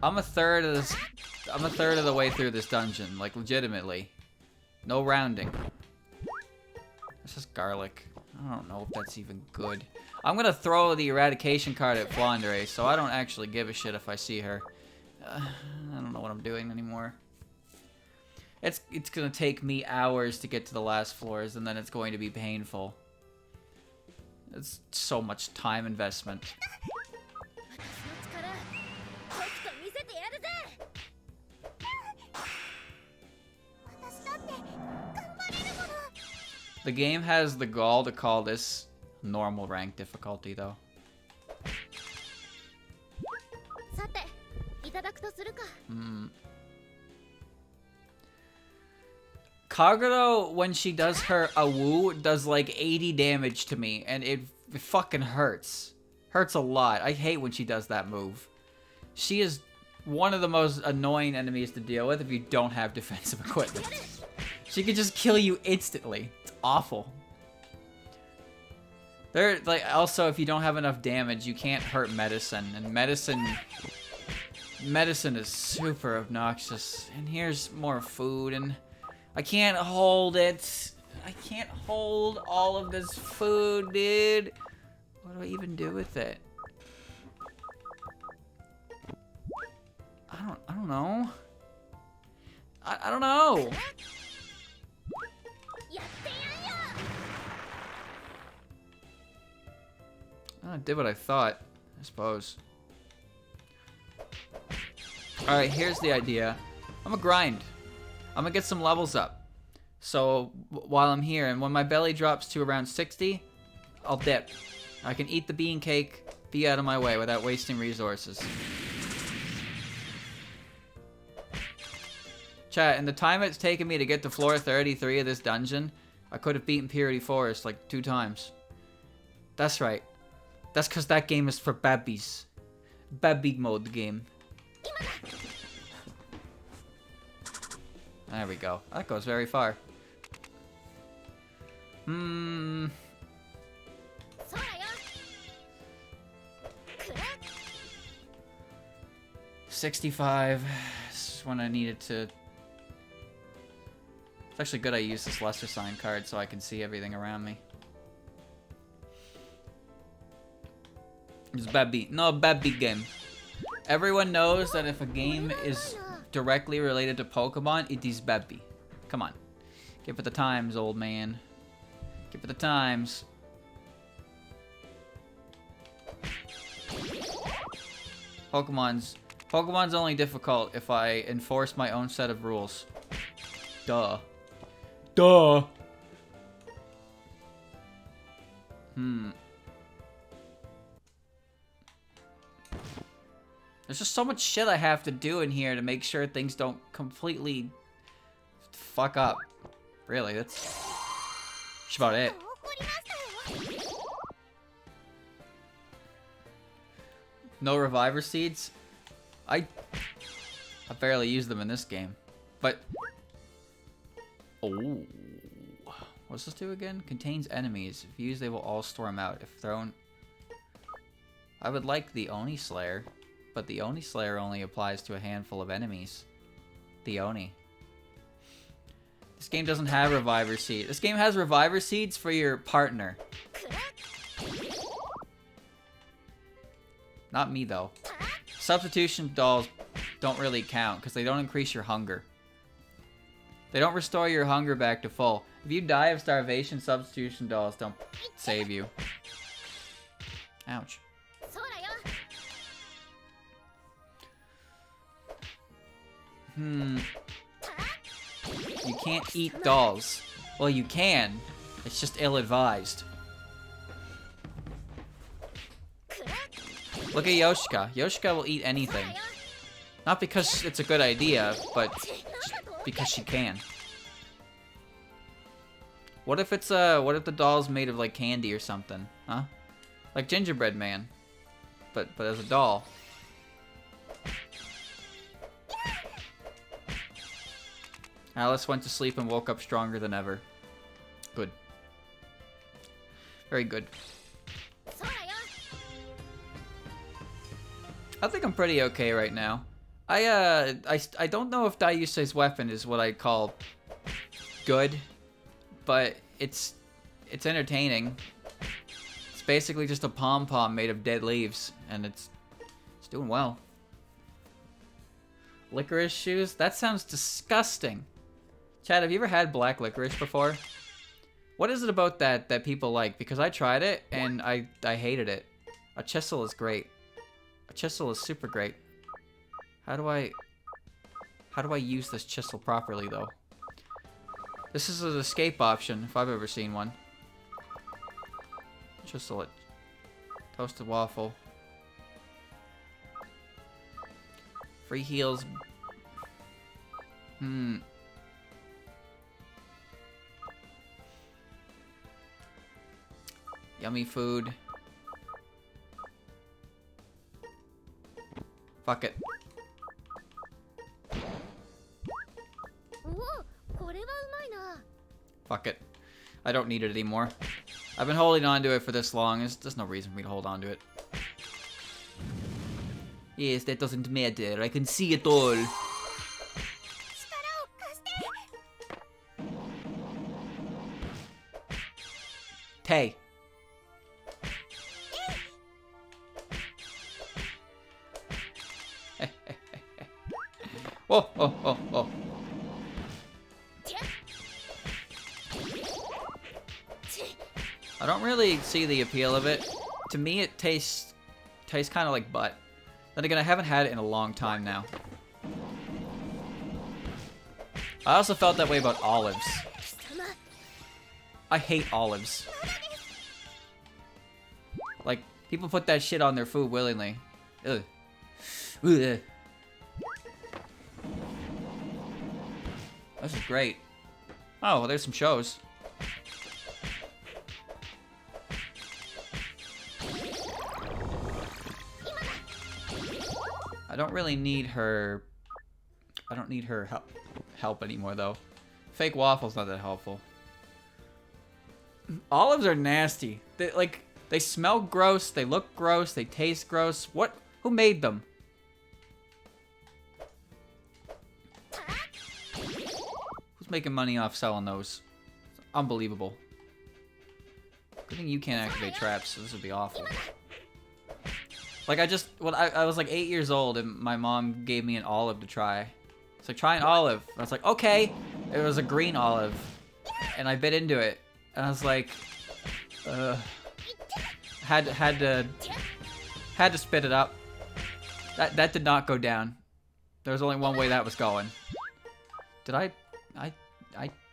a third of this. I'm a third of the way through this dungeon, like legitimately. No rounding. This is garlic. I don't know if that's even good. I'm gonna throw the eradication card at Flandre, so I don't actually give a shit if I see her. I don't know what I'm doing anymore. It's gonna take me hours to get to the last floors, and then it's going to be painful. It's so much time investment. 私の力とくと見せてやるぜ。私だって頑張れるもの。 The game has the gall to call this normal rank difficulty, though. さて、いただくとするか。Kagero, when she does her Awu, does like 80 damage to me, and it fucking hurts. Hurts a lot. I hate when she does that move. She is one of the most annoying enemies to deal with if you don't have defensive equipment. She can just kill you instantly. It's awful. There, like, also, if you don't have enough damage, you can't hurt medicine, and medicine is super obnoxious. And here's more food, and I can't hold it. I can't hold all of this food, dude. What do I even do with it? I don't know. I don't know. I did what I thought, I suppose. Alright, here's the idea. I'm gonna grind. I'm gonna get some levels up. So, while I'm here, and when my belly drops to around 60, I'll dip. I can eat the bean cake, be out of my way without wasting resources. Chat, in the time it's taken me to get to floor 33 of this dungeon, I could have beaten Purity Forest like 2 times. That's right. That's because that game is for babbies. Babby mode game. There we go. That goes very far. 65. This is when I needed to... It's actually good I use this lesser sign card so I can see everything around me. It's a bad beat. No, bad beat game. Everyone knows that if a game is directly related to Pokemon, it is bad beat. Come on. Get with the times, old man. Get with the times. Pokemon's only difficult if I enforce my own set of rules. Duh. Duh. There's just so much shit I have to do in here to make sure things don't completely fuck up. Really, that's about it. No reviver seeds? I barely use them in this game. But... Oh. What's this do again? Contains enemies. If used, they will all storm out. If thrown... I would like the Oni Slayer. But the Oni Slayer only applies to a handful of enemies. The Oni. This game doesn't have reviver seeds. This game has reviver seeds for your partner. Not me, though. Substitution dolls don't really count because they don't increase your hunger. They don't restore your hunger back to full. If you die of starvation, substitution dolls don't save you. Ouch. You can't eat dolls. Well, you can. It's just ill-advised. Look at Yoshika. Yoshika will eat anything. Not because it's a good idea, but because she can. What if it's what if the doll's made of like candy or something? Huh? Like Gingerbread Man. But as a doll. Alice went to sleep and woke up stronger than ever. Good. Very good. I think I'm pretty okay right now. I don't know if Daiusei's weapon is what I'd call good, but it's it's entertaining. It's basically just a pom-pom made of dead leaves, and it's doing well. Licorice shoes? That sounds disgusting. Chad, have you ever had black licorice before? What is it about that people like? Because I tried it, and I hated it. A chisel is great. A chisel is super great. How do I use this chisel properly, though? This is an escape option, if I've ever seen one. Chisel it. Toasted waffle. Free heals. Yummy food. Fuck it. Fuck it. I don't need it anymore. I've been holding on to it for this long. There's no reason for me to hold on to it. Yes, that doesn't matter. I can see it all. Tay. Oh, oh, oh, oh. I don't really see the appeal of it. To me, it tastes kind of like butt. Then again, I haven't had it in a long time now. I also felt that way about olives. I hate olives. Like, people put that shit on their food willingly. Ugh. Ugh. This is great. Oh, well, there's some shows. I don't really need her... I don't need her help anymore, though. Fake waffle's not that helpful. Olives are nasty. They smell gross, they look gross, they taste gross. What? Who made them? Who's making money off selling those? It's unbelievable. Good thing you can't activate traps, so this would be awful. Like, I was like 8 years old, and my mom gave me an olive to try. It's like, try an olive. I was like, okay. It was a green olive, and I bit into it, and I was like, had to spit it up. That did not go down. There was only one way that was going. Did I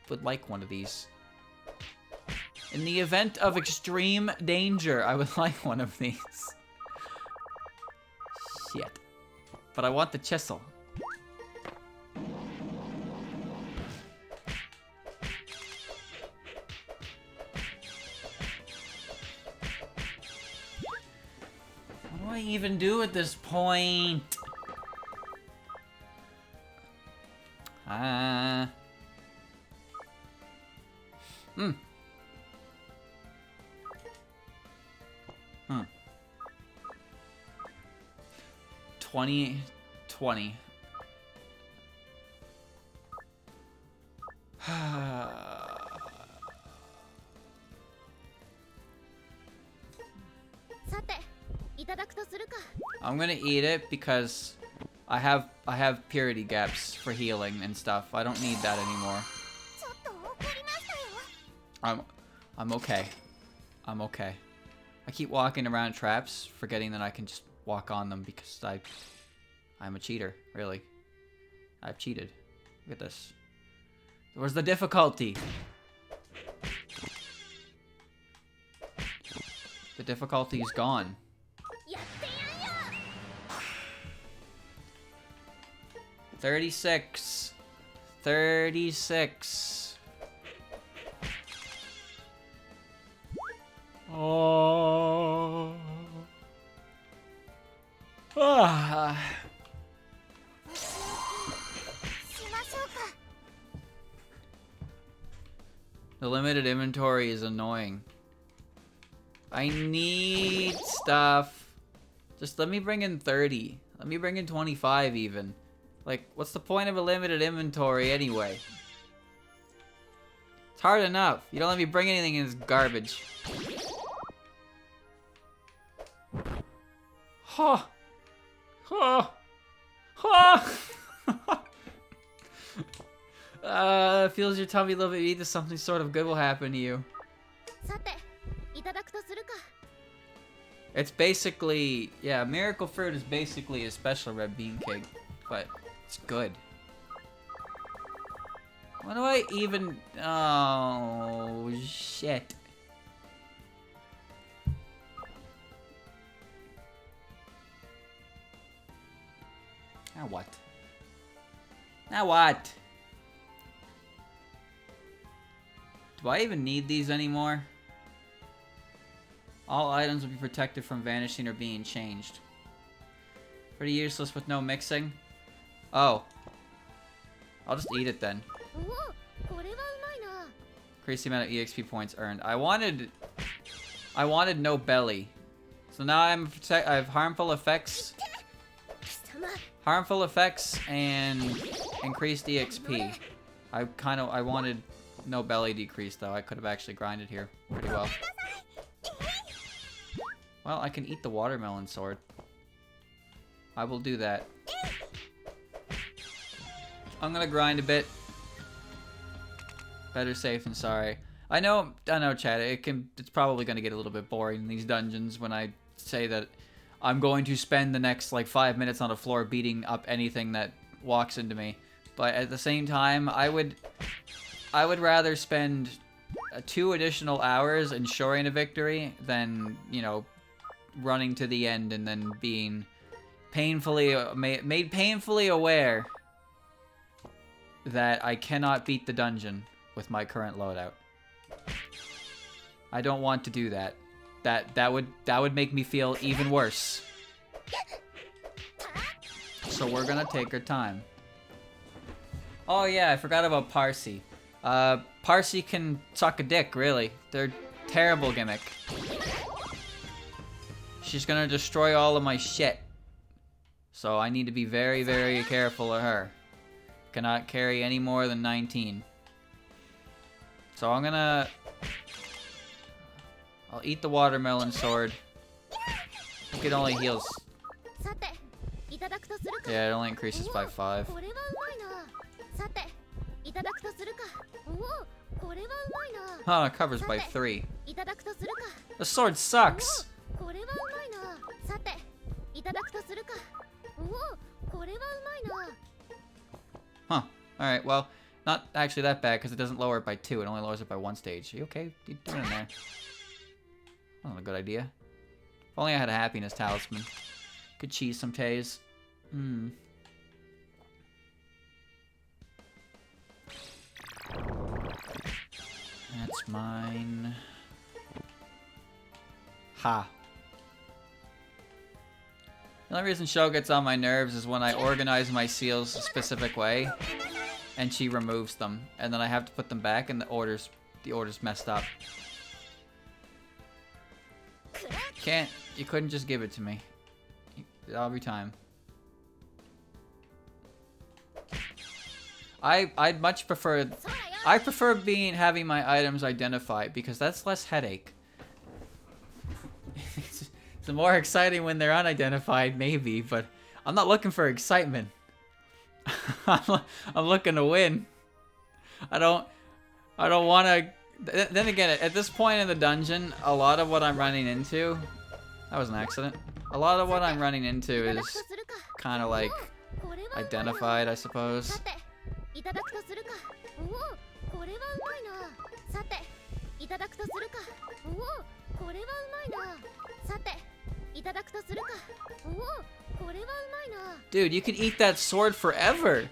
would like one of these. In the event of extreme danger, I would like one of these. Shit. But I want the chisel. What do I even do at this point? Hmm. 2020. I'm gonna eat it because I have purity gaps for healing and stuff. I don't need that anymore. I'm okay. I'm okay. I keep walking around traps, forgetting that I can just walk on them because I'm a cheater, really. I've cheated. Look at this. Where's the difficulty? The difficulty is gone. 36. 36. Oh. Ah. The limited inventory is annoying. I need stuff. Just let me bring in 30. Let me bring in 25 even. Like, what's the point of a limited inventory anyway? It's hard enough. You don't let me bring anything in this garbage. Huh. Huh. Huh. Feels your tummy a little bit. Eat this, something sort of good will happen to you. It's basically, yeah, miracle fruit is basically a special red bean cake, but it's good. What do I even... Oh, shit. Now what? Now what? Do I even need these anymore? All items will be protected from vanishing or being changed. Pretty useless with no mixing. Oh. I'll just eat it then. Increase the amount of EXP points earned. I wanted no belly. So now I have harmful effects. Harmful effects and increased EXP. I wanted no belly decrease though. I could have actually grinded here pretty well. Well, I can eat the watermelon sword. I will do that. I'm gonna grind a bit. Better safe than sorry. I know, Chad. It's probably gonna get a little bit boring in these dungeons when I say that I'm going to spend the next like 5 minutes on the floor beating up anything that walks into me. But at the same time, I would rather spend 2 additional hours ensuring a victory than, you know, running to the end and then being made painfully aware that I cannot beat the dungeon with my current loadout. I don't want to do that. That would make me feel even worse. So we're gonna take our time. Oh yeah, I forgot about Parsi. Parsi can suck a dick, really. They're terrible gimmick. She's gonna destroy all of my shit. So I need to be very, very careful of her. Cannot carry any more than 19. So I'll eat the watermelon sword. I think it only heals. Yeah, it only increases by 5. Huh, it covers by 3. The sword sucks! Huh. Alright, well, not actually that bad because it doesn't lower it by 2. It only lowers it by 1 stage. You okay? What are you doing in there? That was a good idea. If only I had a happiness talisman. Could cheese some tays. That's mine. Ha. The only reason Sho gets on my nerves is when I organize my seals a specific way, and she removes them, and then I have to put them back, and the order's messed up. You couldn't just give it to me. Every time. I'd much prefer. I prefer having my items identified because that's less headache. It's more exciting when they're unidentified, maybe, but I'm not looking for excitement. I'm looking to win. I don't want to. Then again, at this point in the dungeon, a lot of what I'm running into, that was an accident. A lot of what I'm running into is kind of like identified, I suppose. Dude, you can eat that sword forever.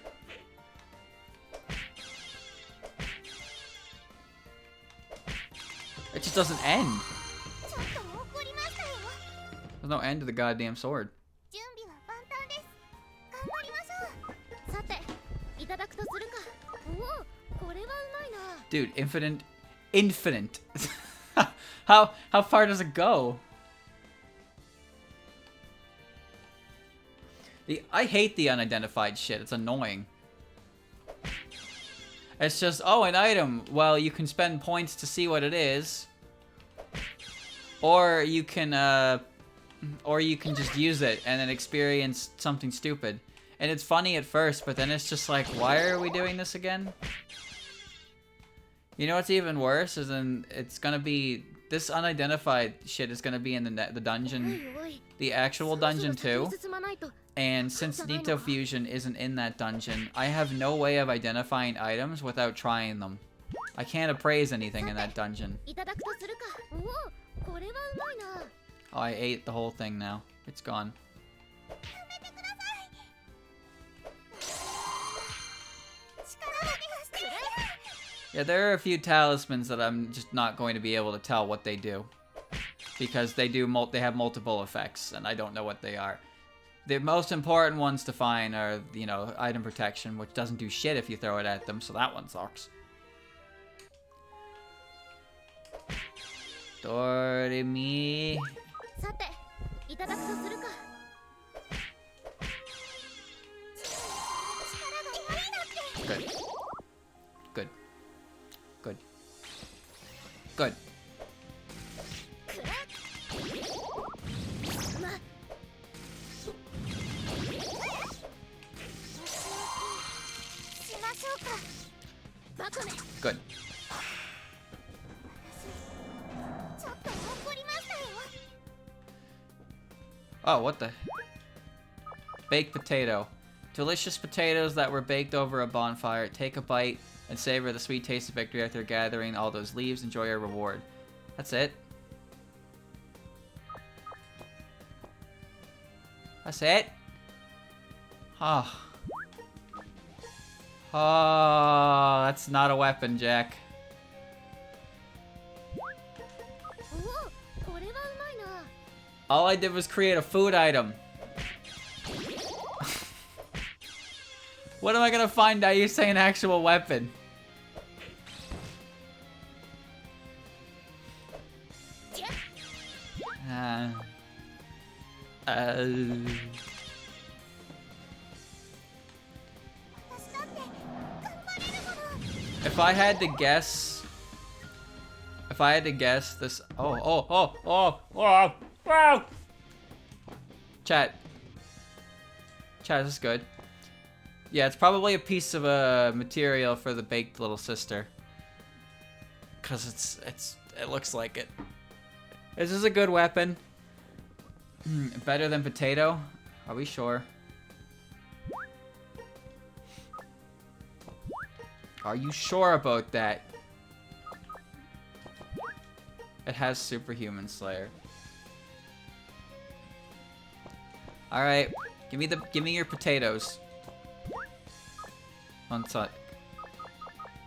It just doesn't end. There's no end to the goddamn sword. Dude, infinite. How far does it go? I hate the unidentified shit. It's annoying. It's just, oh, an item. Well, you can spend points to see what it is. Or you can just use it and then experience something stupid. And it's funny at first, but then it's just like, why are we doing this again? You know what's even worse is it's gonna be, this unidentified shit is gonna be in the dungeon, the actual dungeon too. And since Nito Fusion isn't in that dungeon, I have no way of identifying items without trying them. I can't appraise anything in that dungeon. Oh, I ate the whole thing now. It's gone. Yeah, there are a few talismans that I'm just not going to be able to tell what they do. Because they have multiple effects, and I don't know what they are. The most important ones to find are, you know, item protection, which doesn't do shit if you throw it at them, so that one sucks. Doremi. Good. Good. Good. Good. Good. Oh, what the? Baked potato. Delicious potatoes that were baked over a bonfire. Take a bite and savor the sweet taste of victory after gathering all those leaves. Enjoy your reward. That's it. That's it. Oh. Oh, that's not a weapon, Jack. All I did was create a food item. What am I gonna find out? You say an actual weapon. If I had to guess this. Oh. Chat, this is good. Yeah, it's probably a piece of material for the baked little sister. Cause it looks like it. This is a good weapon. Better than potato? Are we sure? Are you sure about that? It has Superhuman Slayer. All right, give me your potatoes. One sec.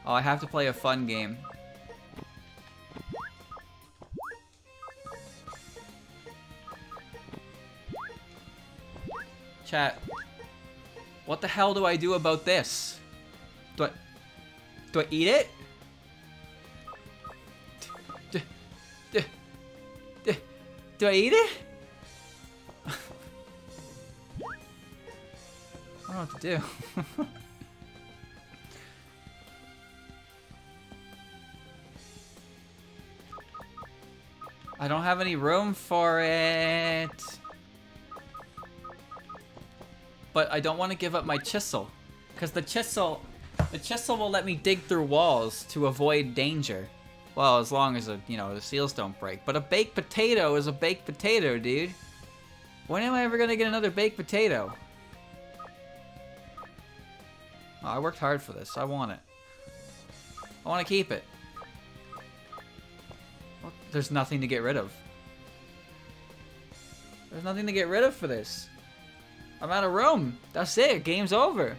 Oh, I have to play a fun game. Chat. What the hell do I do about this? Do I eat it? Do I eat it? I don't know what to do. I don't have any room for it. But I don't want to give up my chisel. Because the chisel will let me dig through walls to avoid danger. Well, as long as, the seals don't break. But a baked potato is a baked potato, dude. When am I ever going to get another baked potato? Oh, I worked hard for this. I want it. I want to keep it. Well, there's nothing to get rid of. There's nothing to get rid of for this. I'm out of room. That's it. Game's over.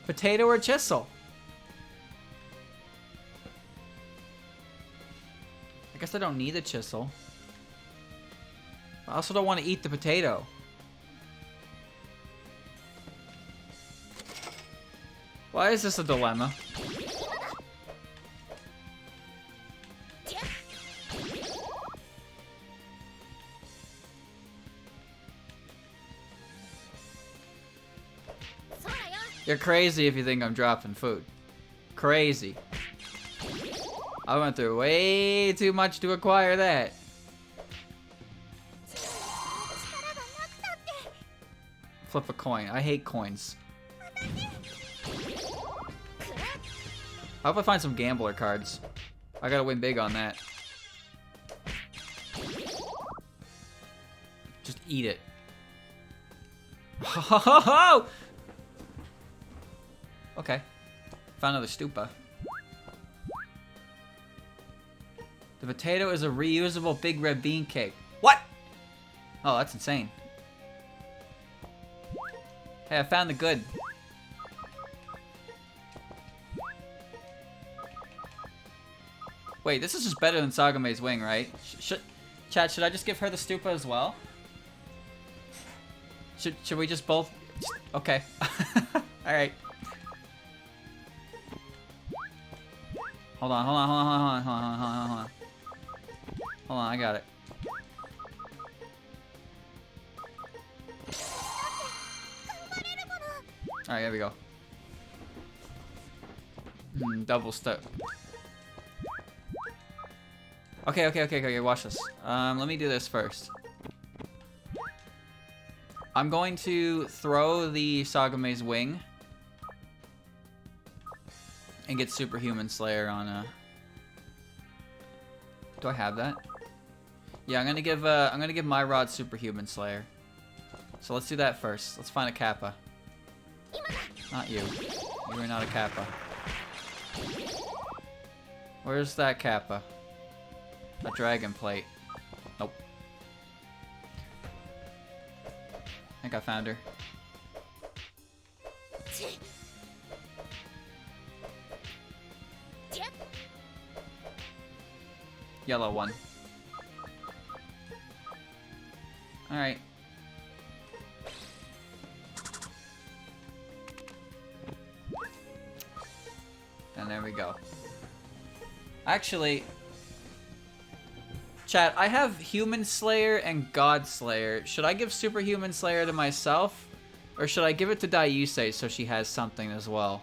Potato or chisel? I guess I don't need the chisel. I also don't want to eat the potato. Why is this a dilemma? You're crazy if you think I'm dropping food. crazy. I went through way too much to acquire that. Flip a coin. I hate coins. I hope I find some gambler cards. I gotta win big on that. Just eat it. Ho ho ho ho! Okay. Found another stupa. The potato is a reusable big red bean cake. What? Oh, that's insane. Hey, I found the good. Wait, this is just better than Sagame's wing, right? Chat, should I just give her the stupa as well? Should we just both... Okay. Alright. Hold on, hold on, hold on, hold on, hold on, hold on, hold on. Hold on, I got it. Alright, there we go. Double step. Okay, watch this. Let me do this first. I'm going to throw the Sagame's wing and get Superhuman Slayer on a... Do I have that? Yeah, I'm gonna give my rod Superhuman Slayer. So let's do that first. Let's find a Kappa. Not you. You are not a Kappa. Where's that Kappa? A dragon plate. Nope. I think I found her. Yellow one. Alright. And there we go. Actually, chat, I have Human Slayer and God Slayer. Should I give Superhuman Slayer to myself? Or should I give it to Daiusei so she has something as well?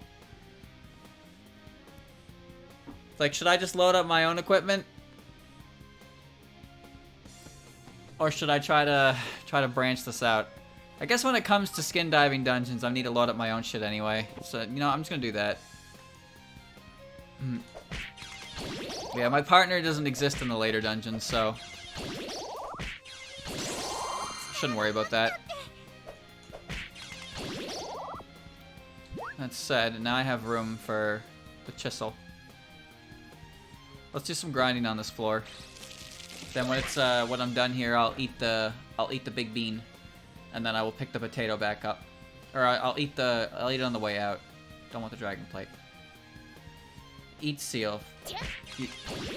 Like, should I just load up my own equipment? Or should I try to branch this out? I guess when it comes to skin diving dungeons, I need to load up my own shit anyway. So, you know, I'm just gonna do that. Yeah, my partner doesn't exist in the later dungeons, so... Shouldn't worry about that. That said, now I have room for the chisel. Let's do some grinding on this floor. Then when it's when I'm done here, I'll eat the big bean, and then I will pick the potato back up, or I'll eat it on the way out. Don't want the dragon plate. Eat seal.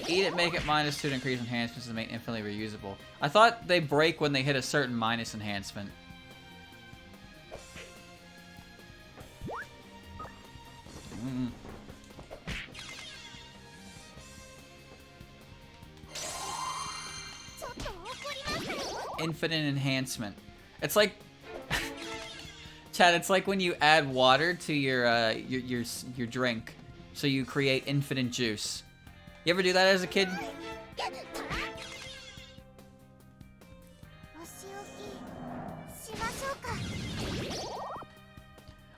Eat it, make it -2 to increase enhancements and make infinitely reusable. I thought they break when they hit a certain minus enhancement. Infinite enhancement. It's like, Chad. It's like when you add water to your drink, so you create infinite juice. You ever do that as a kid?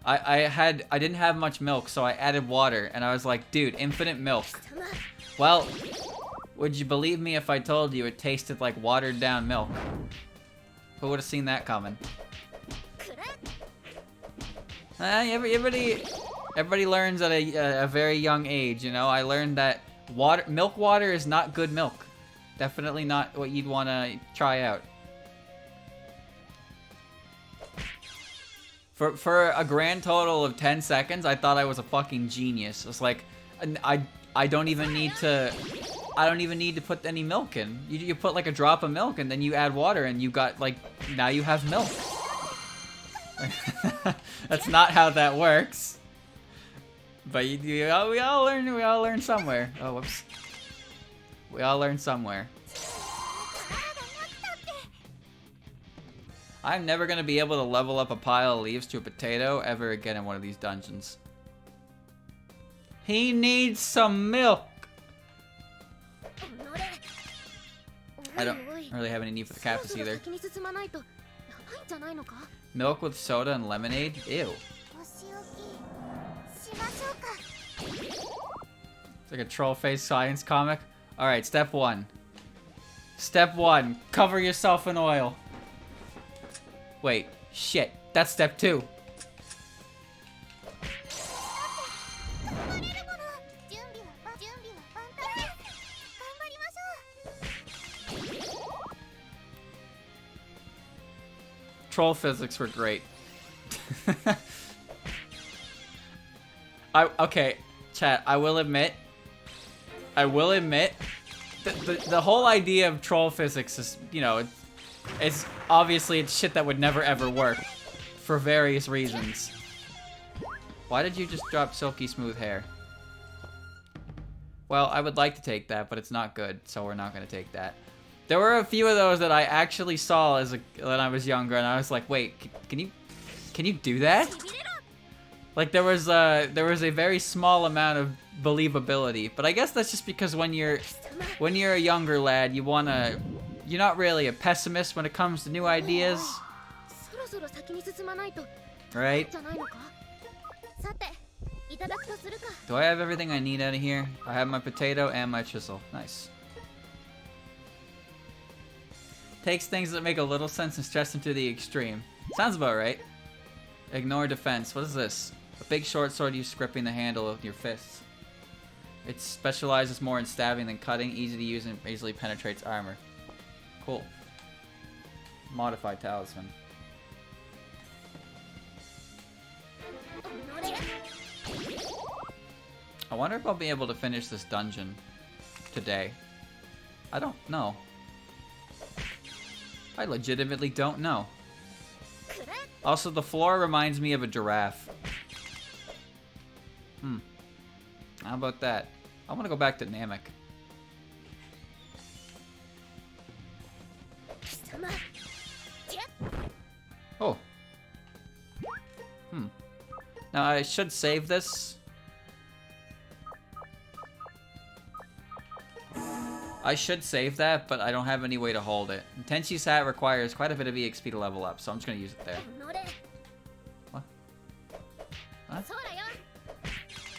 I didn't have much milk, so I added water, and I was like, dude, infinite milk. Well, would you believe me if I told you it tasted like watered down milk? Who would have seen that coming? Everybody learns at a very young age, you know? I learned that milk water is not good milk. Definitely not what you'd want to try out. For a grand total of 10 seconds, I thought I was a fucking genius. It's like, I don't even need to put any milk in. You put like a drop of milk and then you add water and you got like, now you have milk. That's not how that works. But we all learn somewhere. Oh, whoops. We all learn somewhere. I'm never gonna be able to level up a pile of leaves to a potato ever again in one of these dungeons. He needs some milk. I don't really have any need for the cactus either. Milk with soda and lemonade? Ew. It's like a troll face science comic. Alright, step 1. Step 1. Cover yourself in oil. Wait. Shit. That's step 2. Troll physics were great. Okay, chat, I will admit, the whole idea of troll physics is, you know, it's obviously it's shit that would never ever work for various reasons. Why did you just drop silky smooth hair? Well, I would like to take that, but it's not good, so we're not gonna take that. There were a few of those that I actually saw when I was younger, and I was like, wait, can you do that? Like there was a very small amount of believability, but I guess that's just because when you're a younger lad, you're not really a pessimist when it comes to new ideas, right? Do I have everything I need out of here? I have my potato and my chisel. Nice. Takes things that make a little sense and stretch them to the extreme. Sounds about right. Ignore defense. What is this? A big short sword used gripping the handle with your fists. It specializes more in stabbing than cutting, easy to use and easily penetrates armor. Cool. Modified talisman. I wonder if I'll be able to finish this dungeon today. I don't know. I legitimately don't know. Also, the floor reminds me of a giraffe. How about that? I want to go back to Namek. Oh. Now, I should save this. I should save that, but I don't have any way to hold it. Tenchi's hat requires quite a bit of EXP to level up, so I'm just gonna use it there. What? What?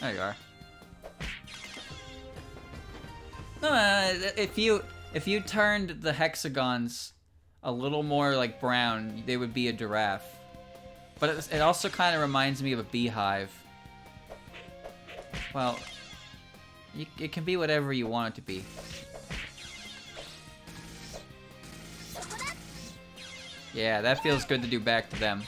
There you are. No, if you turned the hexagons a little more like brown, they would be a giraffe. But it also kind of reminds me of a beehive. Well, it can be whatever you want it to be. Yeah, that feels good to do back to them.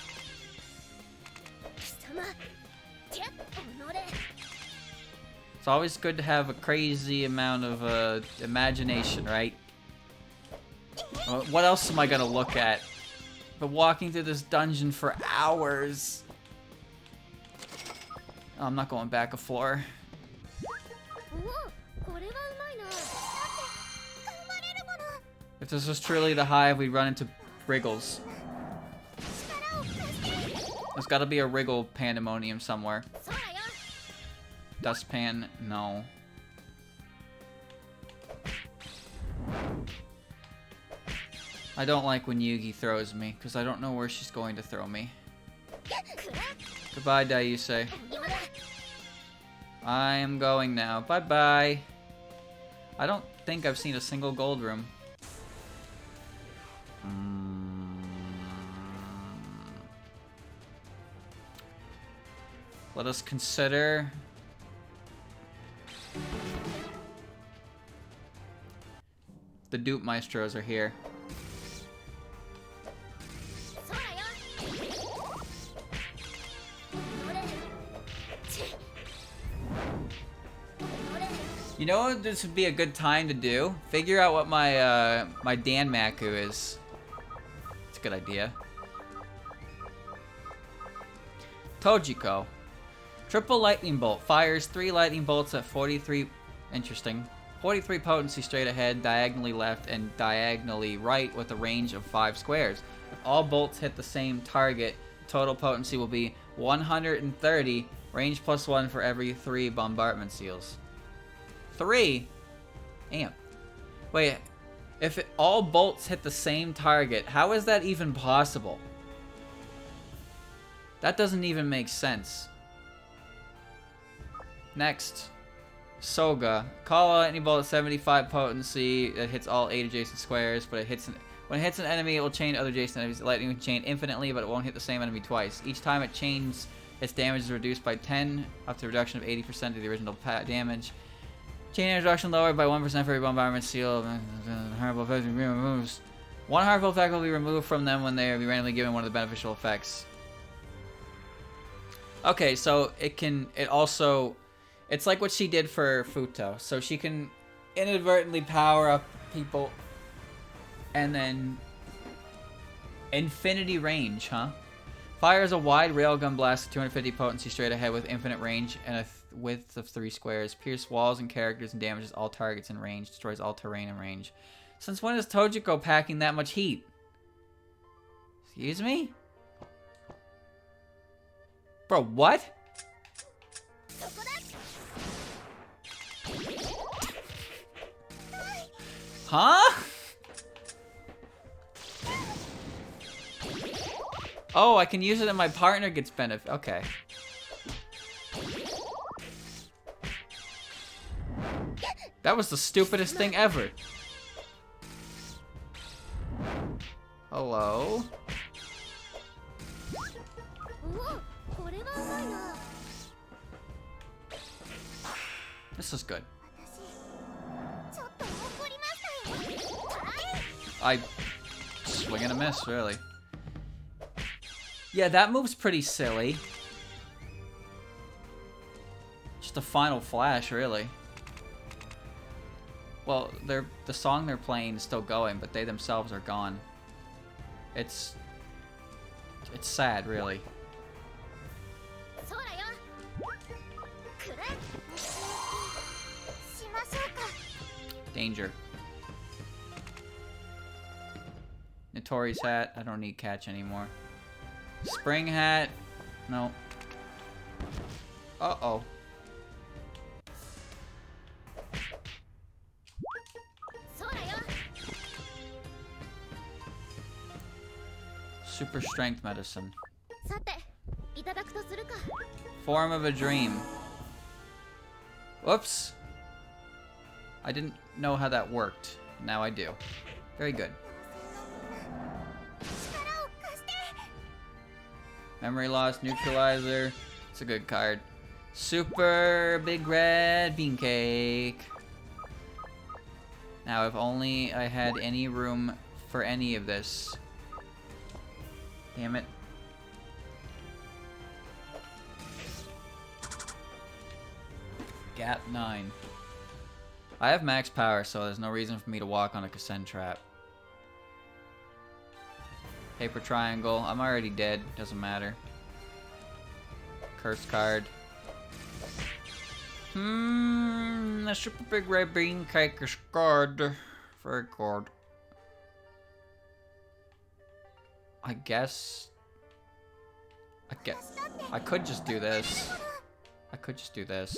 It's always good to have a crazy amount of imagination, right? What else am I gonna look at? But walking through this dungeon for hours. Oh, I'm not going back a floor. If this was truly the hive, we'd run into Wriggles. There's gotta be a Wriggle pandemonium somewhere. Dustpan, no. I don't like when Yugi throws me, because I don't know where she's going to throw me. Goodbye, Daiusei. I am going now. Bye-bye. I don't think I've seen a single gold room. Let us consider... The dupe maestros are here. You know what this would be a good time to do? Figure out what my my Danmaku is. It's a good idea. Tojiko. Triple lightning bolt. Fires 3 lightning bolts at 43... Interesting. 43 potency straight ahead, diagonally left, and diagonally right with a range of 5 squares. If all bolts hit the same target, total potency will be 130 Range +1 for every 3 bombardment seals. 3? Damn. Wait, if all bolts hit the same target, how is that even possible? That doesn't even make sense. Next. Soga. Call out any bolt at 75 potency that hits all 8 adjacent squares, but when it hits an enemy, it will chain other adjacent enemies. Lightning can chain infinitely, but it won't hit the same enemy twice. Each time it chains, its damage is reduced by 10, up to a reduction of 80% of the original damage. Chain damage reduction lowered by 1% for every bombardment seal. Harmful effects will be removed. One harmful effect will be removed from them when they are randomly given one of the beneficial effects. Okay, so it's like what she did for Futo. So she can inadvertently power up people and then infinity range, huh? Fires a wide railgun blast of 250 potency straight ahead with infinite range and a width of 3 squares. Pierce walls and characters and damages all targets in range. Destroys all terrain in range. Since when is Tojiko packing that much heat? Excuse me? Bro, what? Huh? Oh, I can use it and my partner gets benefit. Okay. That was the stupidest thing ever. Hello? This is good. I swing and a miss, really. Yeah, that move's pretty silly. Just a final flash, really. Well, the song they're playing is still going, but they themselves are gone. It's sad, really. Danger. Notori's hat. I don't need catch anymore. Spring hat. No. Uh-oh. Super strength medicine. Form of a dream. Whoops. I didn't know how that worked. Now I do. Very good. Memory loss, neutralizer. It's a good card. Super big red bean cake. Now, if only I had any room for any of this. Damn it. Gap 9. I have max power, so there's no reason for me to walk on a Cassette trap. Paper triangle. I'm already dead. Doesn't matter. Curse card. A super big red bean cake is good. Very good. I guess I could just do this. I could just do this.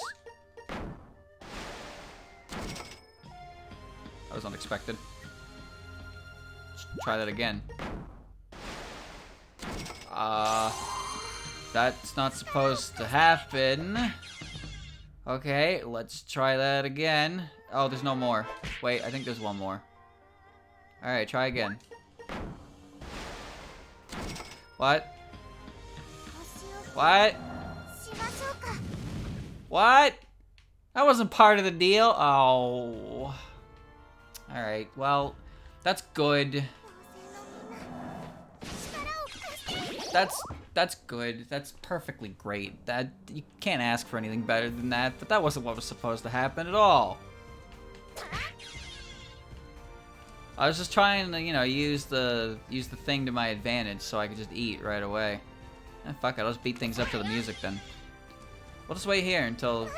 That was unexpected. Let's try that again. That's not supposed to happen. Okay, let's try that again. Oh, there's no more. Wait, I think there's one more. Alright, try again. What? What? What? That wasn't part of the deal. Oh. Alright, well, that's good. That's good. That's perfectly great. That you can't ask for anything better than that, but that wasn't what was supposed to happen at all. I was just trying to, you know, use the thing to my advantage so I could just eat right away. Fuck it, let's beat things up to the music then. We'll just wait here until...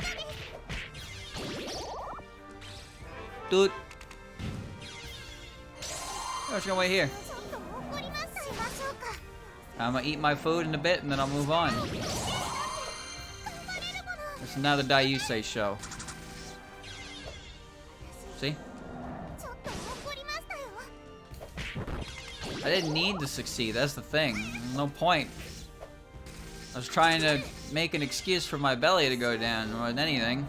Dude. I'm just gonna wait here. I'm gonna eat my food in a bit and then I'll move on. It's another Daiyusei show. See? I didn't need to succeed, that's the thing. There's no point. I was trying to make an excuse for my belly to go down more than anything.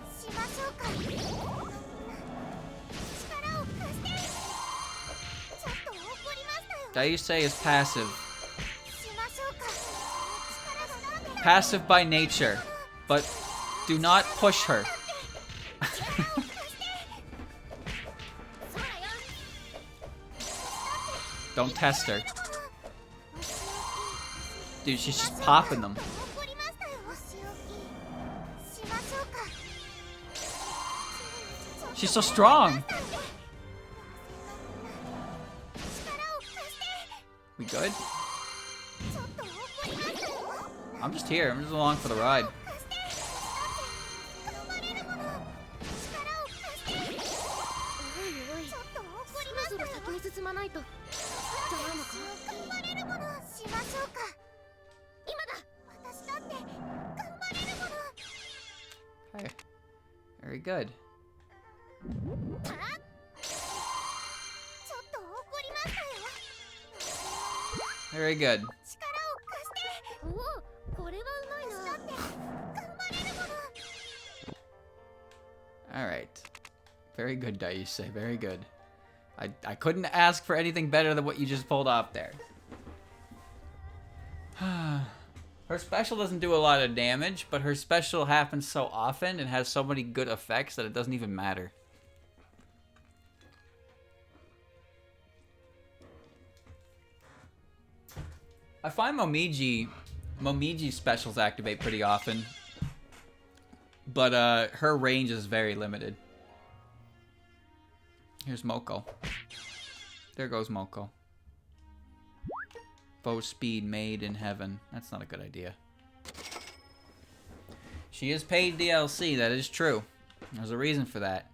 Daiyusei is passive. Passive by nature, but do not push her. Don't test her. Dude, she's just popping them. She's so strong. We good? I'm just here. I'm just along for the ride. Okay. Very good. Very good. Alright. Very good, Daiyusei. Very good. I couldn't ask for anything better than what you just pulled off there. Her special doesn't do a lot of damage, but her special happens so often and has so many good effects that it doesn't even matter. I find Momiji's specials activate pretty often, but her range is very limited. Here's Moko. There goes Moko. Bow speed made in heaven. That's not a good idea. She is paid DLC, that is true. There's a reason for that.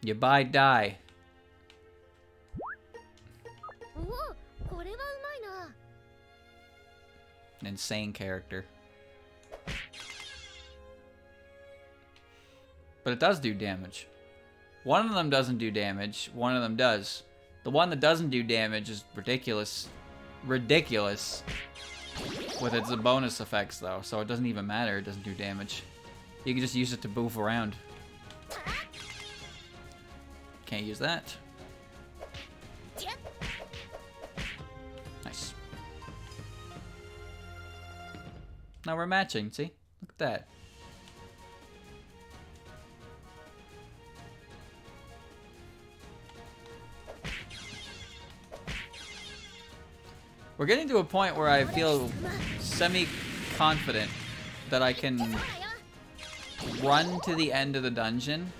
You buy die. An insane character. But it does do damage. One of them doesn't do damage, one of them does. The one that doesn't do damage is ridiculous. Ridiculous. With its bonus effects though, so it doesn't even matter, it doesn't do damage. You can just use it to move around. Can't use that. Nice. Now we're matching, see? Look at that. We're getting to a point where I feel semi-confident that I can run to the end of the dungeon,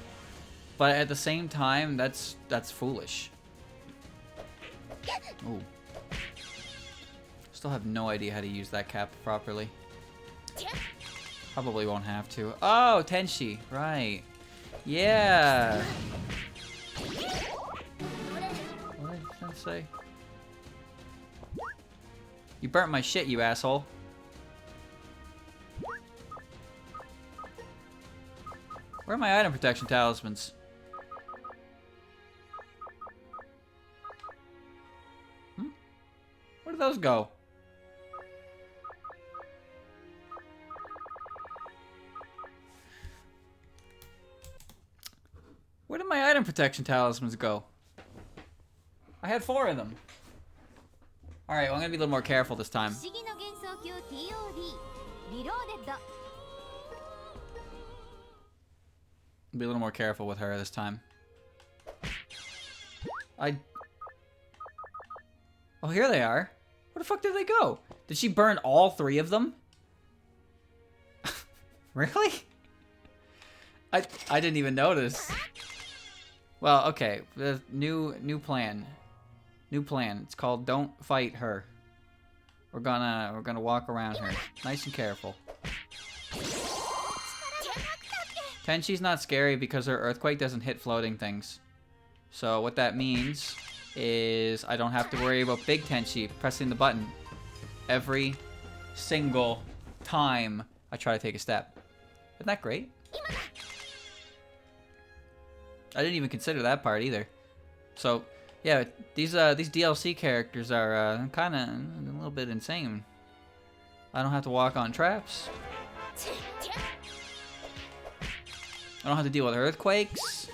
but at the same time, that's foolish. Ooh. Still have no idea how to use that cap properly. Probably won't have to. Oh, Tenshi, right. Yeah. What did I say? You burnt my shit, you asshole. Where are my item protection talismans? Where did those go? Where did my item protection talismans go? I had 4 of them. Alright, well, I'm gonna be a little more careful this time. Be a little more careful with her this time. Oh, here they are. Where the fuck did they go? Did she burn all 3 of them? Really? I didn't even notice. Well, okay. The new plan. New plan. It's called Don't Fight Her. We're gonna walk around her. Nice and careful. Tenshi's not scary because her earthquake doesn't hit floating things. So what that means is I don't have to worry about Big Tenshi pressing the button every single time I try to take a step. Isn't that great? I didn't even consider that part either. So, yeah, these DLC characters are kind of a little bit insane. I don't have to walk on traps. I don't have to deal with earthquakes.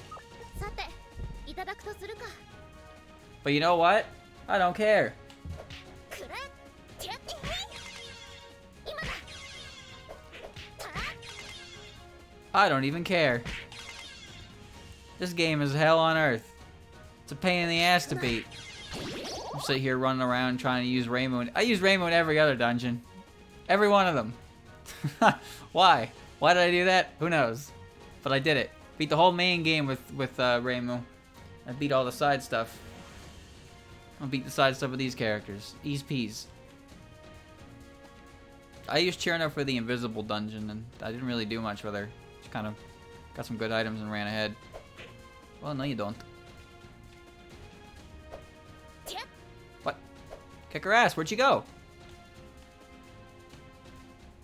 But you know what? I don't care. I don't even care. This game is hell on earth. It's a pain in the ass to beat. I'm sitting here running around trying to use Rainbow. I use Rainbow in every other dungeon. Every one of them. Why? Why did I do that? Who knows? But I did it. Beat the whole main game with Rainbow. I beat all the side stuff. I'll beat the side stuff with these characters. Ease peas. I used Cherno for the invisible dungeon, and I didn't really do much with her. Just kind of got some good items and ran ahead. Well, no you don't. What? Kick her ass. Where'd she go?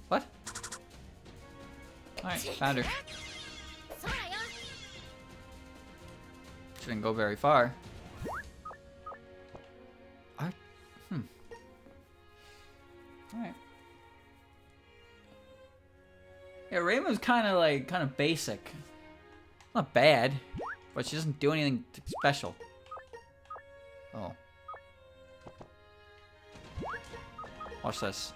What? Alright, found her. She didn't go very far. Alright. Yeah, Rainbow's kind of basic. Not bad, but she doesn't do anything special. Oh. Watch this.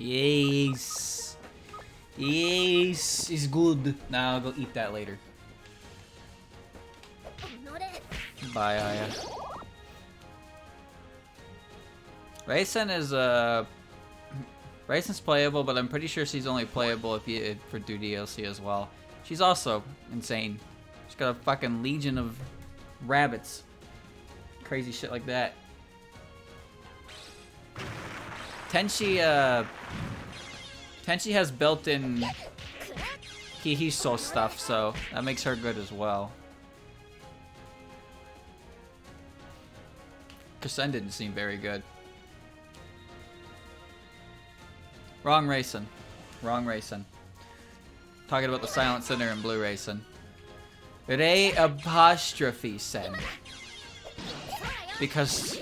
Yes. Yes, it's good. Now I'll go eat that later. Bye, Aya. Raisin is Raisin's playable, but I'm pretty sure she's only playable if you for do DLC as well. She's also insane. She's got a fucking legion of rabbits. Crazy shit like that. Tenchi has built-in Kihiso stuff, so that makes her good as well. Kasen didn't seem very good. Wrong Raisin. Wrong Raisin. Talking about the Silent Sinner and Blue Raisin. Ray apostrophe Sen. Because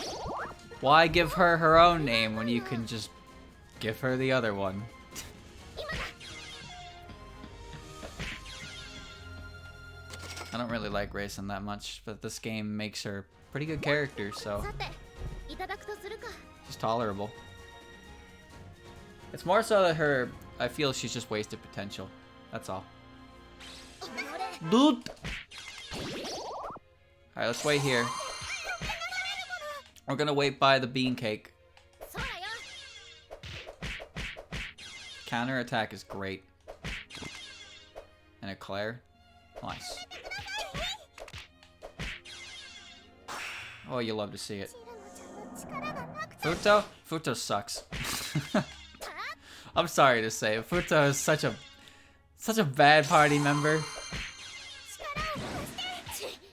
why give her her own name when you can just give her the other one? I don't really like Raisin that much, but this game makes her a pretty good character, so she's tolerable. It's more so that I feel she's just wasted potential. That's all. Dude! Alright, let's wait here. We're gonna wait by the bean cake. Counter attack is great. And Eclair. Nice. Oh, you love to see it. Futo? Futo sucks. I'm sorry to say, Futo is such a bad party member.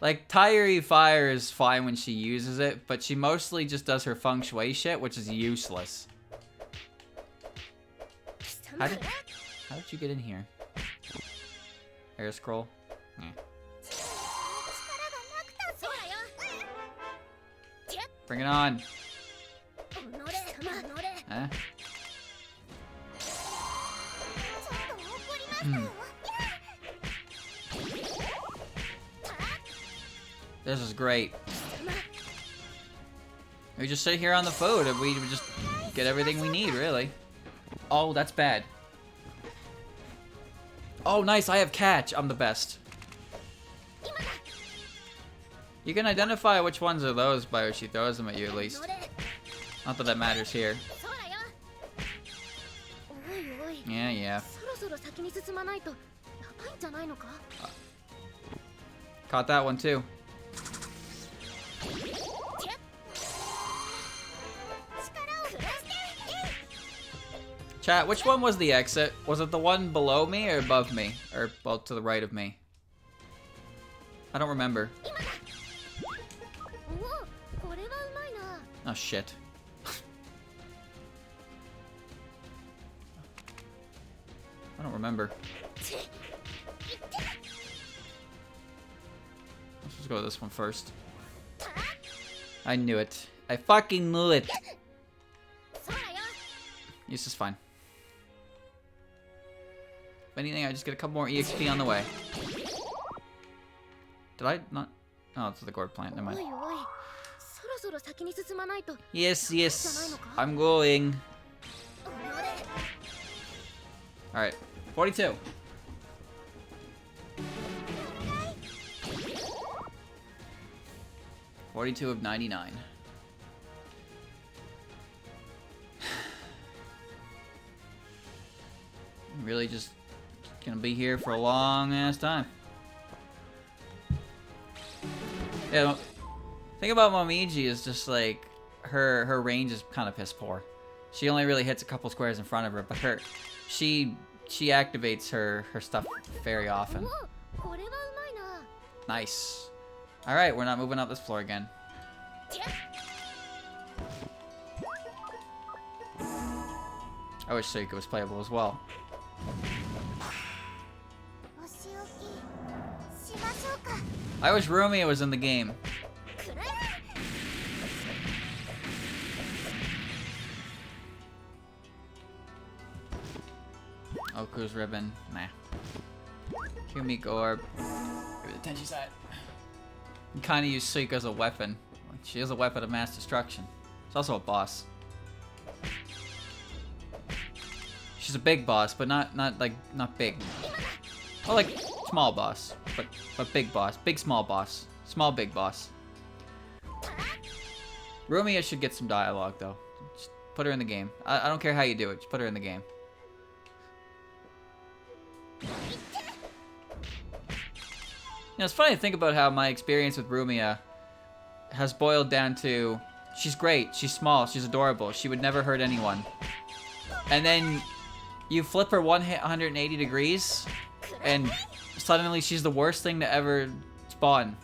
Like, Tairi Fire is fine when she uses it, but she mostly just does her feng shui shit, which is useless. How did you get in here? Air scroll? Yeah. Bring it on. Huh? This is great. We just sit here on the food and we just get everything we need, really. Oh, that's bad. Oh, nice, I have catch. I'm the best. You can identify which ones are those by where she throws them at you, at least. Not that that matters here. Yeah. Caught that one, too. Chat, which one was the exit? Was it the one below me or above me? Or, well, to the right of me? I don't remember. おお、これはうまいな。 Oh shit. I don't remember. Let's just go with this one first. I knew it. I fucking knew it. そうだよ。 Use is fine. If anything, I just get a couple more EXP on the way. Did I not? Oh, it's the gourd plant. Never おい mind. おい、そろそろ先に進まないと。 Yes, yes. I'm going. あれ Alright. 42. $42 of 99. Really just gonna be here for a long ass time. Yeah, the thing about Momiji is just like her range is kind of piss poor. She only really hits a couple squares in front of her, but she activates her stuff very often. おお、これはうまいな。 Nice. All right, we're not moving up this floor again. I wish Suika was playable as well. お仕置きしましょうか。 I wish Rumia was in the game. くれ。 Oku's ribbon. Nah. Kumiko orb. Give me the Tenchi side. You kind of use Suika as a weapon. She is a weapon of mass destruction. She's also a boss. She's a big boss, but not big. Well, like small boss, but big boss. Big small boss. Small big boss. Rumia should get some dialogue though. Just put her in the game. I don't care how you do it. Just put her in the game. You know, it's funny to think about how my experience with Rumia has boiled down to she's great, she's small, she's adorable, she would never hurt anyone. And then you flip her 180 degrees and suddenly she's the worst thing to ever spawn.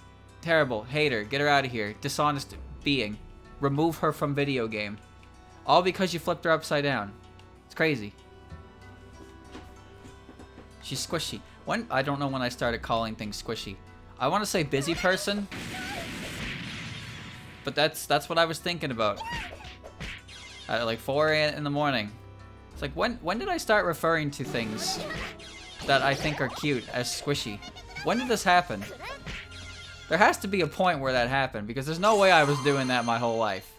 Terrible, hate her, get her out of here, dishonest being. Remove her from video game. All because you flipped her upside down. It's crazy. She's squishy. I don't know when I started calling things squishy. I want to say busy person, but that's what I was thinking about. At like 4 in the morning. It's like when did I start referring to things that I think are cute as squishy? When did this happen? There has to be a point where that happened because there's no way I was doing that my whole life.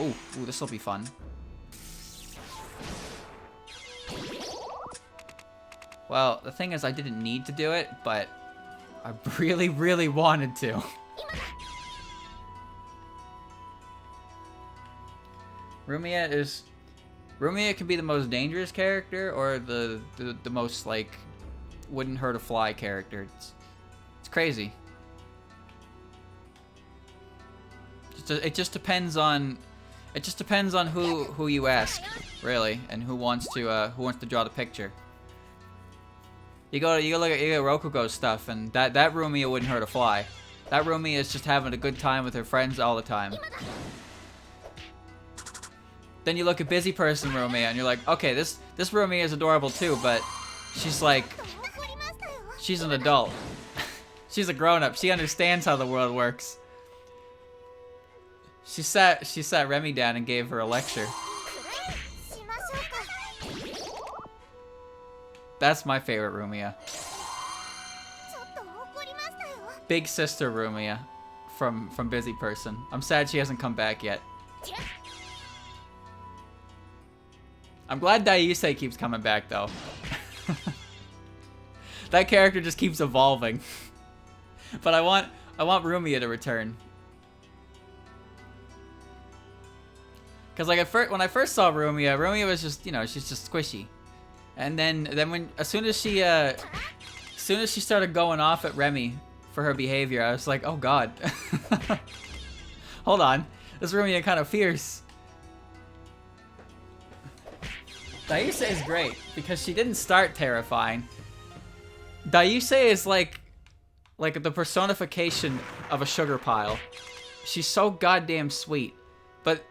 Ooh, this will be fun. Well, the thing is I didn't need to do it, but I really, really wanted to. Rumia can be the most dangerous character or the most like wouldn't hurt a fly character. It's crazy. It just depends on who you ask, really, and who wants to draw the picture. You go look at Rokugo's stuff, and that Rumia wouldn't hurt a fly. That Rumia is just having a good time with her friends all the time. Then you look at busy person Rumia, and you're like, okay, this Rumia is adorable too, but she's like, she's an adult. She's a grown-up. She understands how the world works. She sat Remy down and gave her a lecture. That's my favorite Rumia. Big sister Rumia from Busy Person. I'm sad she hasn't come back yet. I'm glad Daiyusei keeps coming back though. That character just keeps evolving. But I want Rumia to return. Cause like when I first saw Rumia was just, you know, she's just squishy. And then as soon as she started going off at Remy for her behavior, I was like, oh god. Hold on. This Rumia kind of fierce. Dayuse is great because she didn't start terrifying. Dayuse is like the personification of a sugar pile. She's so goddamn sweet, but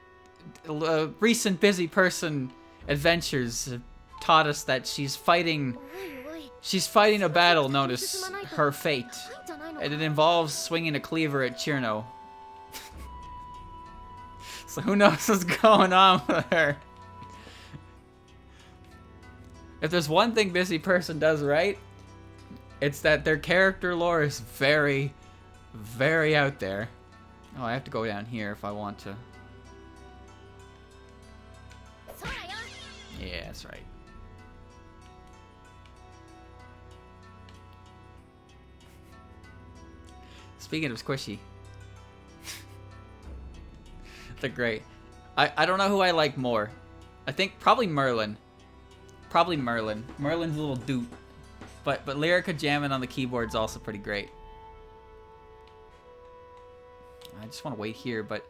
recent busy person adventures have taught us that she's fighting a battle known as her fate, and it involves swinging a cleaver at Chirno. So who knows what's going on with her? If there's one thing busy person does right, it's that their character lore is very, very out there. Oh, I have to go down here if I want to. Yeah, that's right. Speaking of squishy. They're great. I don't know who I like more. I think probably Merlin. Probably Merlin. Merlin's a little doot. But Lyrica jamming on the keyboard is also pretty great. I just want to wait here, but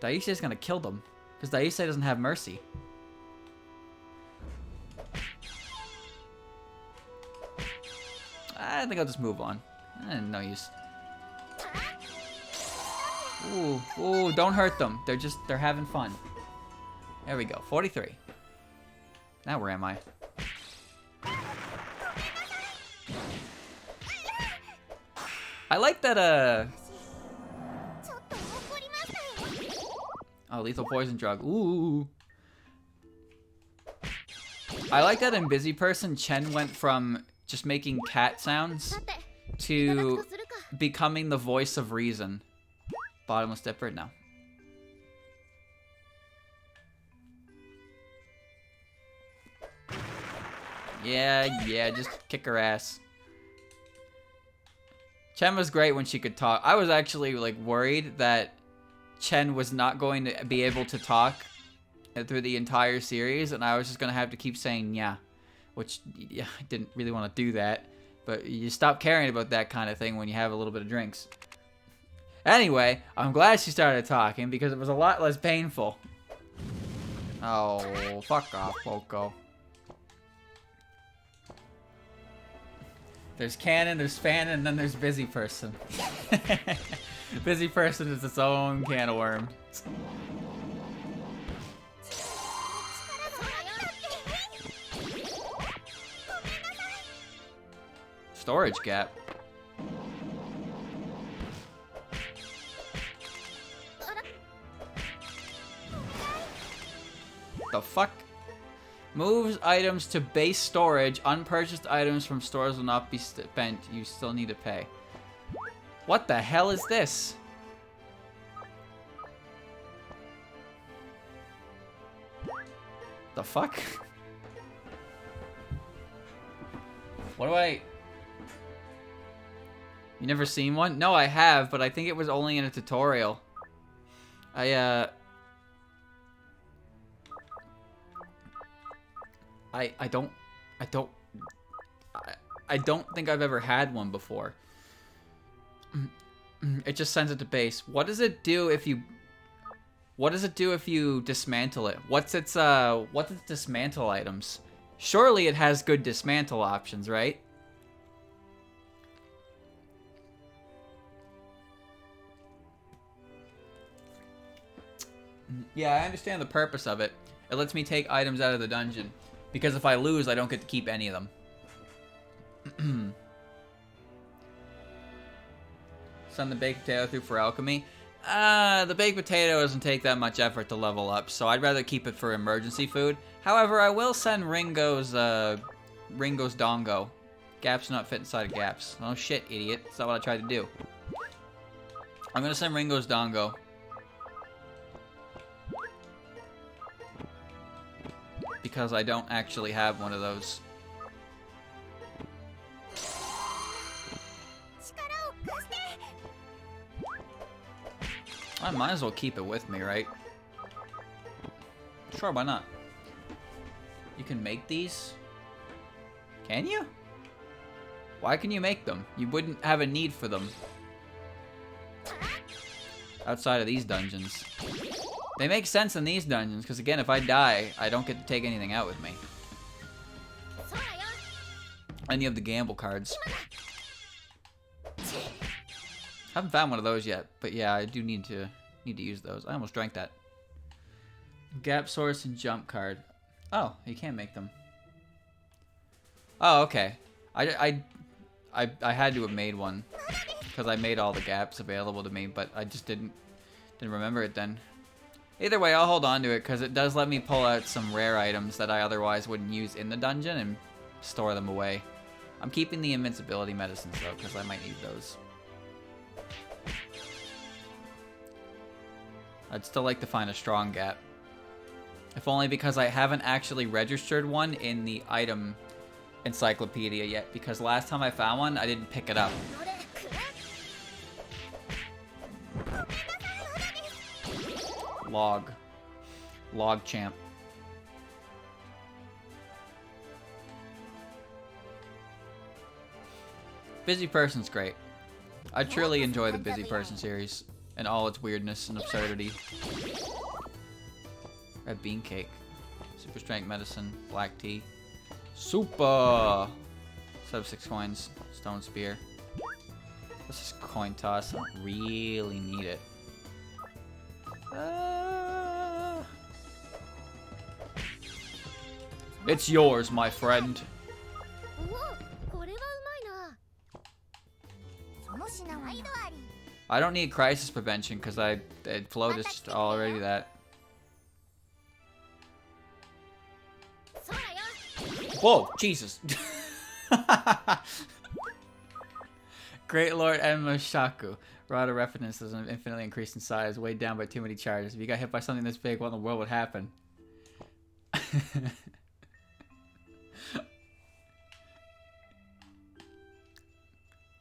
Dayuse is going to kill them. Because Dayuse doesn't have mercy. I think I'll just move on. No use. Ooh, don't hurt them. They're having fun. There we go, 43. Now where am I? I like that, oh, lethal poison drug. Ooh. I like that in Busy Person, Chen went from just making cat sounds to becoming the voice of reason. Bottomless Dipper? No. Yeah, just kick her ass. Chen was great when she could talk. I was actually, like, worried that Chen was not going to be able to talk through the entire series, and I was just going to have to keep saying yeah, which, yeah, I didn't really want to do that, but you stop caring about that kind of thing when you have a little bit of drinks. Anyway, I'm glad she started talking because it was a lot less painful. Oh, fuck off, Moko. There's canon, there's fan, and then there's busy person. Busy person is its own can of worms. Storage gap. The fuck? Moves items to base storage. Unpurchased items from stores will not be spent. You still need to pay. What the hell is this? The fuck? What do I... You never seen one? No, I have, but I think it was only in a tutorial. I don't think I've ever had one before. It just sends it to base. What does it do if you... What does it do if you dismantle it? What's its dismantle items? Surely it has good dismantle options, right? Yeah, I understand the purpose of it. It lets me take items out of the dungeon. Because if I lose, I don't get to keep any of them. Send the baked potato through for alchemy. The baked potato doesn't take that much effort to level up, so I'd rather keep it for emergency food. However, I will send Ringo's dongo. Gaps not fit inside of gaps. Oh shit, idiot. That's not what I tried to do. I'm gonna send Ringo's dongo. Because I don't actually have one of those. I might as well keep it with me, right? Sure, why not? You can make these? Can you? Why can you make them? You wouldn't have a need for them. Outside of these dungeons. They make sense in these dungeons, because again, if I die, I don't get to take anything out with me. Any of the gamble cards. Haven't found one of those yet, but yeah, I do need to use those. I almost drank that. Gap source and jump card. Oh, you can make them. Oh, okay. I had to have made one because I made all the gaps available to me, but I just didn't remember it then. Either way, I'll hold on to it because it does let me pull out some rare items that I otherwise wouldn't use in the dungeon and store them away. I'm keeping the invincibility medicines though because I might need those. I'd still like to find a strong gap. If only because I haven't actually registered one in the item encyclopedia yet, because last time I found one, I didn't pick it up. Log champ. Busy Person's great. I truly enjoy the Busy Person series and all its weirdness and absurdity. Red bean cake, super strength medicine, black tea, super. Sub 6 coins, stone spear. This is coin toss. I don't really need it. It's yours, my friend. I don't need crisis prevention because Flo is just already that. Whoa, Jesus. Great Lord Enmashaku. Rod of Reference is infinitely increased in size, weighed down by too many charges. If you got hit by something this big, what in the world would happen?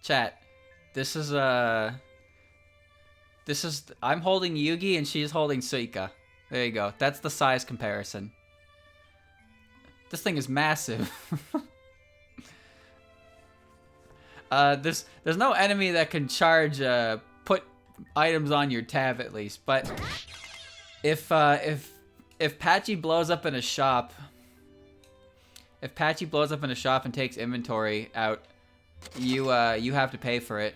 Chat. I'm holding Yugi and she's holding Suika. There you go. That's the size comparison. This thing is massive. There's no enemy that can charge, put items on your tab at least, but if Patchy blows up in a shop, and takes inventory out, you have to pay for it.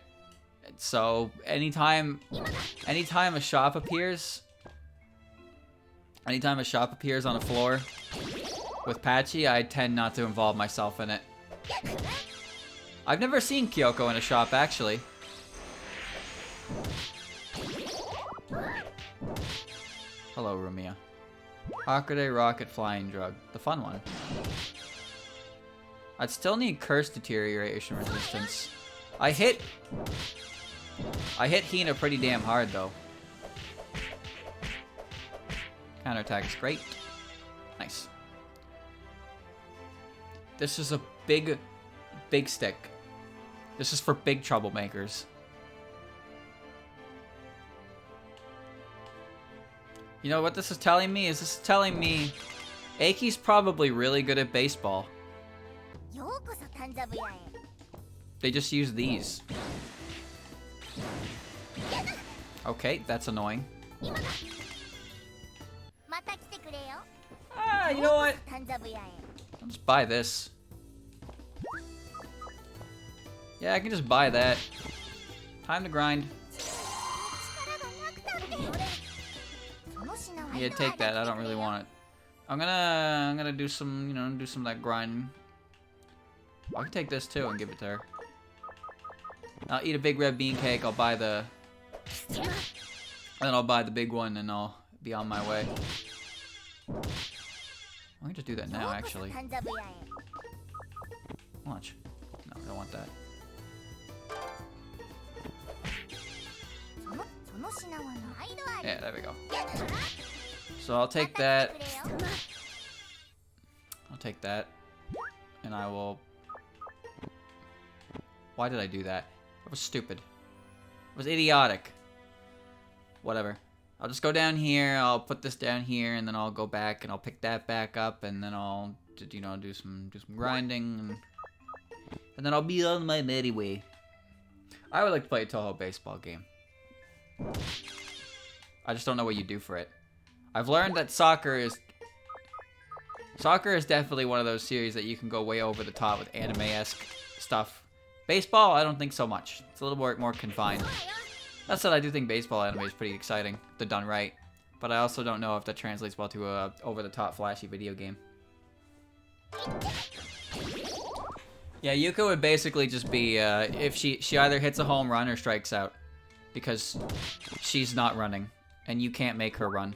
So anytime a shop appears on a floor with Patchy, I tend not to involve myself in it. I've never seen Kyoko in a shop, actually. Hello, Rumia. Hakude Rocket Flying Drug. The fun one. I'd still need Curse Deterioration Resistance. I hit Hina pretty damn hard, though. Counterattack is great. Nice. This is a big stick. This is for big troublemakers. You know what this is telling me? This is telling me Eiki's probably really good at baseball. They just use these. Okay, that's annoying. Ah, you know what? I'll just buy this. Yeah, I can just buy that. Time to grind. Yeah, take that. I don't really want it. I'm gonna do some, do some of that grinding. I can take this too and give it to her. I'll eat a big red bean cake. I'll buy the, and then I'll buy the big one, and I'll be on my way. I can just do that now, actually. Watch. No, I don't want that. Yeah, there we go. So I'll take that. And I will... Why did I do that? That was stupid. It was idiotic. Whatever. I'll just go down here, I'll put this down here, and then I'll go back and I'll pick that back up, and then I'll, do some grinding, and then I'll be on my merry way. I would like to play a Touhou baseball game. I just don't know what you do for it. I've learned that soccer is... Soccer is definitely one of those series that you can go way over the top with anime-esque stuff. Baseball, I don't think so much. It's a little more confined. That said, I do think baseball anime is pretty exciting if they're done right. But I also don't know if that translates well to a over-the-top flashy video game. Yeah, Yuka would basically just be if she either hits a home run or strikes out. Because she's not running. And you can't make her run.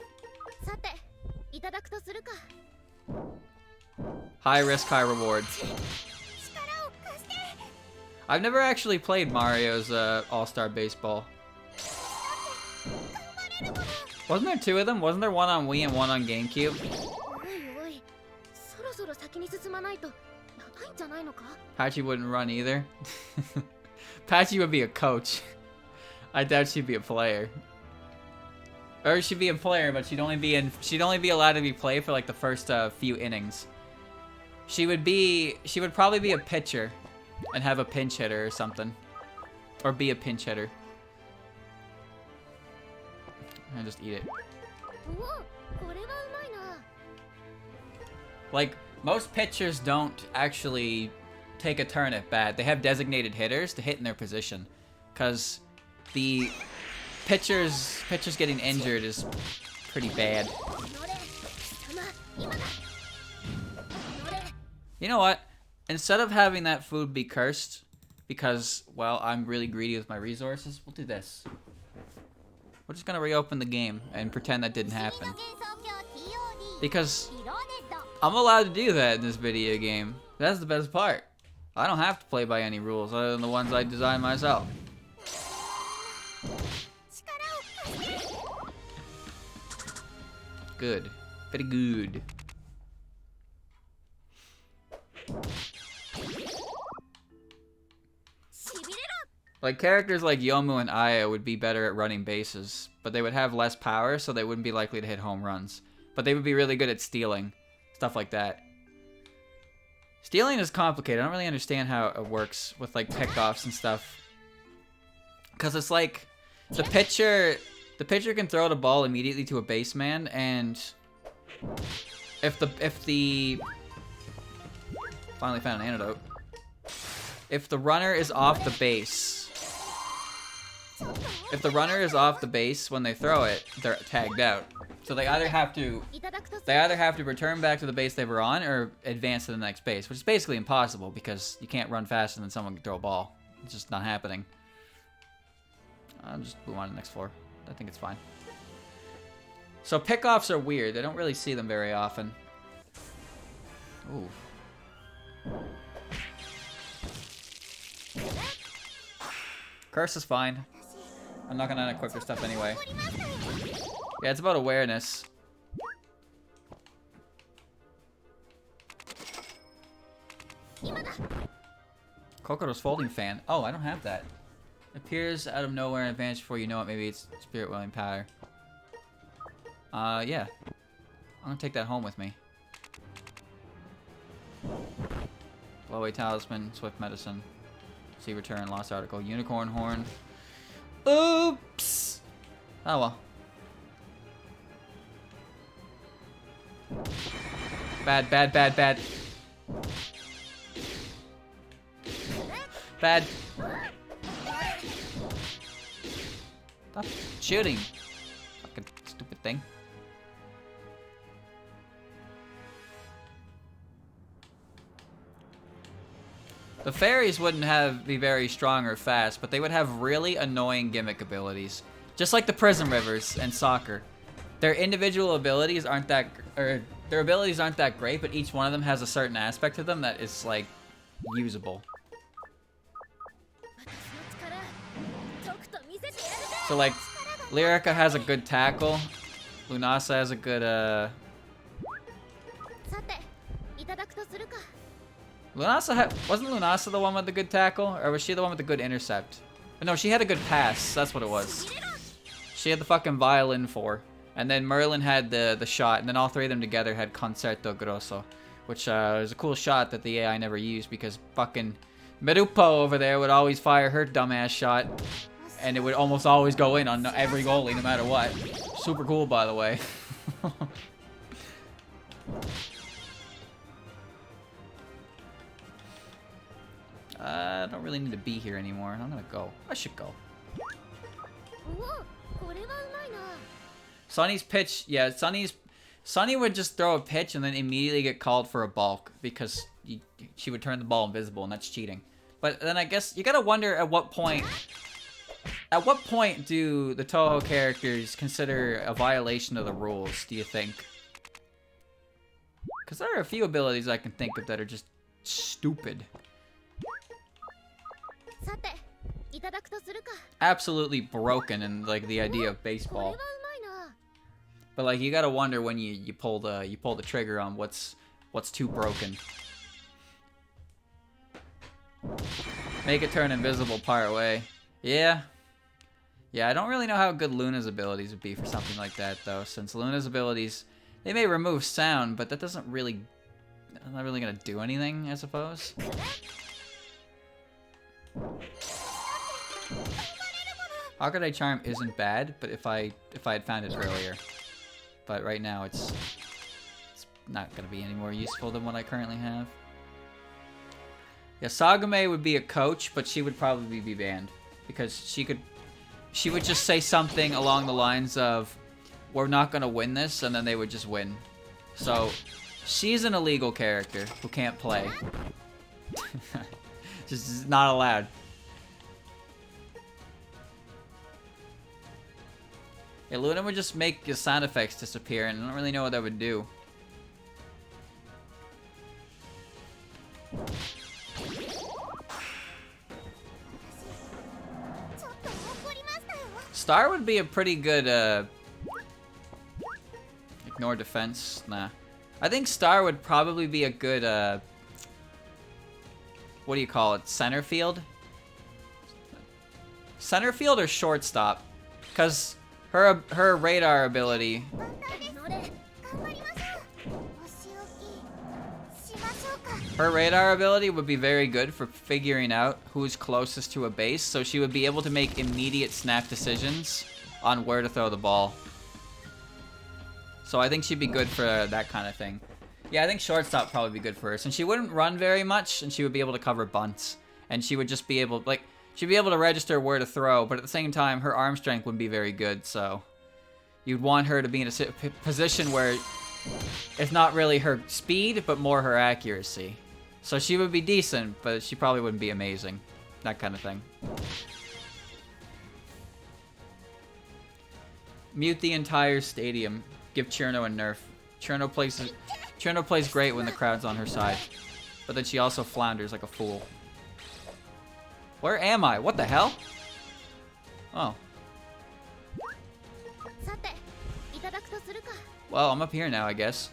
High risk, high reward. I've never actually played Mario's All-Star Baseball. Wasn't there 2 of them? Wasn't there one on Wii and one on GameCube? Patchy wouldn't run either. Patchy would be a coach. I doubt she'd be a player. Or she'd be a player, but she'd only be allowed to be played for like the first few innings. She would probably be a pitcher and have a pinch hitter or something. Or be a pinch hitter. And just eat it. Like, most pitchers don't actually take a turn at bat. They have designated hitters to hit in their position. Because the pitchers getting injured is pretty bad. You know what? Instead of having that food be cursed, because, well, I'm really greedy with my resources, we'll do this. We're just gonna reopen the game and pretend that didn't happen. Because I'm allowed to do that in this video game. That's the best part. I don't have to play by any rules other than the ones I designed myself. Good. Very good. Like, characters like Yomu and Aya would be better at running bases, but they would have less power, so they wouldn't be likely to hit home runs. But they would be really good at stealing. Stuff like that. Stealing is complicated. I don't really understand how it works with, like, pickoffs and stuff. Because it's like, the pitcher can throw the ball immediately to a baseman, and if the finally found an antidote. If the runner is off the base, when they throw it, they're tagged out. So they either have to return back to the base they were on or advance to the next base, which is basically impossible because you can't run faster than someone can throw a ball. It's just not happening. I'll just move on to the next floor. I think it's fine. So pickoffs are weird. I don't really see them very often. Ooh. Curse is fine. I'm not gonna unequip your stuff anyway. Yeah, it's about awareness. Kokoro's folding fan. Oh, I don't have that. Appears out of nowhere and advantage before you know it. Maybe it's spirit willing power. Yeah. I'm gonna take that home with me. Blowaway talisman, swift medicine. See return, lost article, unicorn horn. Oops! Oh well. Bad, bad, bad, bad. Bad. Stop shooting. Fucking stupid thing. The fairies wouldn't be very strong or fast, but they would have really annoying gimmick abilities. Just like the Prism Rivers and Soccer. Their individual abilities aren't that, or their abilities aren't that great, but each one of them has a certain aspect to them that is, like, usable. So, like, Lyrica has a good tackle. Lunasa has a good, wasn't Lunasa the one with the good tackle? Or was she the one with the good intercept? No, she had a good pass. That's what it was. She had the fucking violin for. And then Merlin had the shot. And then all three of them together had Concerto Grosso. Which was a cool shot that the AI never used. Because fucking Mirupo over there would always fire her dumbass shot. And it would almost always go in on every goalie no matter what. Super cool, by the way. really need to be here anymore. I'm gonna go. I should go. おおこれはうまいな Sunny's pitch, yeah, Sunny would just throw a pitch and then immediately get called for a balk because she would turn the ball invisible, and that's cheating. But then I guess you gotta wonder at what point do the Touhou characters consider a violation of the rules, do you think? Because there are a few abilities I can think of that are just stupid. さていただくとするか Absolutely broken in like the idea of これ baseball. はうまいな But like you gotta wonder when you pull the trigger on what's too broken. Make it turn invisible part way. Yeah. Yeah, I don't really know how good Luna's abilities would be for something like that though, since Luna's abilities, they may remove sound, but that doesn't really, not really gonna do anything, I suppose. Hawkeye Charm isn't bad, but if I had found it earlier. But right now it's not gonna be any more useful than what I currently have. Yeah, Sagame would be a coach, but she would probably be banned because she would just say something along the lines of, "We're not gonna win this," and then they would just win. So she's an illegal character who can't play. Just not allowed. Yeah, Luna would just make your sound effects disappear, and I don't really know what that would do. Star would be a pretty good, ignore defense, nah. I think Star would probably be a good, what do you call it, center field? Center field or shortstop? Because her radar ability... Her radar ability would be very good for figuring out who's closest to a base, so she would be able to make immediate snap decisions on where to throw the ball. So I think she'd be good for that kind of thing. Yeah, I think shortstop would probably be good for her, since she wouldn't run very much, and she would be able to cover bunts. And she would just be able, like, she'd be able to register where to throw, but at the same time, her arm strength wouldn't be very good, so... You'd want her to be in a position where it's not really her speed, but more her accuracy. So she would be decent, but she probably wouldn't be amazing. That kind of thing. Mute the entire stadium. Give Cherno a nerf. Cherno plays great when the crowd's on her side. But then she also flounders like a fool. Where am I? What the hell? Oh. Well, I'm up here now, I guess.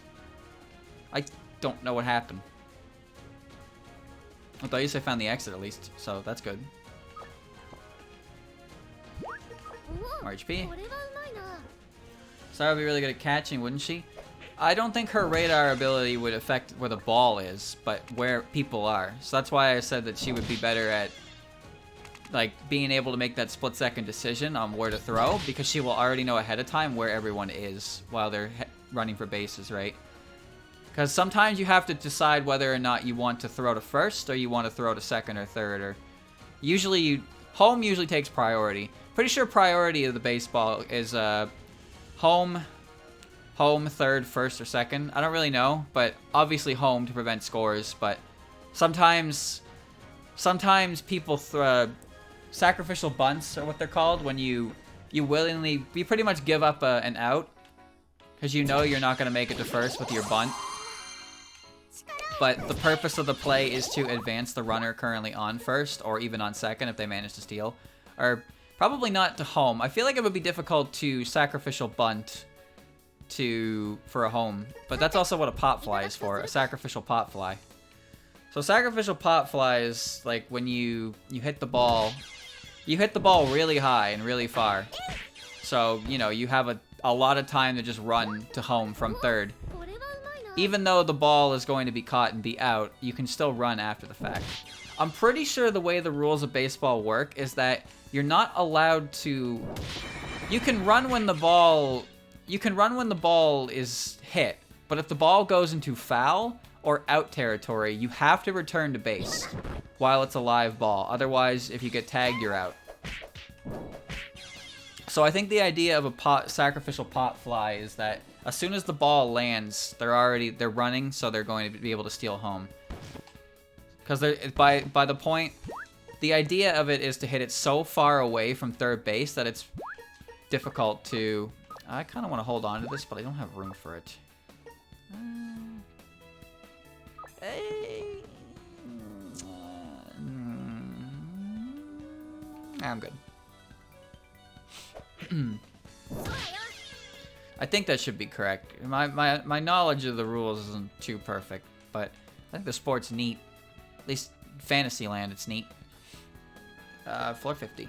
I don't know what happened. I thought you said I found the exit at least, so that's good. More HP. Sarah would be really good at catching, wouldn't she? I don't think her radar ability would affect where the ball is, but where people are. So that's why I said that she would be better at, like, being able to make that split-second decision on where to throw, because she will already know ahead of time where everyone is while they're running for bases, right? Because sometimes you have to decide whether or not you want to throw to first or you want to throw to second or third. Or usually, home usually takes priority. Pretty sure priority of the baseball is home, third, first, or second. I don't really know, but obviously home to prevent scores. But sometimes people throw sacrificial bunts, or what they're called, when you pretty much give up an out because you know you're not going to make it to first with your bunt. But the purpose of the play is to advance the runner currently on first, or even on second if they manage to steal. Or probably not to home. I feel like it would be difficult to sacrificial bunt for a home. But that's also what a pop fly is for, a sacrificial pop fly. So sacrificial pop fly is like when you hit the ball really high and really far. So, you know, you have a lot of time to just run to home from third. Even though the ball is going to be caught and be out, you can still run after the fact. I'm pretty sure the way the rules of baseball work is that you're not allowed to... You can run when the ball is hit, but if the ball goes into foul or out territory, you have to return to base. while it's a live ball. Otherwise, if you get tagged, you're out. So I think the idea of a sacrificial pot fly is that as soon as the ball lands, they're running, so they're going to be able to steal home. Because by the point, the idea of it is to hit it so far away from third base that it's difficult to. I kind of want to hold on to this, but I don't have room for it. I'm good. I think that should be correct. My knowledge of the rules isn't too perfect, but I think the sport's neat. At least Fantasyland, it's neat. Floor 50.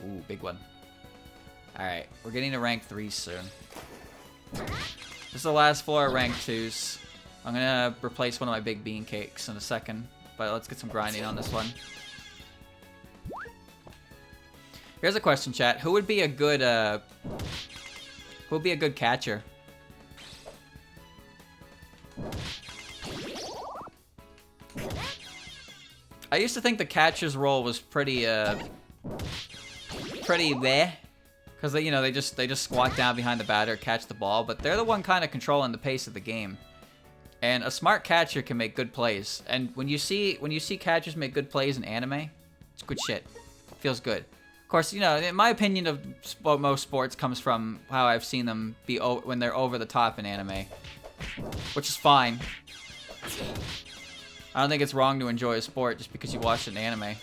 Ooh, big one. Alright, we're getting to rank 3 soon. This is the last floor of rank 2s. I'm gonna replace one of my big bean cakes in a second, but let's get some grinding on this one. Here's a question, chat. Who would be a good catcher? I used to think the catcher's role was pretty there, because they just squat down behind the batter, catch the ball, but they're the one kind of controlling the pace of the game. And a smart catcher can make good plays. And when you see catchers make good plays in anime, it's good shit. Feels good. Of course, in my opinion of most sports comes from how I've seen them be when they're over the top in anime, which is fine. I don't think it's wrong to enjoy a sport just because you watched an anime.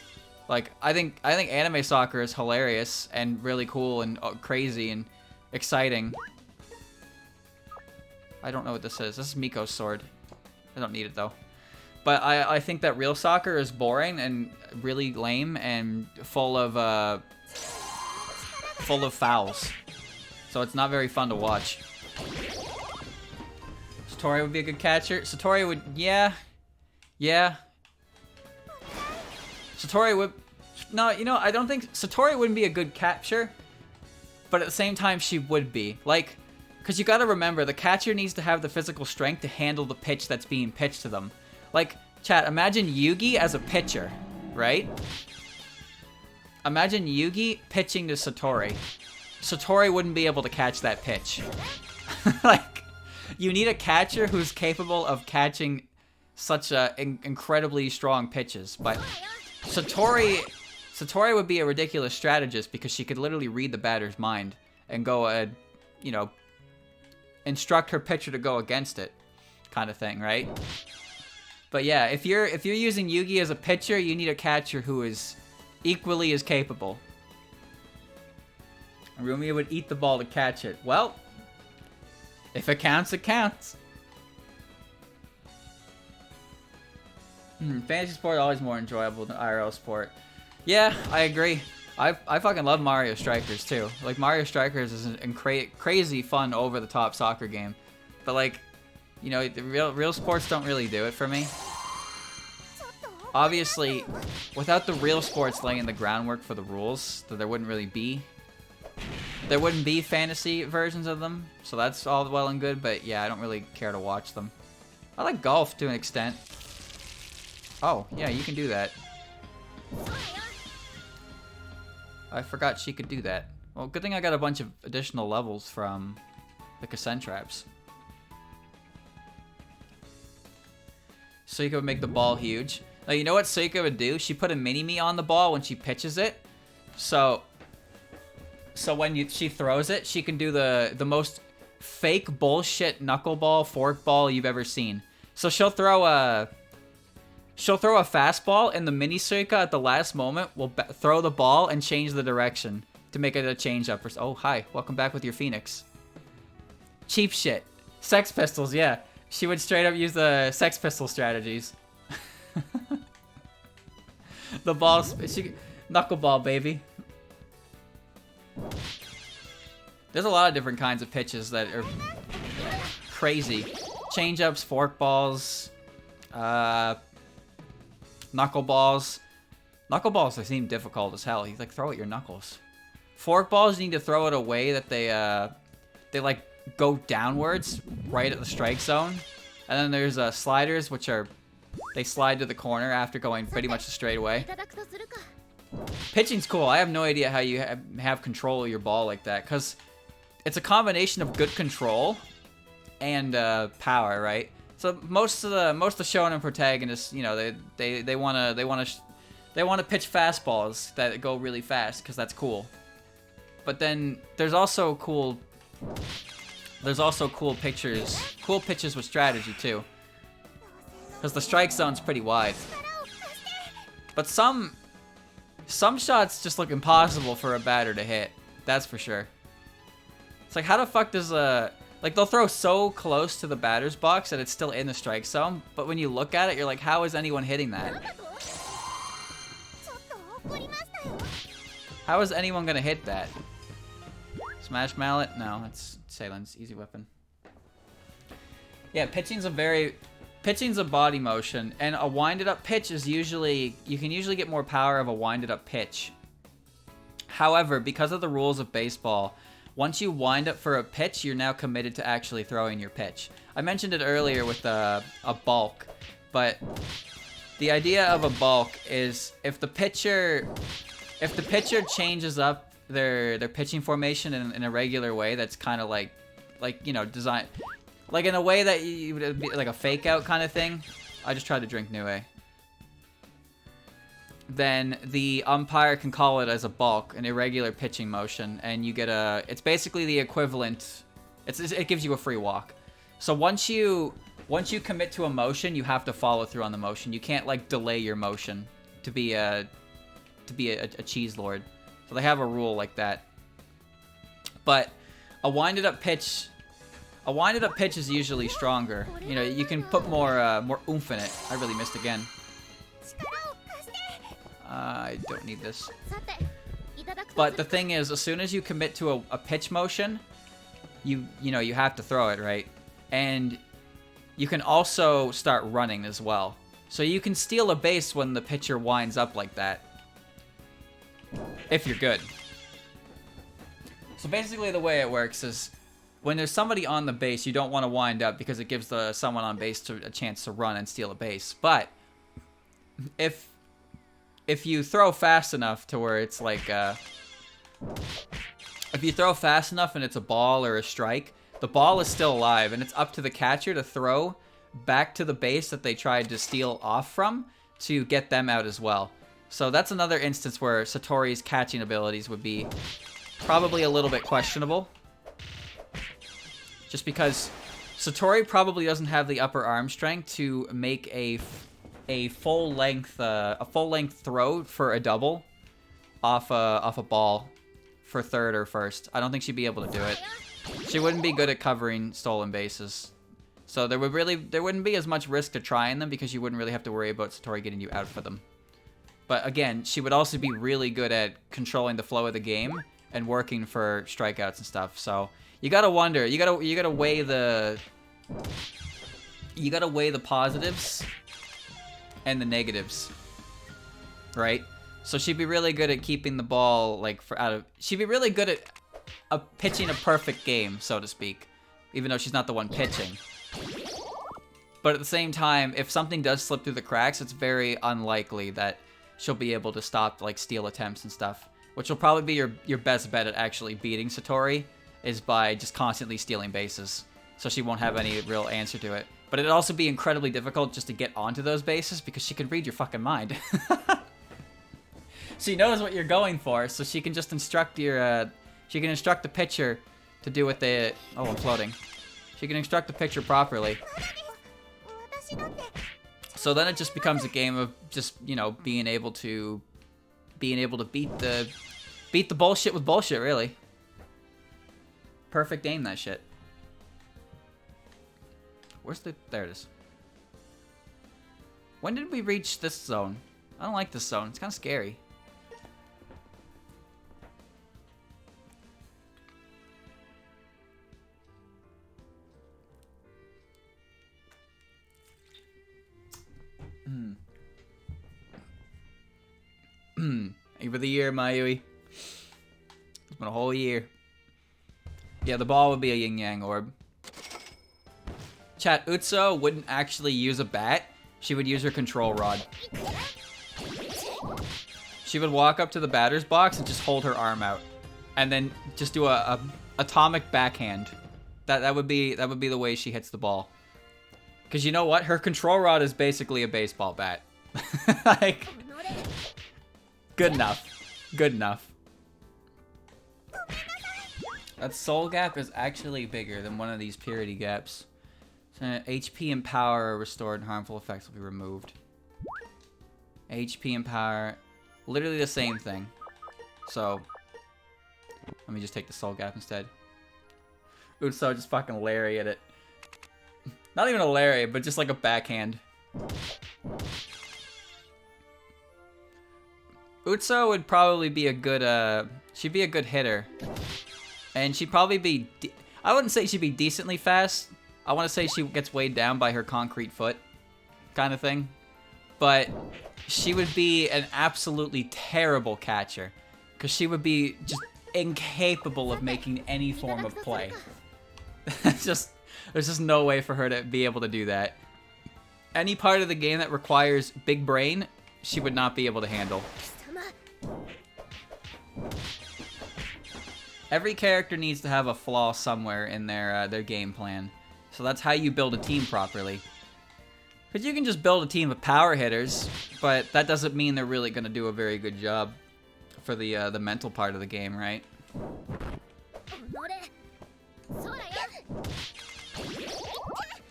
Like, I think anime soccer is hilarious and really cool and crazy and exciting. I don't know what this is. This is Miko's sword. I don't need it though. But I think that real soccer is boring and really lame and full of fouls. So it's not very fun to watch. Satori would be a good catcher. Satori would, yeah. Satori would, no, I don't think, Satori wouldn't be a good catcher, but at the same time she would be. Like, because you gotta remember, the catcher needs to have the physical strength to handle the pitch that's being pitched to them. Like, chat, imagine Yugi as a pitcher, right? Imagine Yugi pitching to Satori. Satori wouldn't be able to catch that pitch. Like, you need a catcher who's capable of catching such incredibly strong pitches. But Satori would be a ridiculous strategist because she could literally read the batter's mind and go, instruct her pitcher to go against it, kind of thing, right? But yeah, if you're using Yugi as a pitcher, you need a catcher who is equally as capable. Rumia would eat the ball to catch it. Well, if it counts, it counts. Fantasy sport always more enjoyable than IRL sport. Yeah, I agree. I fucking love Mario Strikers too. Like, Mario Strikers is a crazy fun over-the-top soccer game. But like, the real sports don't really do it for me. Obviously, without the real sports laying the groundwork for the rules, there wouldn't really be. There wouldn't be fantasy versions of them, so that's all well and good, but yeah, I don't really care to watch them. I like golf to an extent. Oh, yeah, you can do that. I forgot she could do that. Well, good thing I got a bunch of additional levels from the cassette traps. Suika would make the ball huge. Now, you know what Suika would do? She put a mini-me on the ball when she pitches it. So when she throws it, she can do the most fake bullshit knuckleball, forkball you've ever seen. So she'll throw a fastball, and the mini Suika at the last moment will throw the ball and change the direction to make it a change-up. Oh, hi. Welcome back with your Phoenix. Cheap shit. Sex Pistols, yeah. She would straight up use the Sex Pistol strategies. The ball... Knuckleball, baby. There's a lot of different kinds of pitches that are crazy. Change-ups, forkballs, knuckleballs. Knuckleballs, they seem difficult as hell. You like throw at your knuckles. Forkballs, you need to throw it away that they like go downwards right at the strike zone. And then there's sliders, which are, they slide to the corner after going pretty much the straight away. いただくとするか Pitching's cool. I have no idea how you have control of your ball like that, because it's a combination of good control and power, right? So most of the shonen protagonists, you know, they want to pitch fastballs that go really fast because that's cool. But then there's also cool pitches with strategy too, because the strike zone's pretty wide. But some shots just look impossible for a batter to hit. That's for sure. It's like, how the fuck does like, they'll throw so close to the batter's box that it's still in the strike zone, but when you look at it, you're like, how is anyone hitting that? ちょっと怒りましたよ How is anyone gonna hit that? Smash mallet? No, it's Salen's easy weapon. Yeah, pitching's a body motion, and a winded up pitch is usually, you can usually get more power of a winded up pitch. However, because of the rules of baseball, once you wind up for a pitch, you're now committed to actually throwing your pitch. I mentioned it earlier with a bulk, but the idea of a bulk is if the pitcher changes up their pitching formation in a regular way that's kind of like you know, design, like in a way that you would be like a fake out kind of thing. I just tried to drink Nue. Then the umpire can call it as a bulk, an irregular pitching motion, and you get it's basically the equivalent, it gives you a free walk. So once you commit to a motion, you have to follow through on the motion. You can't like delay your motion to be a cheese lord. So they have a rule like that. But a winded up pitch is usually stronger. You know, you can put more oomph in it. I really missed again. 力を貸して I don't need this. さていただくとす But る the thing is, as soon as you commit to a pitch motion, you know, you have to throw it, right? And you can also start running as well. So you can steal a base when the pitcher winds up like that. If you're good. So basically the way it works is, when there's somebody on the base, you don't want to wind up because it gives someone on base a chance to run and steal a base. But if you throw fast enough to where it's like, if you throw fast enough and it's a ball or a strike, the ball is still alive, and it's up to the catcher to throw back to the base that they tried to steal off from to get them out as well. So that's another instance where Satori's catching abilities would be probably a little bit questionable. Just because Satori probably doesn't have the upper arm strength to make a full length throw for a double off a ball for third or first. I don't think she'd be able to do it. She wouldn't be good at covering stolen bases. So there wouldn't be as much risk to trying them because you wouldn't really have to worry about Satori getting you out for them. But again, she would also be really good at controlling the flow of the game and working for strikeouts and stuff. So you gotta wonder, you gotta weigh the positives and the negatives, right? So she'd be really good at keeping the ball like she'd be really good at pitching a perfect game, so to speak, even though she's not the one pitching. But at the same time, if something does slip through the cracks, it's very unlikely that she'll be able to stop like steal attempts and stuff, which will probably be your best bet at actually beating Satori, is by just constantly stealing bases, so she won't have any real answer to it. But it'd also be incredibly difficult just to get onto those bases because she can read your fucking mind. She knows what you're going for, so she can just instruct the pitcher to do what they... Oh, I'm floating. She can instruct the pitcher properly. 私だって So then it just becomes a game of just, you know, being able to beat the bullshit with bullshit, really. Perfect aim, that shit. There it is. When did we reach this zone? I don't like this zone. It's kind of scary. Over the year, Mayui. It's been a whole year. Yeah, the ball would be a yin-yang orb. Chat, Utso wouldn't actually use a bat. She would use her control rod. She would walk up to the batter's box and just hold her arm out. And then just do a atomic backhand. That would be the way she hits the ball. Because you know what? Her control rod is basically a baseball bat. Like, good enough. Good enough. That soul gap is actually bigger than one of these purity gaps. So HP and power are restored and harmful effects will be removed. HP and power, literally the same thing. So, let me just take the soul gap instead. Utso just fucking lariat it. Not even a lariat, but just like a backhand. Utso would probably be a good, she'd be a good hitter. And she'd probably be, I wouldn't say she'd be decently fast. I want to say she gets weighed down by her concrete foot kind of thing. But she would be an absolutely terrible catcher. Because she would be just incapable of making any form of play. There's just no way for her to be able to do that. Any part of the game that requires big brain, she would not be able to handle. Every character needs to have a flaw somewhere in their game plan. So that's how you build a team properly. Because you can just build a team of power hitters, but that doesn't mean they're really going to do a very good job for the mental part of the game, right?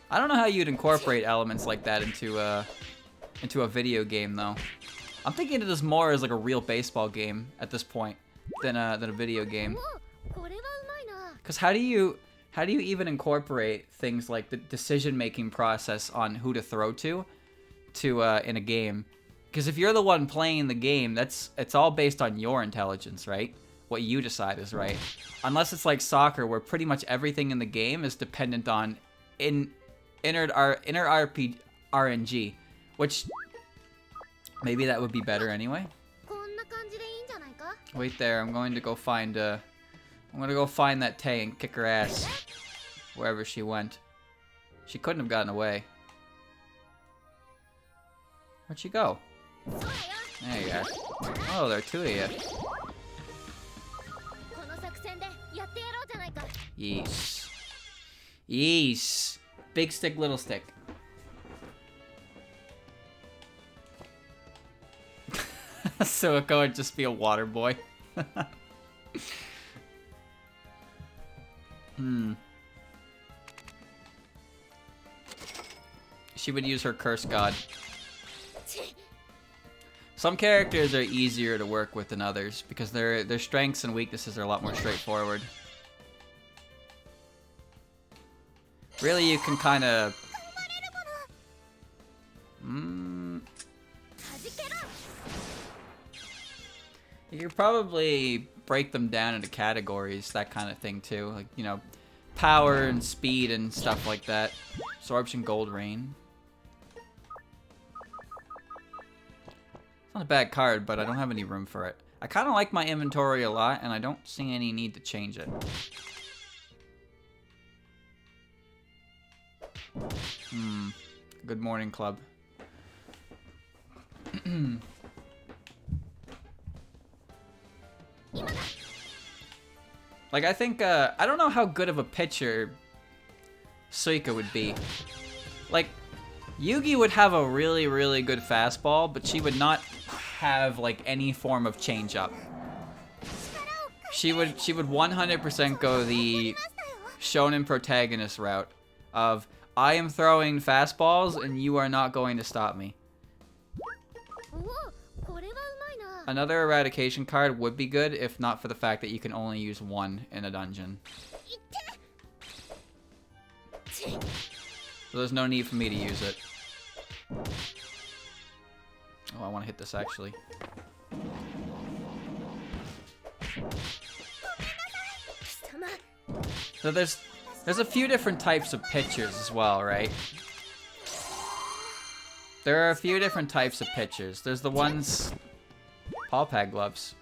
I don't know how you'd incorporate elements like that into a video game, though. I'm thinking of this more as like a real baseball game at this point than a video game. Because how do you even incorporate things like the decision-making process on who to throw to in a game? Because if you're the one playing the game, it's all based on your intelligence, right? What you decide is right. Unless it's like soccer, where pretty much everything in the game is dependent on inner RNG, which maybe that would be better anyway. Wait there, I'm going to go find that Tay and kick her ass wherever she went. She couldn't have gotten away. Where'd she go? There you are. Oh, there are two of you. Yeesh. Yeesh. Big stick, little stick. So it would just be a water boy. She would use her curse god. Some characters are easier to work with than others because their strengths and weaknesses are a lot more straightforward. Really, you can kind of... You could probably break them down into categories, that kind of thing too. Like, you know, power and speed and stuff like that. Absorption, Gold Rain. It's not a bad card, but I don't have any room for it. I kind of like my inventory a lot, and I don't see any need to change it. Good morning, club. Like, I think, I don't know how good of a pitcher Suika would be. Like, Yugi would have a really, really good fastball, but she would not have, like, any form of change-up. She would 100% go the shonen protagonist route of, I am throwing fastballs and you are not going to stop me. Another eradication card would be good if not for the fact that you can only use one in a dungeon. So there's no need for me to use it. Oh, I want to hit this actually. So there's a few different types of pitchers as well, right? There are a few different types of pitchers. There's the ones... Paw pad gloves.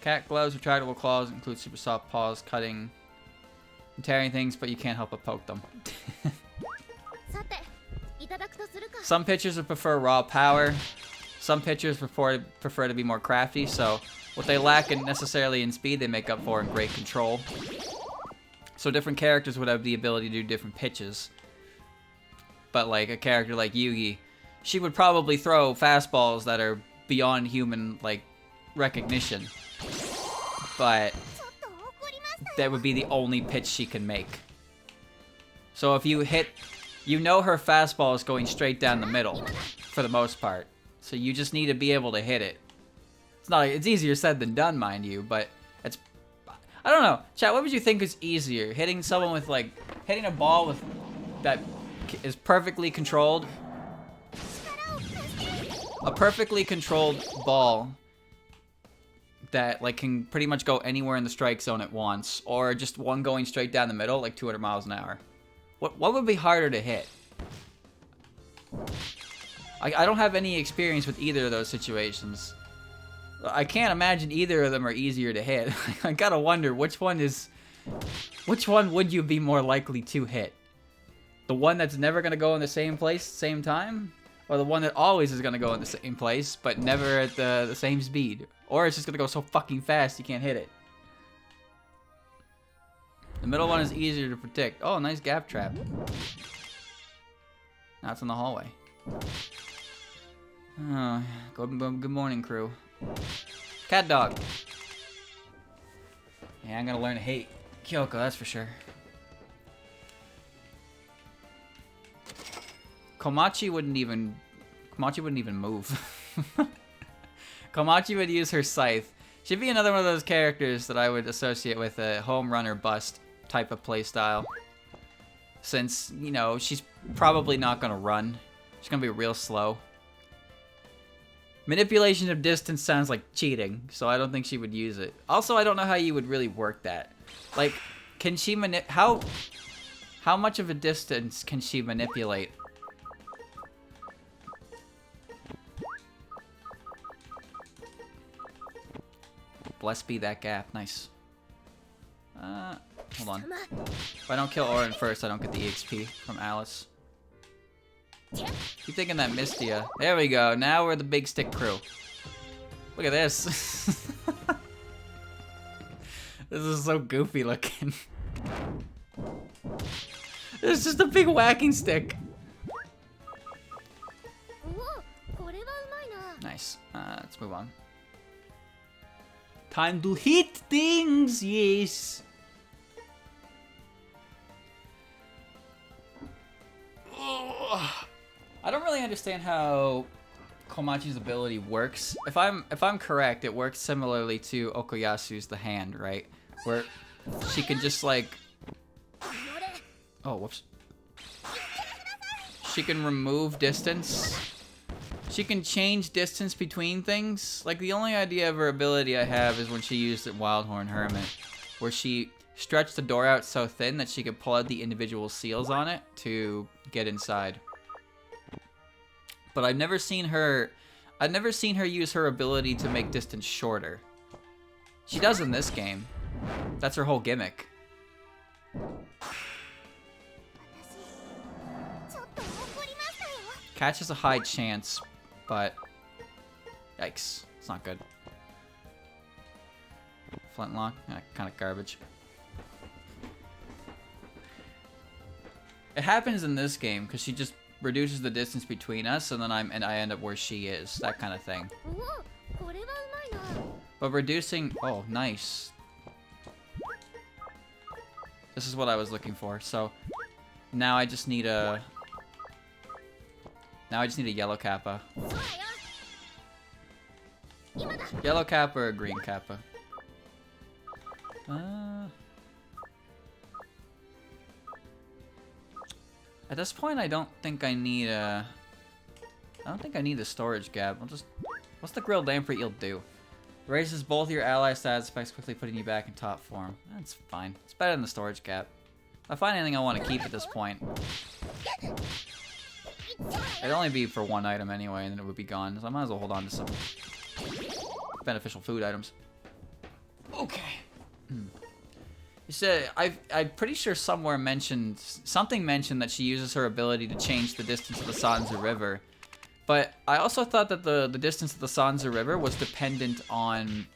Cat gloves, retractable claws, include super soft paws, cutting. tearing things, but you can't help but poke them. さていただくとするか Some pitchers would prefer raw power. Some pitchers prefer to be more crafty, so what they lack necessarily in speed, they make up for in great control. So different characters would have the ability to do different pitches. But like a character like Yugi, she would probably throw fastballs that are beyond human like recognition. But ちょっと怒りました that would be the only pitch she can make. So if you hit, you know her fastball is going straight down the middle for the most part. So you just need to be able to hit it. It's easier said than done, mind you, but it's, I don't know. Chat, what would you think is easier? Hitting someone with like, hitting a ball with, that is perfectly controlled? 力を貸して A perfectly controlled ball that like can pretty much go anywhere in the strike zone at once, or just one going straight down the middle like 200 miles an hour. What would be harder to hit? I don't have any experience with either of those situations. I can't imagine either of them are easier to hit. I gotta wonder which one would you be more likely to hit? The one that's never gonna go in the same place, same time? Or the one that always is gonna go in the same place, but never at the same speed? Or it's just gonna go so fucking fast you can't hit it. The middle one is easier to predict. Oh, nice gap trap. Now it's in the hallway. Oh, good morning, crew. Cat dog. Yeah, I'm gonna learn to hate Kyoko, that's for sure. Komachi wouldn't even move. Komachi would use her scythe. She'd be another one of those characters that I would associate with a home run or bust type of playstyle. Since, you know, she's probably not gonna run. She's gonna be real slow. Manipulation of distance sounds like cheating, so I don't think she would use it. Also, I don't know how you would really work that. Like, can she how much of a distance can she manipulate? Blessed be that gap. Nice. Hold on. If I don't kill Orin first, I don't get the EXP from Alice. Keep thinking that Mystia. There we go. Now we're the big stick crew. Look at this. This is so goofy looking. It's just a big whacking stick. おおこれはうまいな Nice. Let's move on. Time to hit things, yes. I don't really understand how Komachi's ability works. If I'm correct, it works similarly to Okuyasu's The Hand, right? Where she can just like, oh whoops. She can remove distance. She can change distance between things. Like the only idea of her ability I have is when she used it Wildhorn Hermit, where she stretched the door out so thin that she could pull out the individual seals on it to get inside. But I've never seen her use her ability to make distance shorter. She does in this game. That's her whole gimmick. ちょっと怒りましたよ Catch has a high chance, but yikes, it's not good. Flintlock, kind of garbage. It happens in this game because she just reduces the distance between us, and then I end up where she is, that kind of thing. おおこれはうまいな But reducing, oh nice. This is what I was looking for. So now I just need a yellow kappa. そうだよ今だ Yellow kappa or green kappa? At this point, I don't think I need a storage gap. What's the grilled lamprey eel do? Raises both your ally stat specs, quickly putting you back in top form. That's fine. It's better than the storage gap. If I find anything I want to keep at this point, it'd only be for one item anyway, and then it would be gone. So I might as well hold on to some beneficial food items. Okay. You said I'm pretty sure somewhere something mentioned that she uses her ability to change the distance of the Sanzu River. But I also thought that the distance of the Sanzu River was dependent on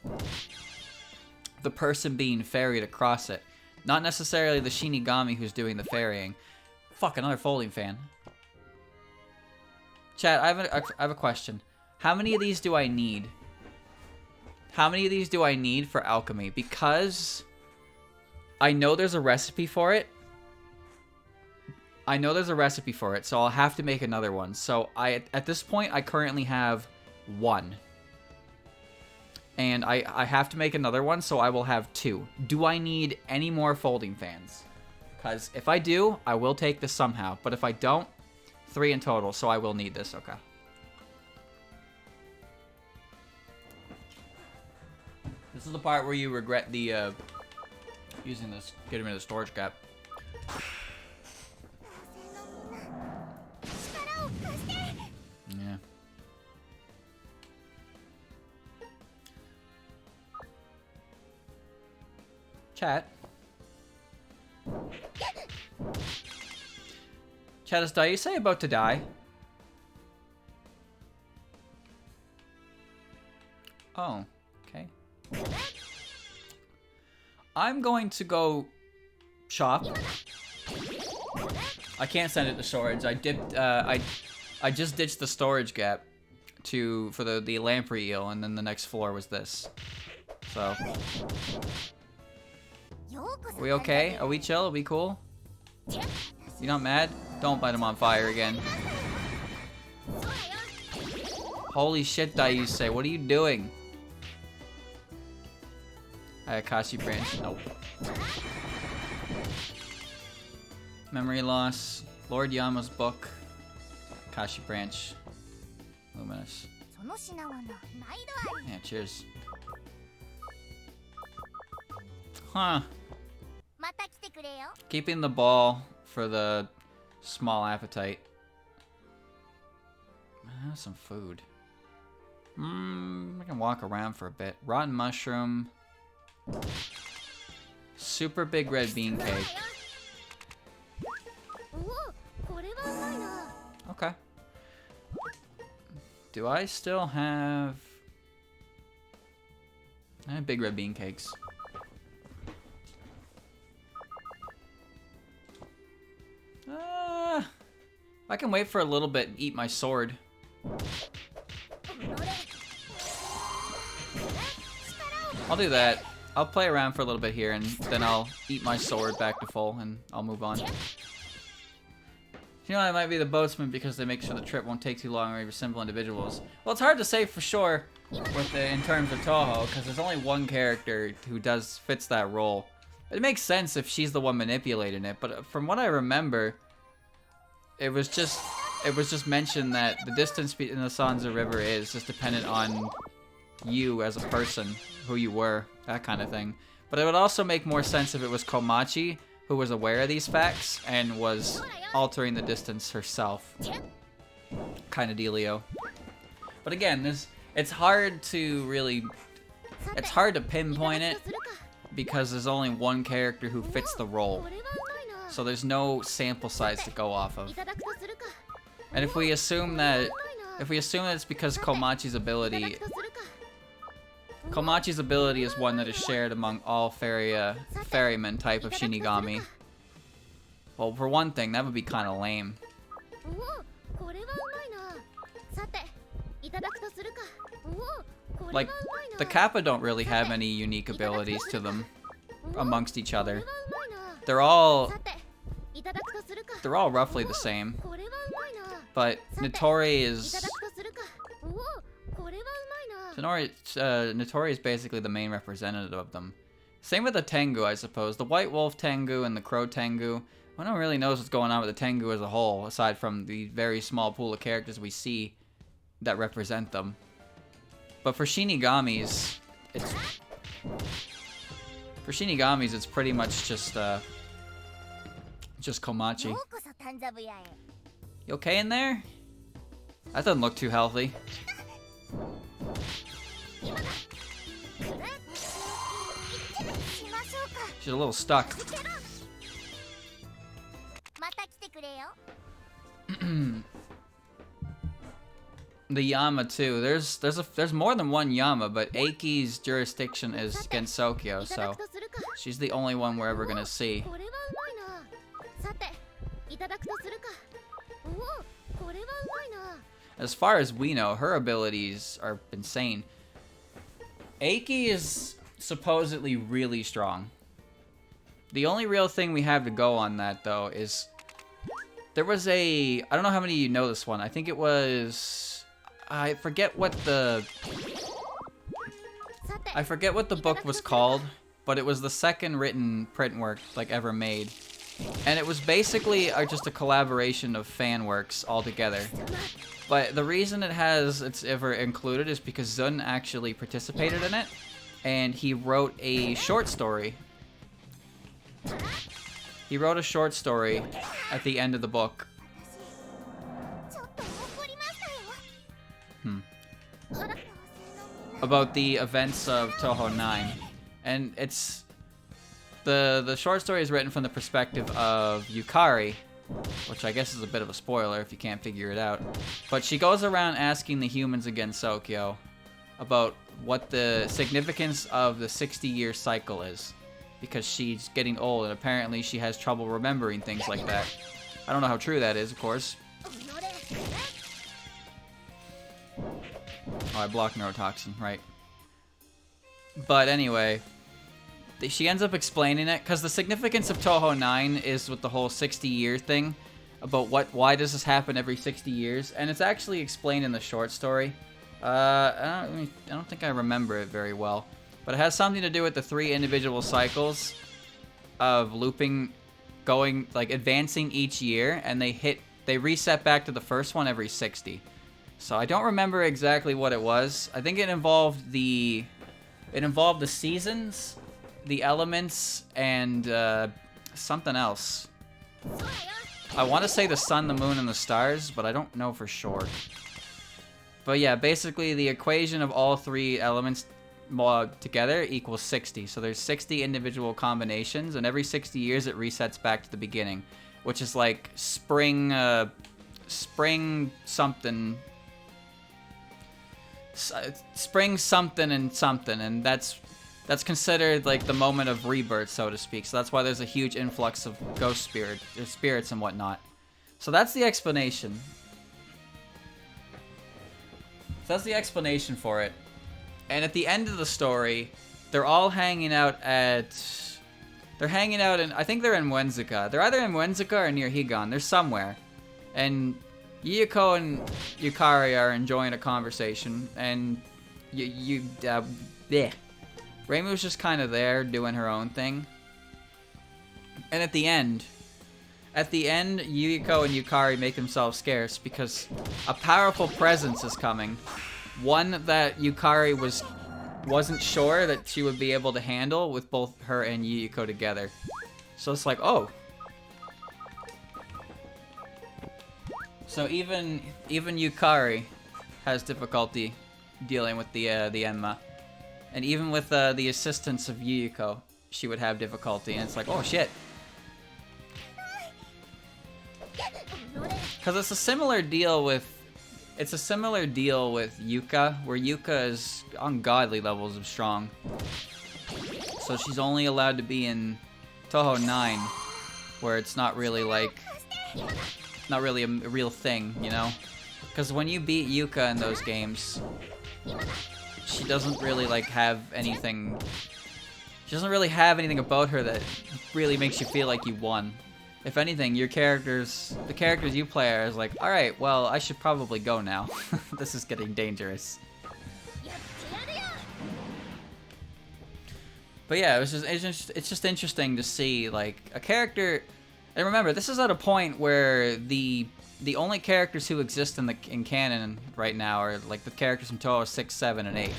the person being ferried across it. Not necessarily the Shinigami who's doing the ferrying. Fuck, another folding fan. Chat, I have a question. How many of these do I need? How many of these do I need for alchemy? Because I know there's a recipe for it. So I'll have to make another one. So at this point, I currently have 1. And I have to make another one, so I will have 2. Do I need any more folding fans? Because if I do, I will take this somehow. But if I don't, 3 in total, so I will need this. Okay. This is the part where you regret the using this, getting rid of the storage gap. Yeah. Chat. Chat, is Daisei about to die? Oh, okay. I'm going to go shop. I can't send it to storage. I just ditched the storage gap for the lamprey eel, and then the next floor was this. So, are we okay? Are we chill? Are we cool? You not mad? Don't light him on fire again. Holy shit, Daisei, what are you doing? Akashi branch. Nope. Memory loss. Lord Yama's book. Akashi branch. Luminous. Yeah, cheers. Huh. Keeping the ball for the small appetite. I have some food. I can walk around for a bit. Rotten mushroom. Super big red bean cake. Okay. Do I still have... I have big red bean cakes. I can wait for a little bit and eat my sword. I'll do that. I'll play around for a little bit here, and then I'll eat my sword back to full, and I'll move on. You know, I might be the boatsman because they make sure the trip won't take too long or even simple individuals. Well, it's hard to say for sure in terms of Touhou, because there's only one character who fits that role. It makes sense if she's the one manipulating it, but from what I remember, it was just mentioned that the distance in the Sanzu River is just dependent on you as a person, who you were, that kind of thing. But it would also make more sense if it was Komachi who was aware of these facts and was altering the distance herself. Kind of dealio. But again, it's hard to pinpoint it because there's only one character who fits the role. So there's no sample size to go off of. And if we assume that it's because Komachi's ability is one that is shared among all ferryman type of Shinigami. Well, for one thing, that would be kind of lame. Like, the Kappa don't really have any unique abilities to them amongst each other. They're all roughly the same. But Notori is basically the main representative of them. Same with the Tengu, I suppose. The White Wolf Tengu and the Crow Tengu. No one really knows what's going on with the Tengu as a whole, aside from the very small pool of characters we see that represent them. But for Shinigamis, it's pretty much just Komachi. You okay in there? That doesn't look too healthy. She's a little stuck. また来てくれよ The Yama too. There's more than one Yama, but Eiki's jurisdiction is Gensokyo, so she's the only one we're ever gonna see. これはうまいなさていただくとするかおおこれはうまいな As far as we know, her abilities are insane. Eiki is supposedly really strong. The only real thing we have to go on that, though, is there was I don't know how many of you know this one. I think it was, I forget what the book was called, but it was the second written print work like ever made. And it was basically just a collaboration of fan works all together. But the reason it's ever included is because Zun actually participated in it, and he wrote a short story. He wrote a short story at the end of the book. ちょっと怒りましたよ About the events of Touhou 9. And it's the short story is written from the perspective of Yukari, which I guess is a bit of a spoiler if you can't figure it out. But she goes around asking the humans again, Sokyo, about what the significance of the 60-year cycle is. Because she's getting old and apparently she has trouble remembering things like that. I don't know how true that is, of course. Oh, I blocked neurotoxin, right. But anyway, she ends up explaining it, because the significance of Touhou 9 is with the whole 60-year thing, about why does this happen every 60 years, and it's actually explained in the short story. I don't think I remember it very well, but it has something to do with the 3 individual cycles of looping, advancing each year, and they reset back to the first one every 60. So I don't remember exactly what it was. I think it involved the seasons, the elements, and something else. I want to say the sun, the moon, and the stars, but I don't know for sure. But yeah, basically the equation of all 3 elements together equals 60. So there's 60 individual combinations, and every 60 years it resets back to the beginning, which is like spring something. Spring something and something, and that's considered like the moment of rebirth, so to speak. So that's why there's a huge influx of spirits and whatnot. So that's the explanation. So that's the explanation for it. And at the end of the story, they're all hanging out at... They're hanging out in... I think they're in Wenzuka. They're either in Wenzuka or near Higan. They're somewhere. And Yuko and Yukari are enjoying a conversation. And Reimu's just kind of there doing her own thing. And at the end, Yuko and Yukari make themselves scarce because a powerful presence is coming. One that Yukari wasn't sure that she would be able to handle with both her and Yuko together. So it's like, oh. So even Yukari has difficulty dealing with the Enma. And even with the assistance of Yuko, she would have difficulty. And it's like, oh shit. Because it's a similar deal with Yuka, where Yuka is ungodly levels of strong. So she's only allowed to be in Touhou 9, where it's not really a real thing, you know? Because when you beat Yuka in those games, she doesn't really have anything. She doesn't really have anything about her that really makes you feel like you won. If anything, the characters you play are like, all right, well, I should probably go now. This is getting dangerous. But yeah, it's just interesting to see a character. And remember, this is at a point where the only characters who exist in canon right now are the characters from Touhou 6, 7, and 8.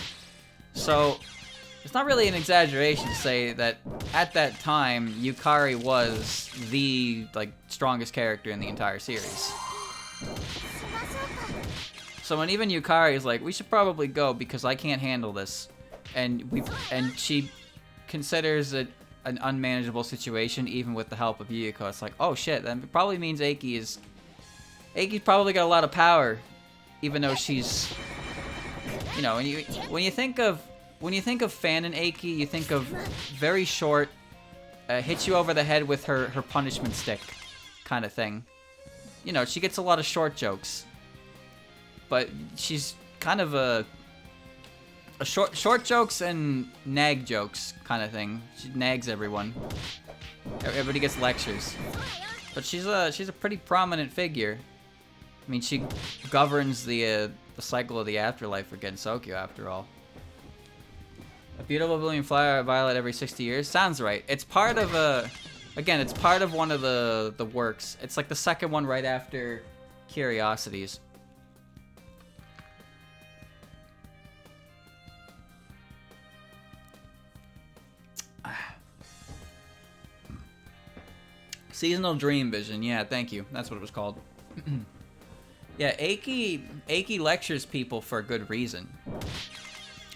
So it's not really an exaggeration to say that at that time, Yukari was the strongest character in the entire series. So when even Yukari is like, we should probably go because I can't handle this, and she considers it an unmanageable situation, even with the help of Yuyuko. It's like, oh shit, that probably means Eiki's probably got a lot of power, even though she's, you know, when you think of Fan and Eiki, you think of very short, hit you over the head with her punishment stick kind of thing. You know, she gets a lot of short jokes, but she's kind of a short jokes and nag jokes kind of thing. She nags everyone. Everybody gets lectures, but she's a pretty prominent figure. I mean, she governs the cycle of the afterlife for Gensokyo, after all. A beautiful blooming flower violet every 60 years sounds right. It's part of again, it's part of one of the works. It's like the second one right after Curiosities. Seasonal Dream Vision. Yeah, thank you. That's what it was called. Yeah, Eiki lectures people for a good reason.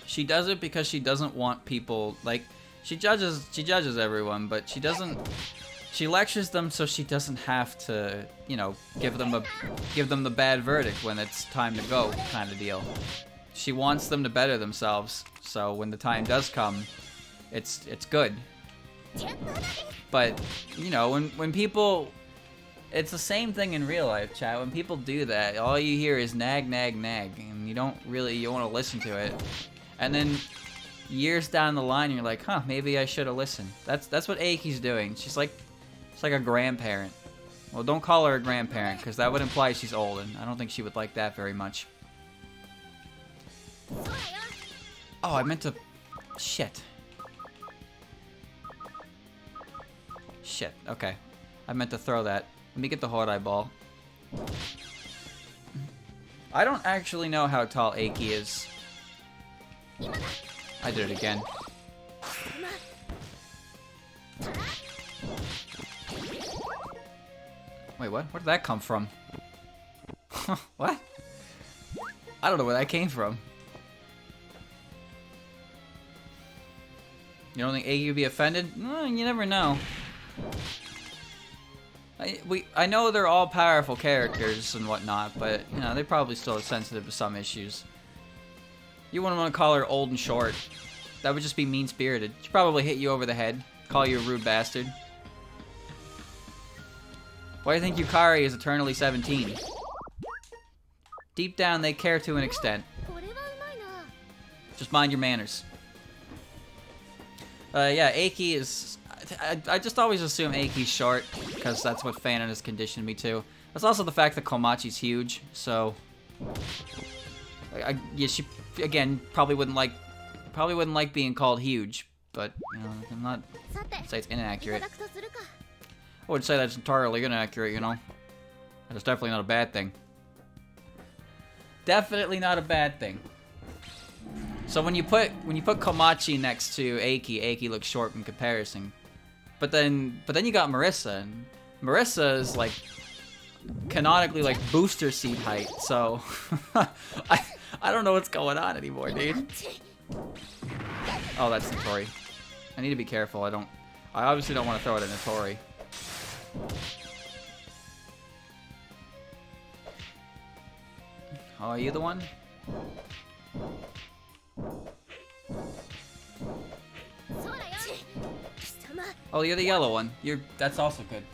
She does it because she doesn't want people, like, she judges everyone, but she lectures them so she doesn't have to, you know, give them the bad verdict when it's time to go kind of deal. She wants them to better themselves, so when the time does come, it's good. But, you know, when people, it's the same thing in real life, chat. When people do that, all you hear is nag, nag, nag, and you want to listen to it. And then years down the line, you're like, huh, maybe I should have listened. That's what Eiki's doing. It's like a grandparent. Well, don't call her a grandparent, because that would imply she's old, and I don't think she would like that very much. Oh, I meant to... Shit. Shit, okay. I meant to throw that. Let me get the Hodai ball. I don't actually know how tall Eiki is. I did it again. Wait, what? Where did that come from? What? I don't know where that came from. You don't think Eiki would be offended? You never know. I know they're all powerful characters and whatnot, but, you know, they're probably still sensitive to some issues. You wouldn't want to call her old and short. That would just be mean-spirited. She'd probably hit you over the head, call you a rude bastard. Why do you think Yukari is eternally 17? Deep down, they care to an extent. Just mind your manners. Yeah, Eiki is... I just always assume Eiki's short, because that's what Fanon has conditioned me to. That's also the fact that Komachi's huge, so... yeah, she, again, probably wouldn't like being called huge, but, you know, I'm not... I'd say it's inaccurate. I would say that's entirely inaccurate, you know? That's definitely not a bad thing. Definitely not a bad thing. So when you put Komachi next to Eiki looks short in comparison. But then you got Marissa, and Marissa is like canonically like booster seat height. So I don't know what's going on anymore, dude. Oh, that's Notori. I need to be careful. I obviously don't want to throw it at Notori. Oh, are you the one? Oh, you're the yellow one. That's also good.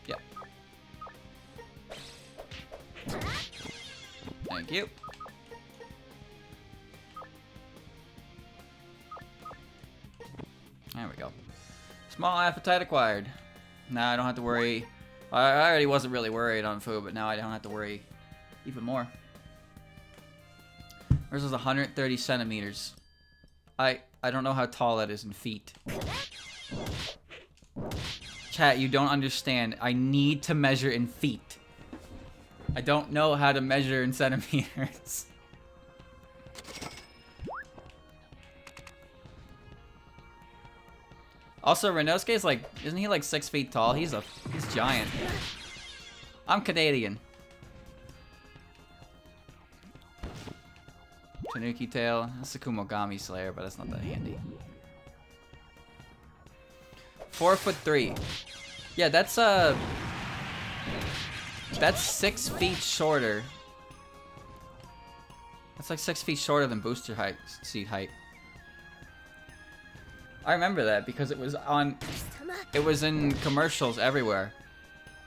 Yeah. Thank you. There we go. Small appetite acquired. Now I don't have to worry. I already wasn't really worried on food, but now I don't have to worry even more. Hers is 130 centimeters. I don't know how tall that is in feet. Chat, you don't understand. I need to measure in feet. I don't know how to measure in centimeters. Also, Renosuke's like, isn't he like 6 feet tall? He's giant. I'm Canadian. Tanuki tail. That's the Kumogami Slayer, but that's not that handy. 4'3". Yeah, that's 6 feet shorter. That's like 6 feet shorter than booster height, seat height. I remember that because it was in commercials everywhere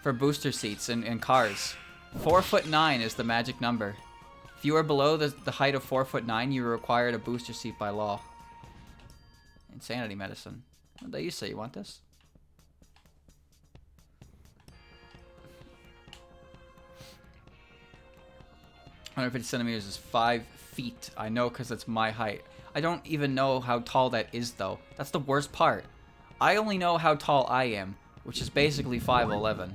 for booster seats in cars. 4'9" is the magic number. If you are below the height of 4'9", you are required a booster seat by law. Insanity medicine. What did you say? You want this? 150 centimeters is 5 feet. I know because it's my height. I don't even know how tall that is, though. That's the worst part. I only know how tall I am, which is basically 5'11".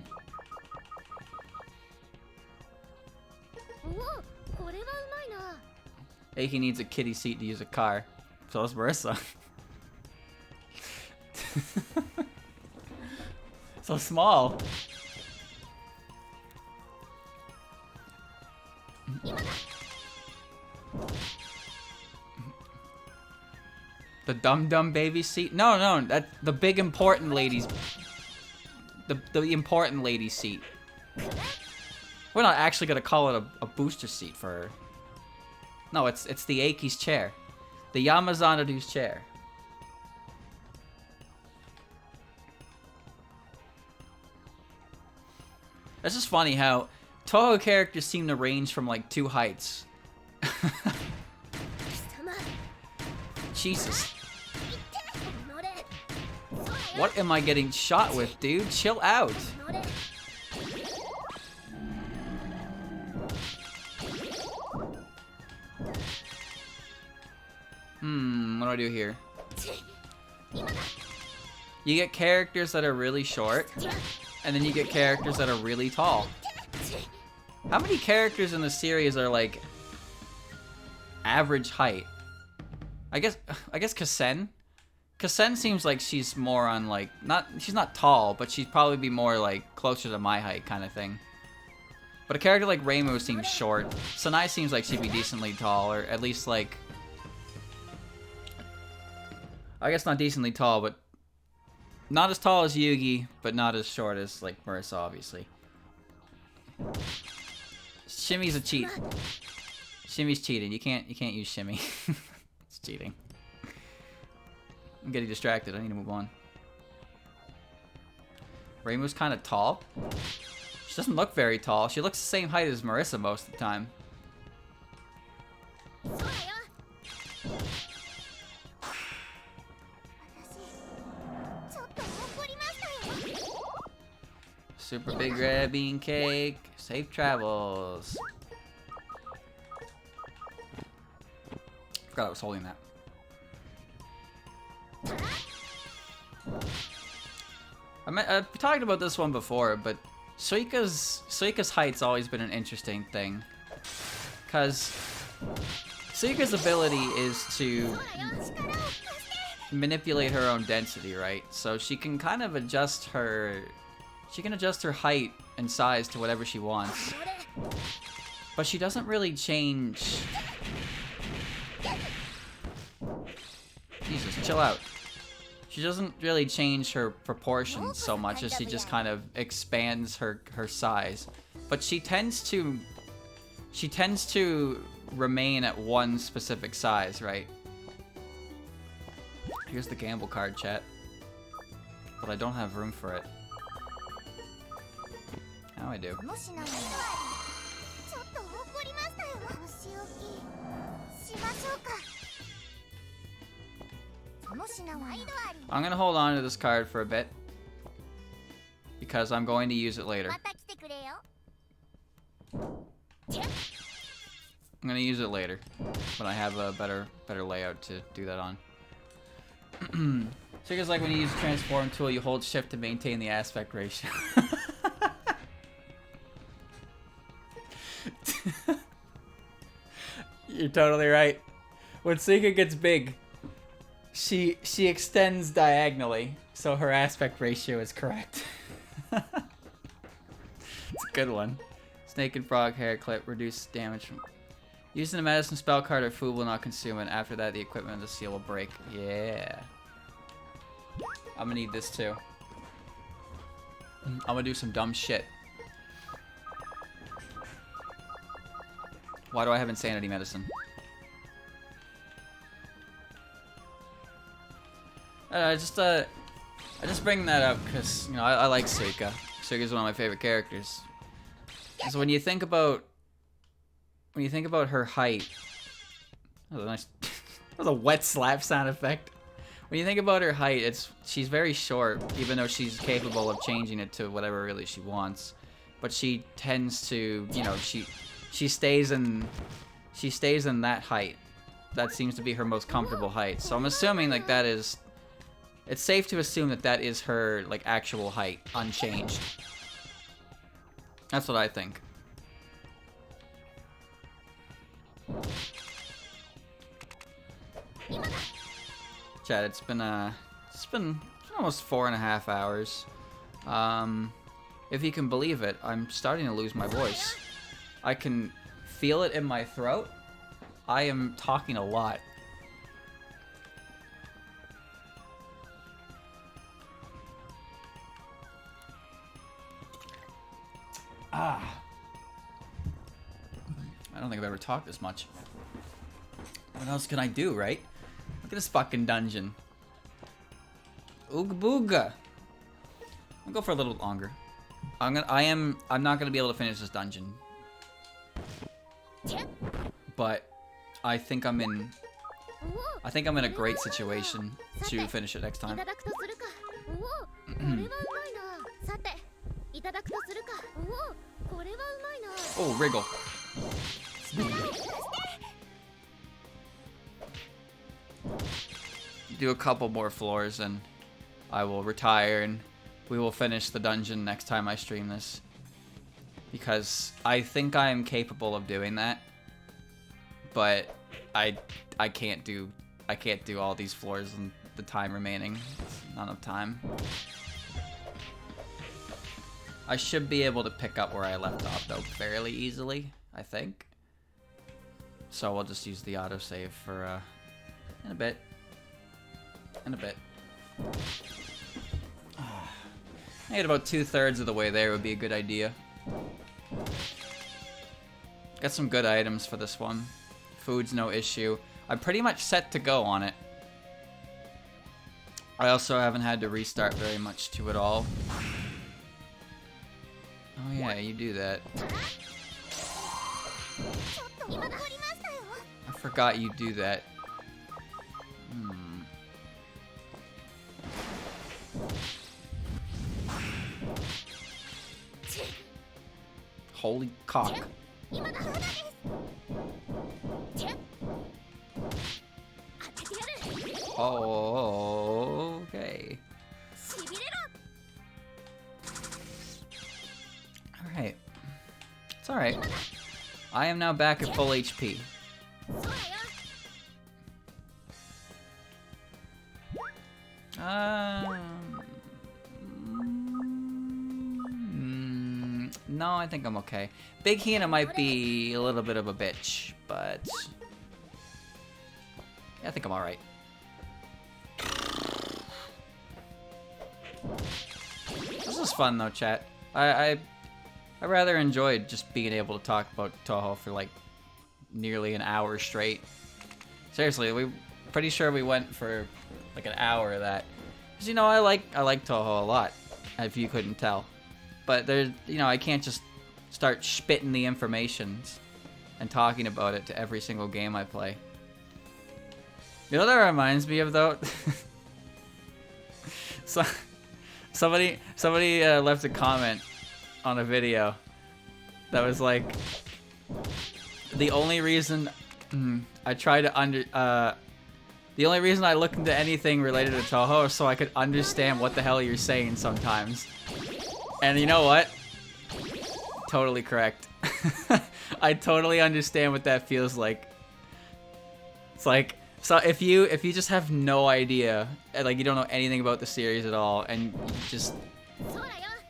Aiki needs a kiddie seat to use a car. So does Marissa. So small. The dumb baby seat? No, that's the big important ladies. The important lady seat. We're not actually gonna call it a booster seat for her. No, it's the Aiki's chair. The Yamazanadu's chair. It's just funny how Touhou characters seem to range from like 2 heights. Jesus. What am I getting shot with, dude? Chill out. What do I do here? You get characters that are really short, and then you get characters that are really tall. How many characters in the series are like average height? I guess Kasen. Kasen seems like she's more on like she's not tall, but she'd probably be more like closer to my height kind of thing. But a character like Reimu seems short. Sanai seems like she'd be decently tall, or at least like, I guess not decently tall, but not as tall as Yugi, but not as short as like Marissa, obviously. Shimmy's a cheat. Shimmy's cheating. You can't use Shimmy. It's cheating. I'm getting distracted. I need to move on. Reimu's kind of tall. She doesn't look very tall. She looks the same height as Marissa most of the time. Super big red bean cake. Safe travels. Forgot I was holding that. I've talked about this one before, but Suika's height's always been an interesting thing. Because Suika's ability is to manipulate her own density, right? So she can kind of adjust her... She can adjust her height and size to whatever she wants. But she doesn't really change... Jesus, chill out. She doesn't really change her proportions so much as she just kind of expands her size. But she tends to remain at one specific size, right? Here's the gamble card, chat. But I don't have room for it. Now I do. I'm gonna hold on to this card for a bit because I'm going to use it later. I'm gonna use it later when I have a better layout to do that on. So it's like when you use a transform tool, you hold shift to maintain the aspect ratio. You're totally right. When Suika gets big, she extends diagonally, so her aspect ratio is correct. It's a good one. Snake and frog hair clip, reduce damage from... Using the medicine spell card or food will not consume it. After that, the equipment of the seal will break. Yeah. I'm gonna need this too. I'm gonna do some dumb shit. Why do I have insanity medicine? I just bring that up because, you know, I like Suika. Suika's one of my favorite characters. So when you think about her height, that was a nice, that was a wet slap sound effect. When you think about her height, she's very short, even though she's capable of changing it to whatever really she wants. But she tends to, you know, she stays in that height. That seems to be her most comfortable height. So I'm assuming like that is, it's safe to assume that that is her like actual height, unchanged. That's what I think. Chat, it's been almost 4.5 hours. If you can believe it, I'm starting to lose my voice. I can feel it in my throat. I am talking a lot. I don't think I've ever talked this much. What else can I do, right? Look at this fucking dungeon. Ooga booga. I'll go for a little longer. I'm not gonna be able to finish this dungeon. But I think I'm in a great situation to finish it next time. Oh, wriggle. Do a couple more floors and I will retire and we will finish the dungeon next time I stream this. Because I think I am capable of doing that. But I can't do all these floors in the time remaining. It's not enough time. I should be able to pick up where I left off though fairly easily, I think. So we'll just use the autosave for in a bit. In a bit. I get about 2/3 of the way there would be a good idea. Got some good items for this one. Food's no issue. I'm pretty much set to go on it. I also haven't had to restart very much to it all. Oh yeah, you do that. I forgot you do that. Holy cock. Oh, okay. Alright. It's alright. I am now back at full HP. No, I think I'm okay. Big Hina might be a little bit of a bitch, but yeah, I think I'm alright. This was fun though, chat. I rather enjoyed just being able to talk about Touhou for like nearly an hour straight. Seriously, we pretty sure we went for like an hour of that. Cause you know I like Touhou a lot, if you couldn't tell. But there's, you know, I can't just start spitting the information and talking about it to every single game I play. You know what that reminds me of though? So, somebody left a comment on a video that was like, the only reason the only reason I look into anything related to Touhou is so I could understand what the hell you're saying sometimes. And you know what? Totally correct. I totally understand what that feels like. It's like, so if you just have no idea, like you don't know anything about the series at all, and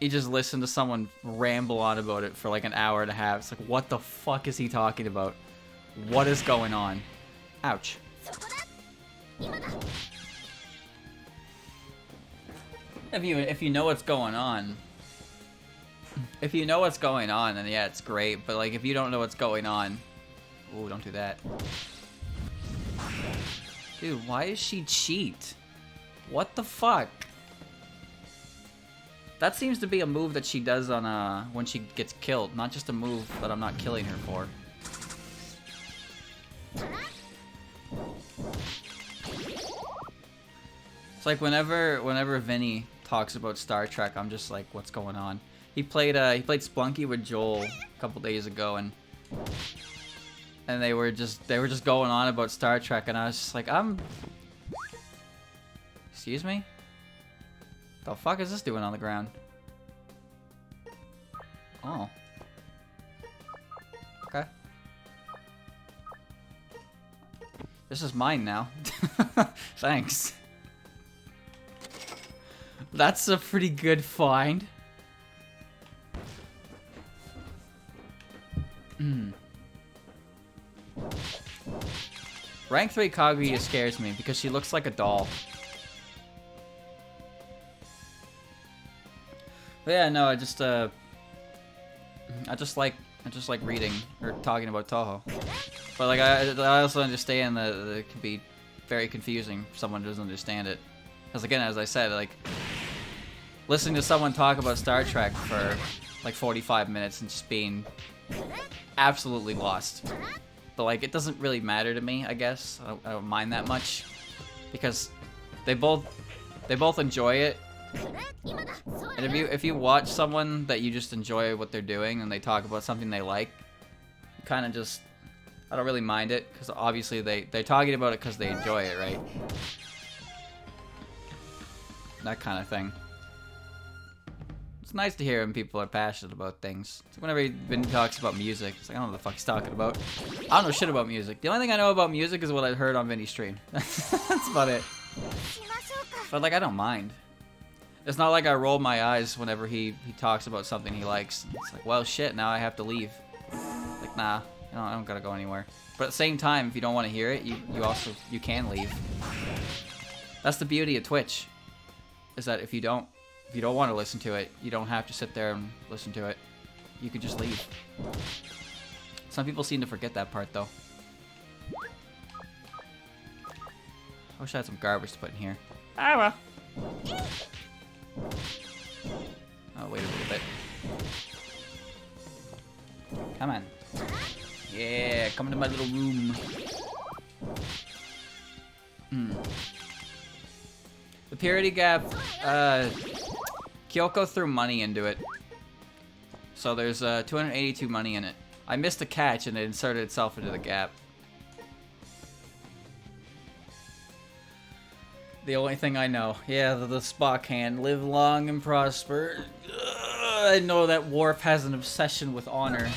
you just listen to someone ramble on about it for like an hour and a half, it's like, what the fuck is he talking about? What is going on? Ouch. そこだ今だ If you know what's going on, if you know what's going on, then yeah, it's great. But like, if you don't know what's going on, ooh, don't do that, dude. Why does she cheat? What the fuck? That seems to be a move that she does on when she gets killed, not just a move that I'm not killing her for. It's like whenever Vinny talks about Star Trek, I'm just like, what's going on? He played Splunky with Joel a couple days ago, and they were just going on about Star Trek, and I was just like, excuse me? The fuck is this doing on the ground? Oh. Okay. This is mine now. Thanks. That's a pretty good find. Rank 3 Kaguya scares me because she looks like a doll. But yeah, no, I just like reading or talking about Touhou. But like I also understand that it can be very confusing if someone doesn't understand it. Because again, as I said, like listening to someone talk about Star Trek for like 45 minutes and just being absolutely lost. But like, it doesn't really matter to me, I guess. I don't mind that much because they both enjoy it. And if you watch someone that you just enjoy what they're doing and they talk about something they like, you kind of just, I don't really mind it because obviously they're talking about it because they enjoy it, right? That kind of thing. It's nice to hear when people are passionate about things. It's like whenever Vin talks about music, it's like, I don't know what the fuck he's talking about. I don't know shit about music. The only thing I know about music is what I heard on Vinny's stream. That's about it. But like, I don't mind. It's not like I roll my eyes whenever he talks about something he likes. It's like, well, shit, now I have to leave. Like, nah, I don't gotta go anywhere. But at the same time, if you don't want to hear it, you can leave. That's the beauty of Twitch. Is that if you don't want to listen to it, you don't have to sit there and listen to it. You can just leave. Some people seem to forget that part, though. I wish I had some garbage to put in here. Ah, well. Oh, wait a little bit. Come on. Yeah, come into my little room. The purity gap, Kyoko threw money into it. So there's 282 money in it. I missed a catch and it inserted itself into the gap. The only thing I know. Yeah, the Spock hand. Live long and prosper. I know that Worf has an obsession with honor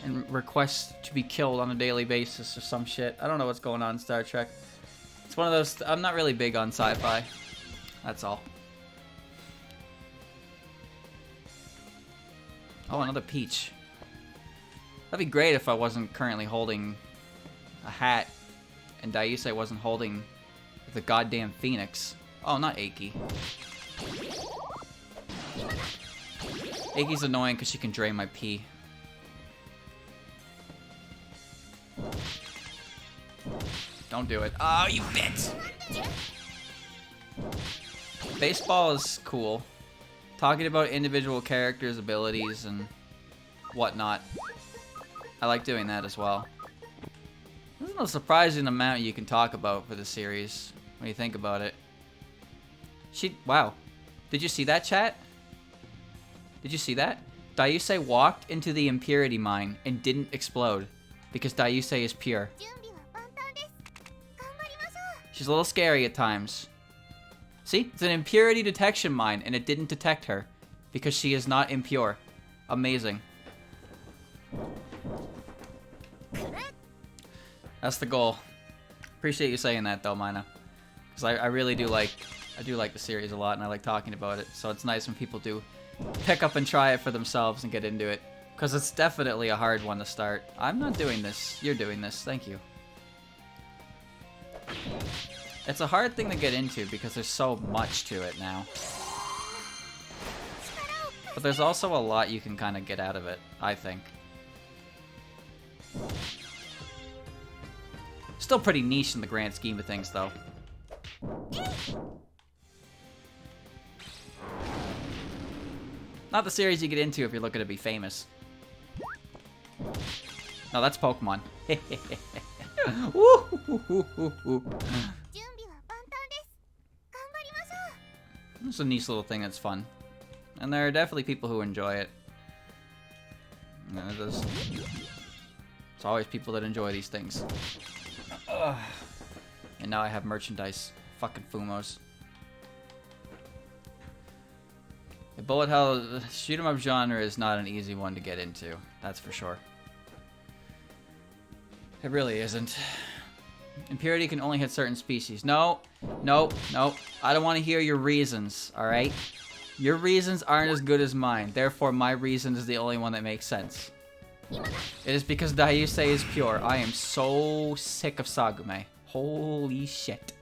and requests to be killed on a daily basis or some shit. I don't know what's going on in Star Trek. It's one of those... I'm not really big on sci-fi. That's all. Oh, another peach. That'd be great if I wasn't currently holding a hat and Daisei wasn't holding the goddamn phoenix. Oh, not Aki. Aki's annoying because she can drain my pee. Don't do it. Oh, you bitch! Baseball is cool. Talking about individual characters' abilities and whatnot. I like doing that as well. There's no surprising amount you can talk about for the series when you think about it. Wow. Did you see that, chat? Did you see that? Daisei walked into the impurity mine and didn't explode because Daisei is pure. She's a little scary at times. See? It's an impurity detection mine and it didn't detect her because she is not impure. Amazing. That's the goal. Appreciate you saying that though, Mina. Because I really do like the series a lot and I like talking about it. So it's nice when people do pick up and try it for themselves and get into it. Because it's definitely a hard one to start. I'm not doing this. You're doing this. Thank you. It's a hard thing to get into because there's so much to it now. But there's also a lot you can kind of get out of it, I think. Still pretty niche in the grand scheme of things, though. Not the series you get into if you're looking to be famous. No, that's Pokemon. It's a nice little thing that's fun. And there are definitely people who enjoy it. There's always people that enjoy these things. Ugh. And now I have merchandise. Fucking Fumos. The bullet hell shoot 'em up genre is not an easy one to get into. That's for sure. It really isn't. Impurity can only hit certain species. No, no, no. I don't want to hear your reasons, alright? Your reasons aren't as good as mine. Therefore, my reason is the only one that makes sense. It is because Daiyusei is pure. I am so sick of Sagume. Holy shit.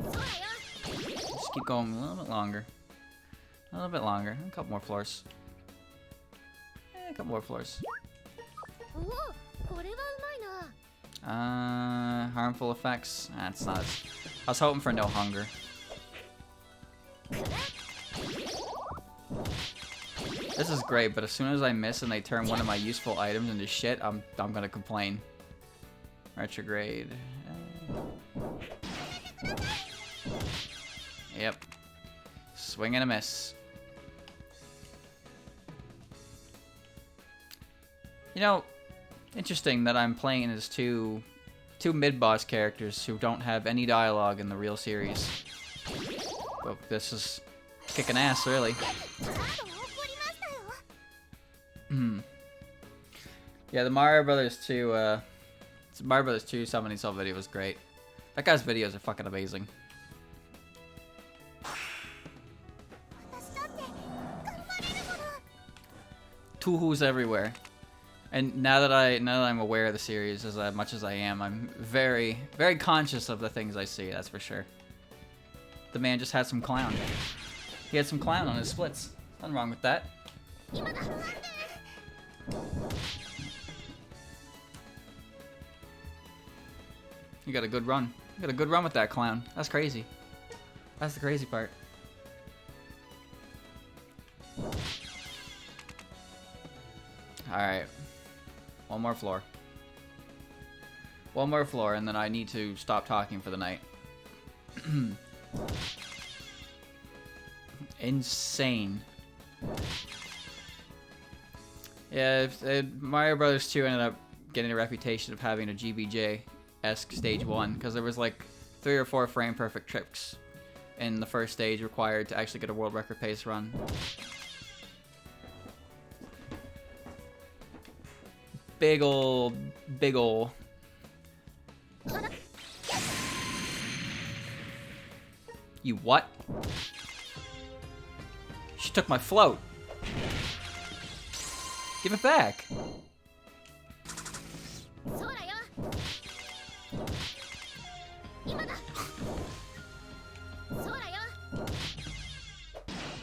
Just keep going a little bit longer. A little bit longer. A couple more floors. A couple more floors. Harmful effects. That's not. I was hoping for no hunger. This is great, but as soon as I miss and they turn one of my useful items into shit, I'm gonna complain. Retrograde. Yep. Swing and a miss. You know, interesting that I'm playing as two mid-boss characters who don't have any dialogue in the real series. But this is kicking ass, really. Yeah, the Mario Brothers 2, Mario Brothers 2 summoning cell video was great. That guy's videos are fucking amazing. Touhou's everywhere. And now that I'm aware of the series as much as I am, I'm very, very conscious of the things I see, that's for sure. The man just had some clown. He had some clown on his splits. Nothing wrong with that. You got a good run. You got a good run with that clown. That's crazy. That's the crazy part. Alright. One more floor. One more floor, and then I need to stop talking for the night. Insane. Yeah, Mario Brothers 2 ended up getting a reputation of having a GBJ-esque stage 1, because there was like 3 or 4 frame-perfect tricks in the first stage required to actually get a world record pace run. Big ol'. You what? She took my float. Give it back.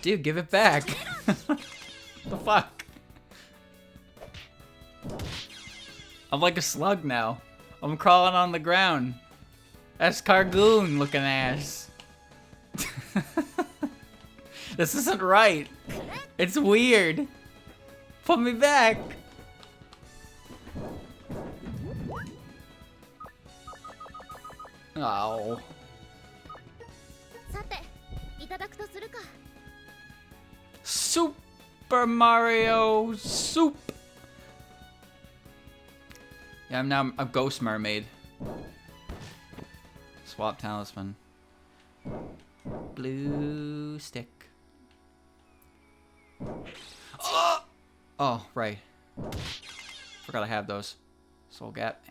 Dude, give it back. The fuck? I'm like a slug now. I'm crawling on the ground. Escargoon looking ass. This isn't right. It's weird. Put me back. Oh. Super Mario Soup. Yeah, I'm now a ghost mermaid. Swap talisman. Blue stick. Oh, oh right. Forgot I have those. Soul gap.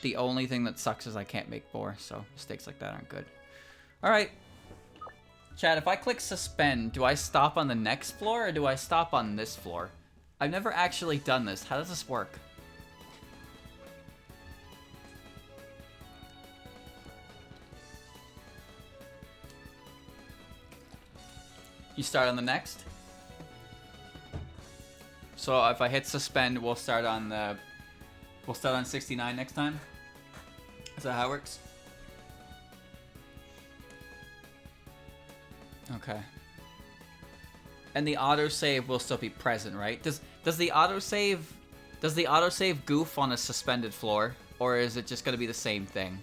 The only thing that sucks is I can't make 4, so mistakes like that aren't good. Alright. Chad, if I click suspend, do I stop on the next floor or do I stop on this floor? I've never actually done this. How does this work? You start on the next? So if I hit suspend, we'll start on 69 next time? Is that how it works? Okay. And the autosave will still be present, right? Does the autosave goof on a suspended floor, or is it just gonna be the same thing?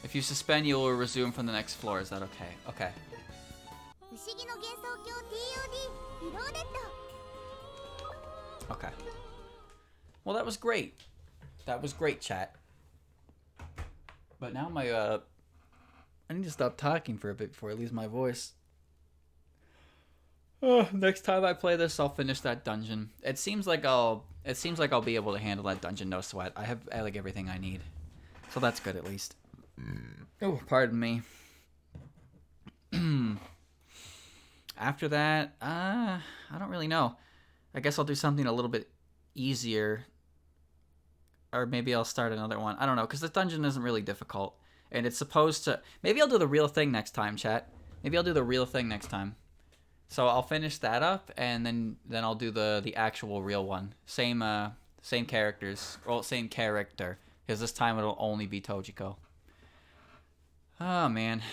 If you suspend, you will resume from the next floor. Is that okay? Okay. 不思議の幻想郷 TOD リローデッド Okay. Well, that was great. That was great, chat. But now I need to stop talking for a bit before I lose my voice. Next time I play this, I'll finish that dungeon. It seems like I'll be able to handle that dungeon, no sweat. I have like everything I need, so that's good at least. Oh, pardon me. After that, I don't really know. I guess I'll do something a little bit easier, or maybe I'll start another one. I don't know, because the dungeon isn't really difficult, and it's supposed to. Maybe I'll do the real thing next time, chat. Maybe I'll do the real thing next time. So I'll finish that up, and then I'll do the actual real one. Same characters, well, same character, because this time it'll only be Tojiko. Oh man.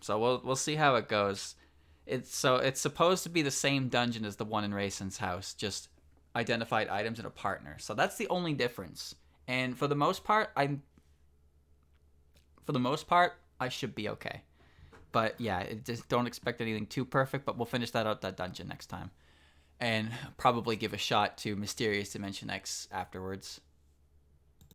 So we'll see how it goes. It's supposed to be the same dungeon as the one in Raisin's house, just identified items and a partner. So that's the only difference. And for the most part, I should be okay. But yeah, just don't expect anything too perfect, but we'll finish that dungeon next time. And probably give a shot to Mysterious Dimension X afterwards.